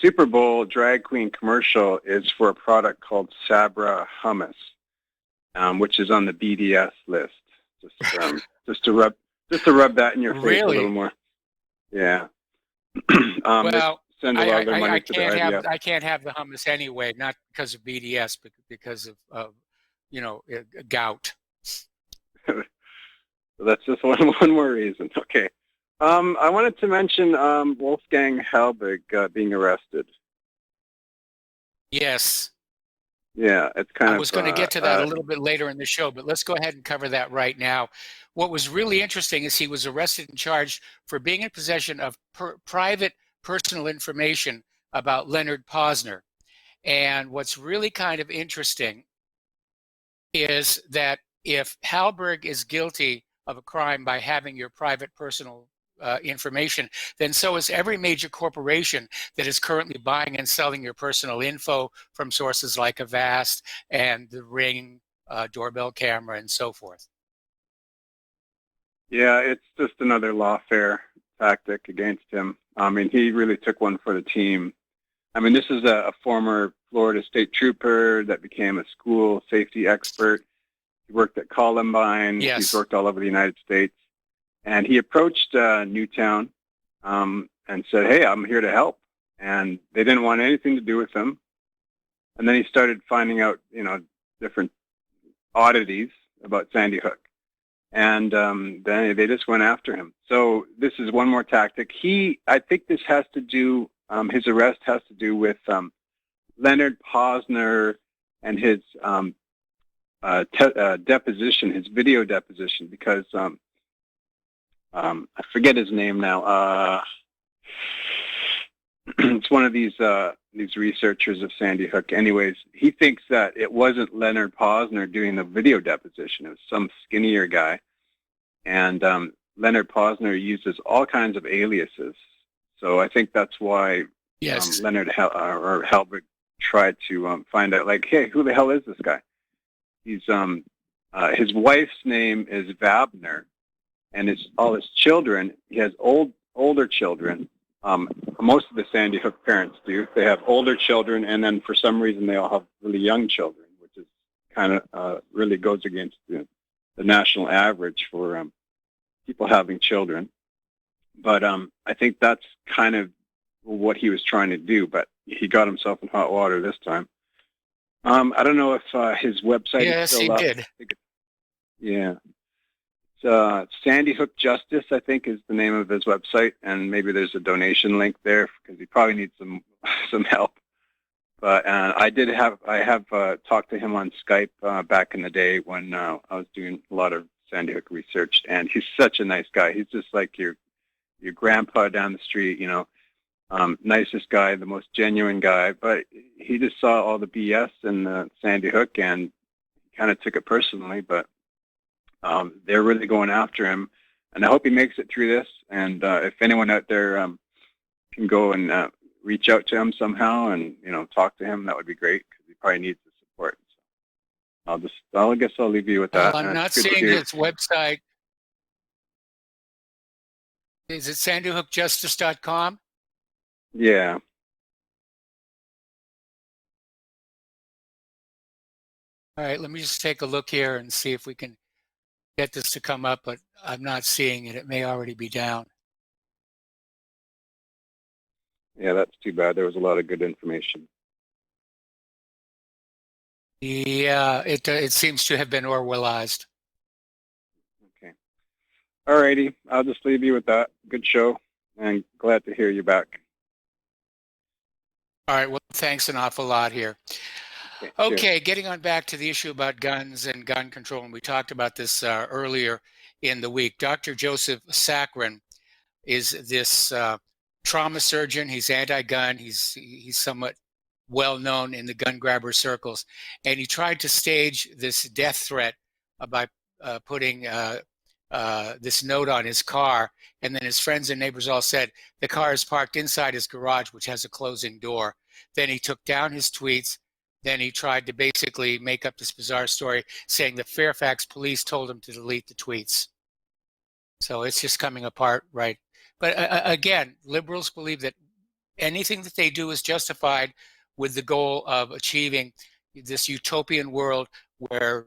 N: Super Bowl drag queen commercial is for a product called Sabra hummus, which is on the BDS list. Just to rub that in your face a little more. Yeah.
B: Well,
N: send a lot of their money to the IDF.
B: I can't have the hummus anyway, not because of BDS, but because of gout.
N: So that's just one more reason. Okay. I wanted to mention Wolfgang Halbig being arrested.
B: Yes.
N: Yeah, it's kind of...
B: I was going to get to that a little bit later in the show, but let's go ahead and cover that right now. What was really interesting is he was arrested and charged for being in possession of private personal information about Leonard Posner. And what's really kind of interesting is that if Halberg is guilty of a crime by having your private personal information, then so is every major corporation that is currently buying and selling your personal info from sources like Avast and the Ring doorbell camera and so forth.
N: Yeah, it's just another lawfare tactic against him. I mean, he really took one for the team. I mean, this is a former Florida state trooper that became a school safety expert. He worked at Columbine.
B: Yes.
N: He's worked all over the United States. And he approached Newtown and said, hey, I'm here to help. And they didn't want anything to do with him. And then he started finding out, different oddities about Sandy Hook. And then they just went after him. So this is one more tactic. I think this has to do, his arrest has to do with Leonard Posner and his deposition, his video deposition, because I forget his name now. It's one of these researchers of Sandy Hook. Anyways, he thinks that it wasn't Leonard Posner doing the video deposition. It was some skinnier guy. And Leonard Posner uses all kinds of aliases So I think that's why
B: Yes.
N: Leonard or Halbert tried to find out, like, hey, who the hell is this guy? He's his wife's name is Vabner, and all his children. He has older children. Most of the Sandy Hook parents do. They have older children, and then for some reason they all have really young children, which is kind of really goes against the national average for people having children. But I think that's kind of what he was trying to do, but he got himself in hot water this time. I don't know if his website is still up.
B: Yes, he did.
N: Yeah. It's Sandy Hook Justice, I think, is the name of his website, and maybe there's a donation link there because he probably needs some help. But I have talked to him on Skype back in the day when I was doing a lot of Sandy Hook research, and he's such a nice guy. He's just like your grandpa down the street, nicest guy, the most genuine guy. But he just saw all the BS in Sandy Hook and kind of took it personally. But they're really going after him, and I hope he makes it through this. And if anyone out there can go and reach out to him somehow and talk to him, that would be great because he probably needs the support. So I guess I'll leave you with that.
B: Well, I'm not seeing his website. Is it sandyhookjustice.com?
N: Yeah.
B: All right, let me just take a look here and see if we can get this to come up, but I'm not seeing it. It may already be down.
N: Yeah, that's too bad. There was a lot of good information.
B: Yeah, it seems to have been Orwellized.
N: Okay. All righty. I'll just leave you with that. Good show, and glad to hear you back.
B: All right, well, thanks an awful lot here. Okay, getting on back to the issue about guns and gun control, and we talked about this earlier in the week. Dr. Joseph Sakharine is this trauma surgeon. He's anti-gun. He's somewhat well known in the gun grabber circles, and he tried to stage this death threat by putting this note on his car, and then his friends and neighbors all said the car is parked inside his garage, which has a closing door. Then he took down his tweets. Then he tried to basically make up this bizarre story saying the Fairfax police told him to delete the tweets. So it's just coming apart, right? But again, liberals believe that anything that they do is justified with the goal of achieving this utopian world where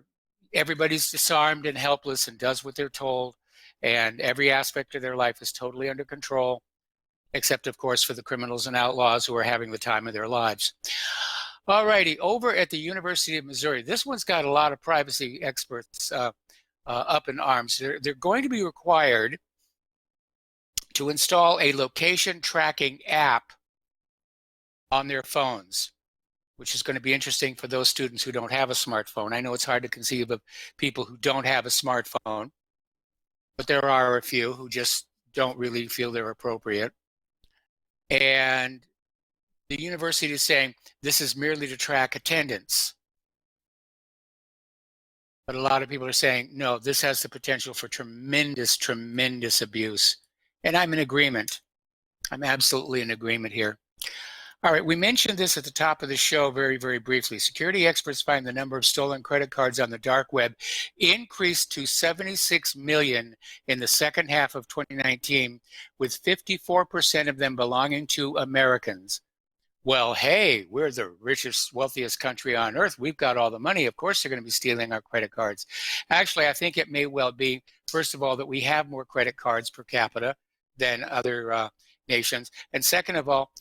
B: everybody's disarmed and helpless and does what they're told, and every aspect of their life is totally under control, except, of course, for the criminals and outlaws who are having the time of their lives. All righty, over at the University of Missouri, this one's got a lot of privacy experts up in arms. They're going to be required to install a location tracking app on their phones, which is going to be interesting for those students who don't have a smartphone. I know it's hard to conceive of people who don't have a smartphone, but there are a few who just don't really feel they're appropriate. And the university is saying this is merely to track attendance. But a lot of people are saying, no, this has the potential for tremendous, tremendous abuse. And I'm in agreement. I'm absolutely in agreement here. All right, we mentioned this at the top of the show very, very briefly. Security experts find the number of stolen credit cards on the dark web increased to 76 million in the second half of 2019, with 54% of them belonging to Americans. Well, hey, we're the richest, wealthiest country on earth. We've got all the money. Of course, they're going to be stealing our credit cards. Actually, I think it may well be, first of all, that we have more credit cards per capita than other nations. And second of all,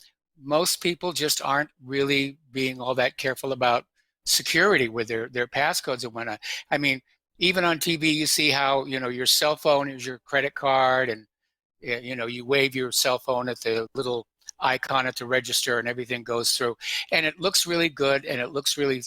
B: most people just aren't really being all that careful about security with their passcodes and whatnot. I mean, even on TV, you see how, your cell phone is your credit card, and, you wave your cell phone at the little icon at the register and everything goes through. And it looks really good, and it looks really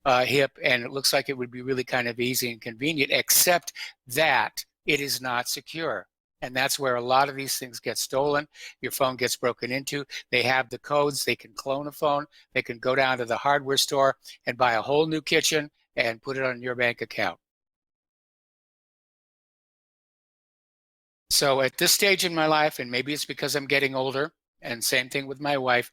B: hip, and it looks like it would be really kind of easy and convenient, except that it is not secure. And that's where a lot of these things get stolen. Your phone gets broken into. They have the codes. They can clone a phone. They can go down to the hardware store and buy a whole new kitchen and put it on your bank account. So at this stage in my life, and maybe it's because I'm getting older, and same thing with my wife,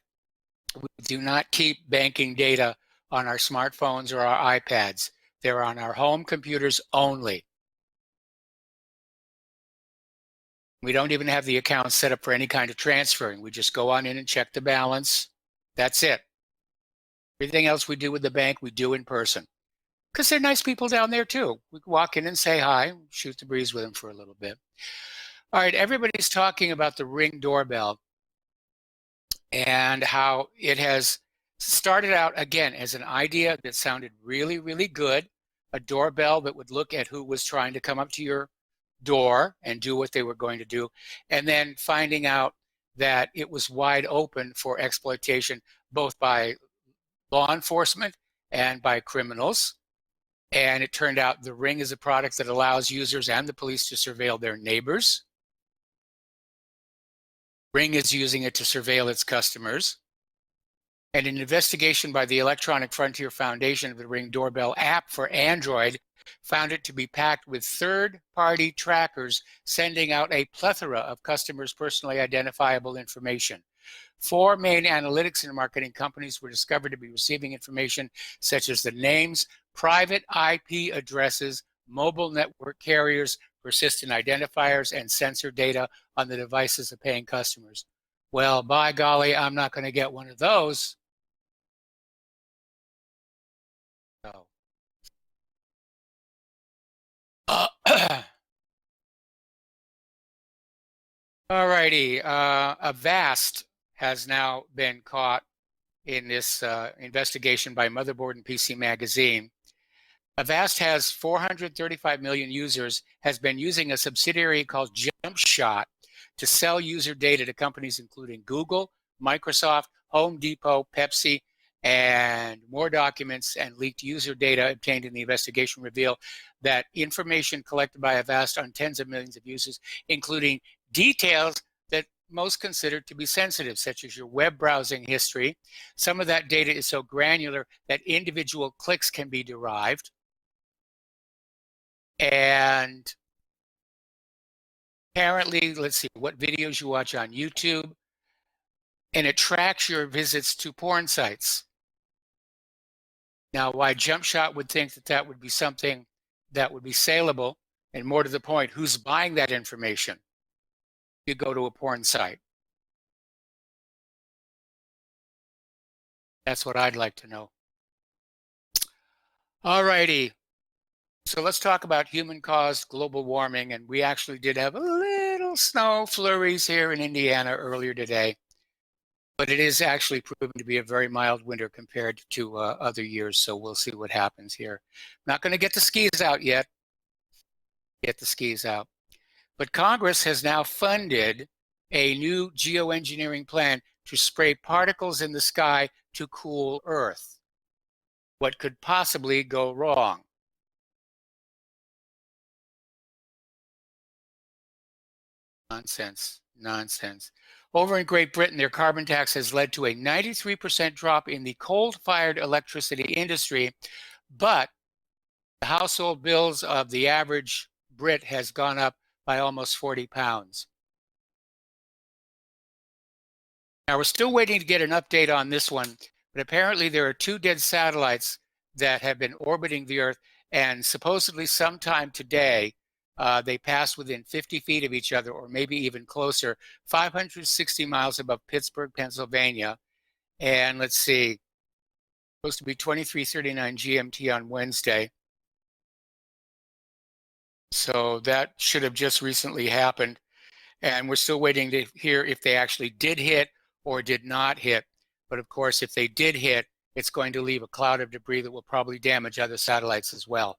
B: we do not keep banking data on our smartphones or our iPads. They're on our home computers only. We don't even have the account set up for any kind of transferring. We just go on in and check the balance. That's it. Everything else we do with the bank, we do in person. Because they're nice people down there too. We can walk in and say hi, shoot the breeze with them for a little bit. All right, everybody's talking about the Ring doorbell and how it has started out, again, as an idea that sounded really, really good. A doorbell that would look at who was trying to come up to your door and do what they were going to do. And then finding out that it was wide open for exploitation, both by law enforcement and by criminals. And it turned out the Ring is a product that allows users and the police to surveil their neighbors. Ring is using it to surveil its customers. And an investigation by the Electronic Frontier Foundation of the Ring doorbell app for Android found it to be packed with third-party trackers sending out a plethora of customers' personally identifiable information. 4 main analytics and marketing companies were discovered to be receiving information such as the names, private IP addresses, mobile network carriers, persistent identifiers, and sensor data on the devices of paying customers. Well, by golly, I'm not going to get one of those. No. All righty. Avast has now been caught in this investigation by Motherboard and PC Magazine. Avast has 435 million users, has been using a subsidiary called JumpShot to sell user data to companies including Google, Microsoft, Home Depot, Pepsi, and more documents and leaked user data obtained in the investigation reveal that information collected by Avast on tens of millions of users, including details that most considered to be sensitive, such as your web browsing history. Some of that data is so granular that individual clicks can be derived. And apparently, let's see, what videos you watch on YouTube, and it tracks your visits to porn sites. Now, why JumpShot would think that that would be something that would be saleable, and more to the point, who's buying that information? You go to a porn site. That's what I'd like to know. All righty. So let's talk about human-caused global warming, and we actually did have a little snow flurries here in Indiana earlier today, but it is actually proven to be a very mild winter compared to other years, so we'll see what happens here. Not going to get the skis out yet. Get the skis out. But Congress has now funded a new geoengineering plan to spray particles in the sky to cool Earth. What could possibly go wrong? Nonsense, nonsense. Over in Great Britain, their carbon tax has led to a 93% drop in the coal-fired electricity industry, but the household bills of the average Brit has gone up by almost 40 pounds. Now, we're still waiting to get an update on this one, but apparently there are 2 dead satellites that have been orbiting the Earth, and supposedly sometime today, they pass within 50 feet of each other, or maybe even closer, 560 miles above Pittsburgh, Pennsylvania. And let's see, supposed to be 23:39 GMT on Wednesday. So that should have just recently happened. And we're still waiting to hear if they actually did hit or did not hit. But of course, if they did hit, it's going to leave a cloud of debris that will probably damage other satellites as well.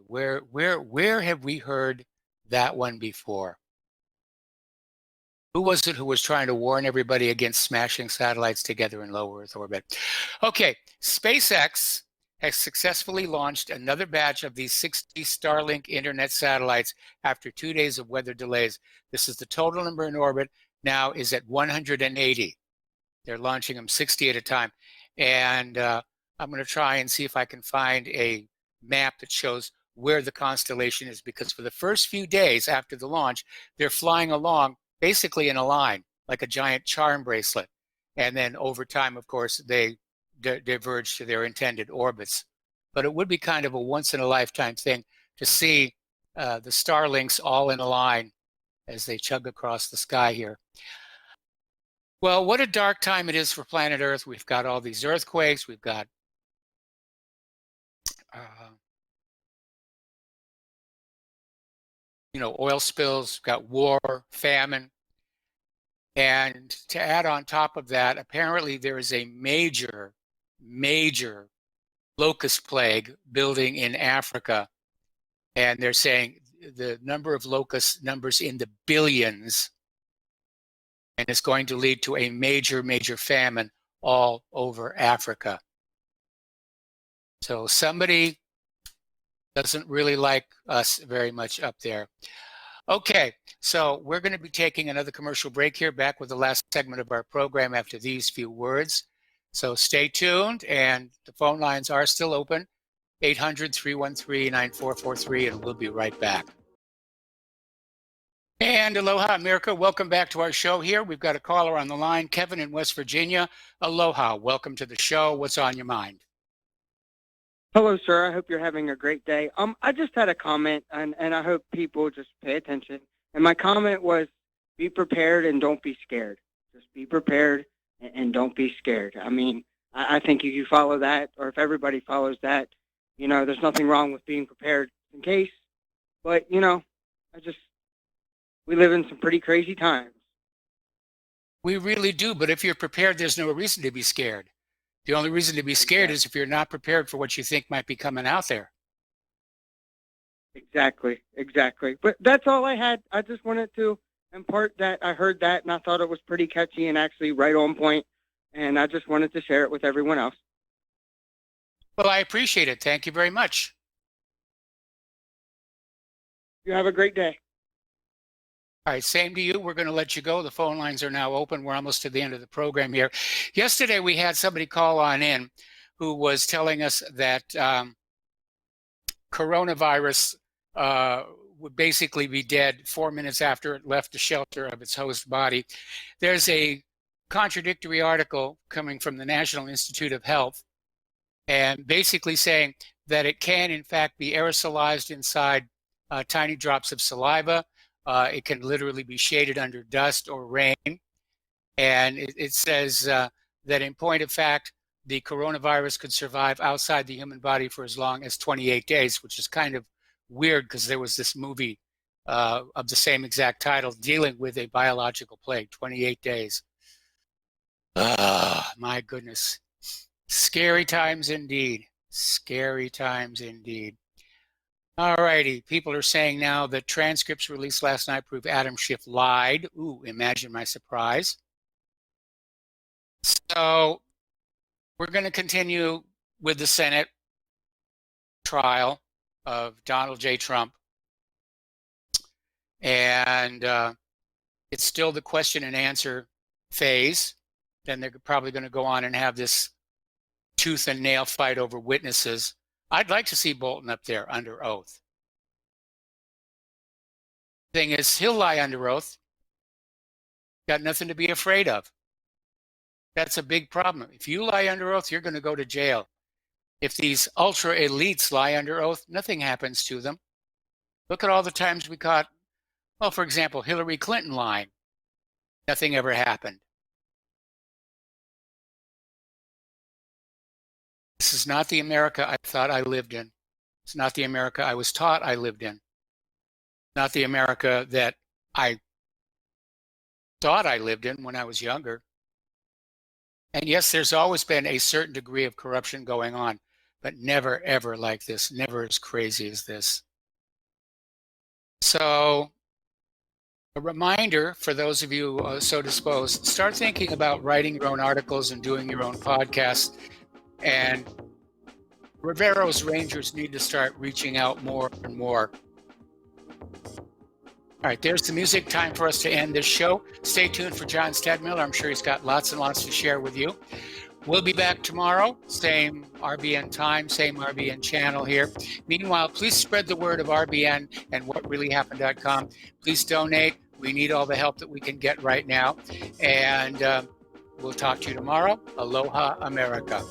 B: Where have we heard that one before? Who was it who was trying to warn everybody against smashing satellites together in low Earth orbit? Okay, SpaceX has successfully launched another batch of these 60 Starlink internet satellites after 2 days of weather delays. This is the total number in orbit now is at 180. They're launching them 60 at a time. And I'm going to try and see if I can find a map that shows where the constellation is, because for the first few days after the launch, they're flying along basically in a line, like a giant charm bracelet. And then over time, of course, they diverge to their intended orbits. But it would be kind of a once-in-a-lifetime thing to see the Starlinks all in a line as they chug across the sky here. Well, what a dark time it is for planet Earth. We've got all these earthquakes. We've got oil spills. We've got war, famine. And to add on top of that, apparently there is a major locust plague building in Africa. And they're saying the number of locust numbers in the billions, and it's going to lead to a major famine all over Africa. So somebody doesn't really like us very much up there. Okay, so we're going to be taking another commercial break here, back with the last segment of our program after these few words. So stay tuned, and the phone lines are still open, 800-313-9443, and we'll be right back. And aloha, America. Welcome back to our show here. We've got a caller on the line, Kevin in West Virginia. Aloha. Welcome to the show. What's on your mind?
O: Hello, sir. I hope you're having a great day. I just had a comment, and I hope people just pay attention. And my comment was, be prepared and don't be scared. Just be prepared and don't be scared. I mean, I think if you follow that, or if everybody follows that, there's nothing wrong with being prepared in case. But, we live in some pretty crazy times.
B: We really do, but if you're prepared, there's no reason to be scared. The only reason to be scared is if you're not prepared for what you think might be coming out there.
O: Exactly. But that's all I had. I just wanted to impart that I heard that, and I thought it was pretty catchy and actually right on point, and I just wanted to share it with everyone else.
B: Well, I appreciate it. Thank you very much.
O: You have a great day.
B: All right, same to you. We're going to let you go. The phone lines are now open. We're almost to the end of the program here. Yesterday, we had somebody call on in who was telling us that coronavirus would basically be dead 4 minutes after it left the shelter of its host body. There's a contradictory article coming from the National Institute of Health, and basically saying that it can, in fact, be aerosolized inside tiny drops of saliva. It can literally be shaded under dust or rain. And it says that in point of fact, the coronavirus could survive outside the human body for as long as 28 days, which is kind of weird because there was this movie of the same exact title dealing with a biological plague, 28 days. My goodness. Scary times indeed. Scary times indeed. All righty. People are saying now that transcripts released last night prove Adam Schiff lied. Ooh, imagine my surprise. So we're going to continue with the Senate trial of Donald J. Trump. And it's still the question and answer phase. Then they're probably going to go on and have this tooth and nail fight over witnesses. I'd like to see Bolton up there under oath. Thing is, he'll lie under oath. Got nothing to be afraid of. That's a big problem. If you lie under oath, you're going to go to jail. If these ultra elites lie under oath, nothing happens to them. Look at all the times we caught, well, for example, Hillary Clinton lying. Nothing ever happened. This is not the America I thought I lived in. It's not the America I was taught I lived in. Not the America that I thought I lived in when I was younger. And yes, there's always been a certain degree of corruption going on, but never, ever like this, never as crazy as this. So a reminder for those of you so disposed, start thinking about writing your own articles and doing your own podcasts. And Rivero's Rangers need to start reaching out more and more. All right, there's the music. Time for us to end this show. Stay tuned for John Stadmiller. I'm sure he's got lots and lots to share with you. We'll be back tomorrow, same RBN time, same RBN channel here. Meanwhile, please spread the word of RBN and whatreallyhappened.com. Please donate. We need all the help that we can get right now. And we'll talk to you tomorrow. Aloha, America.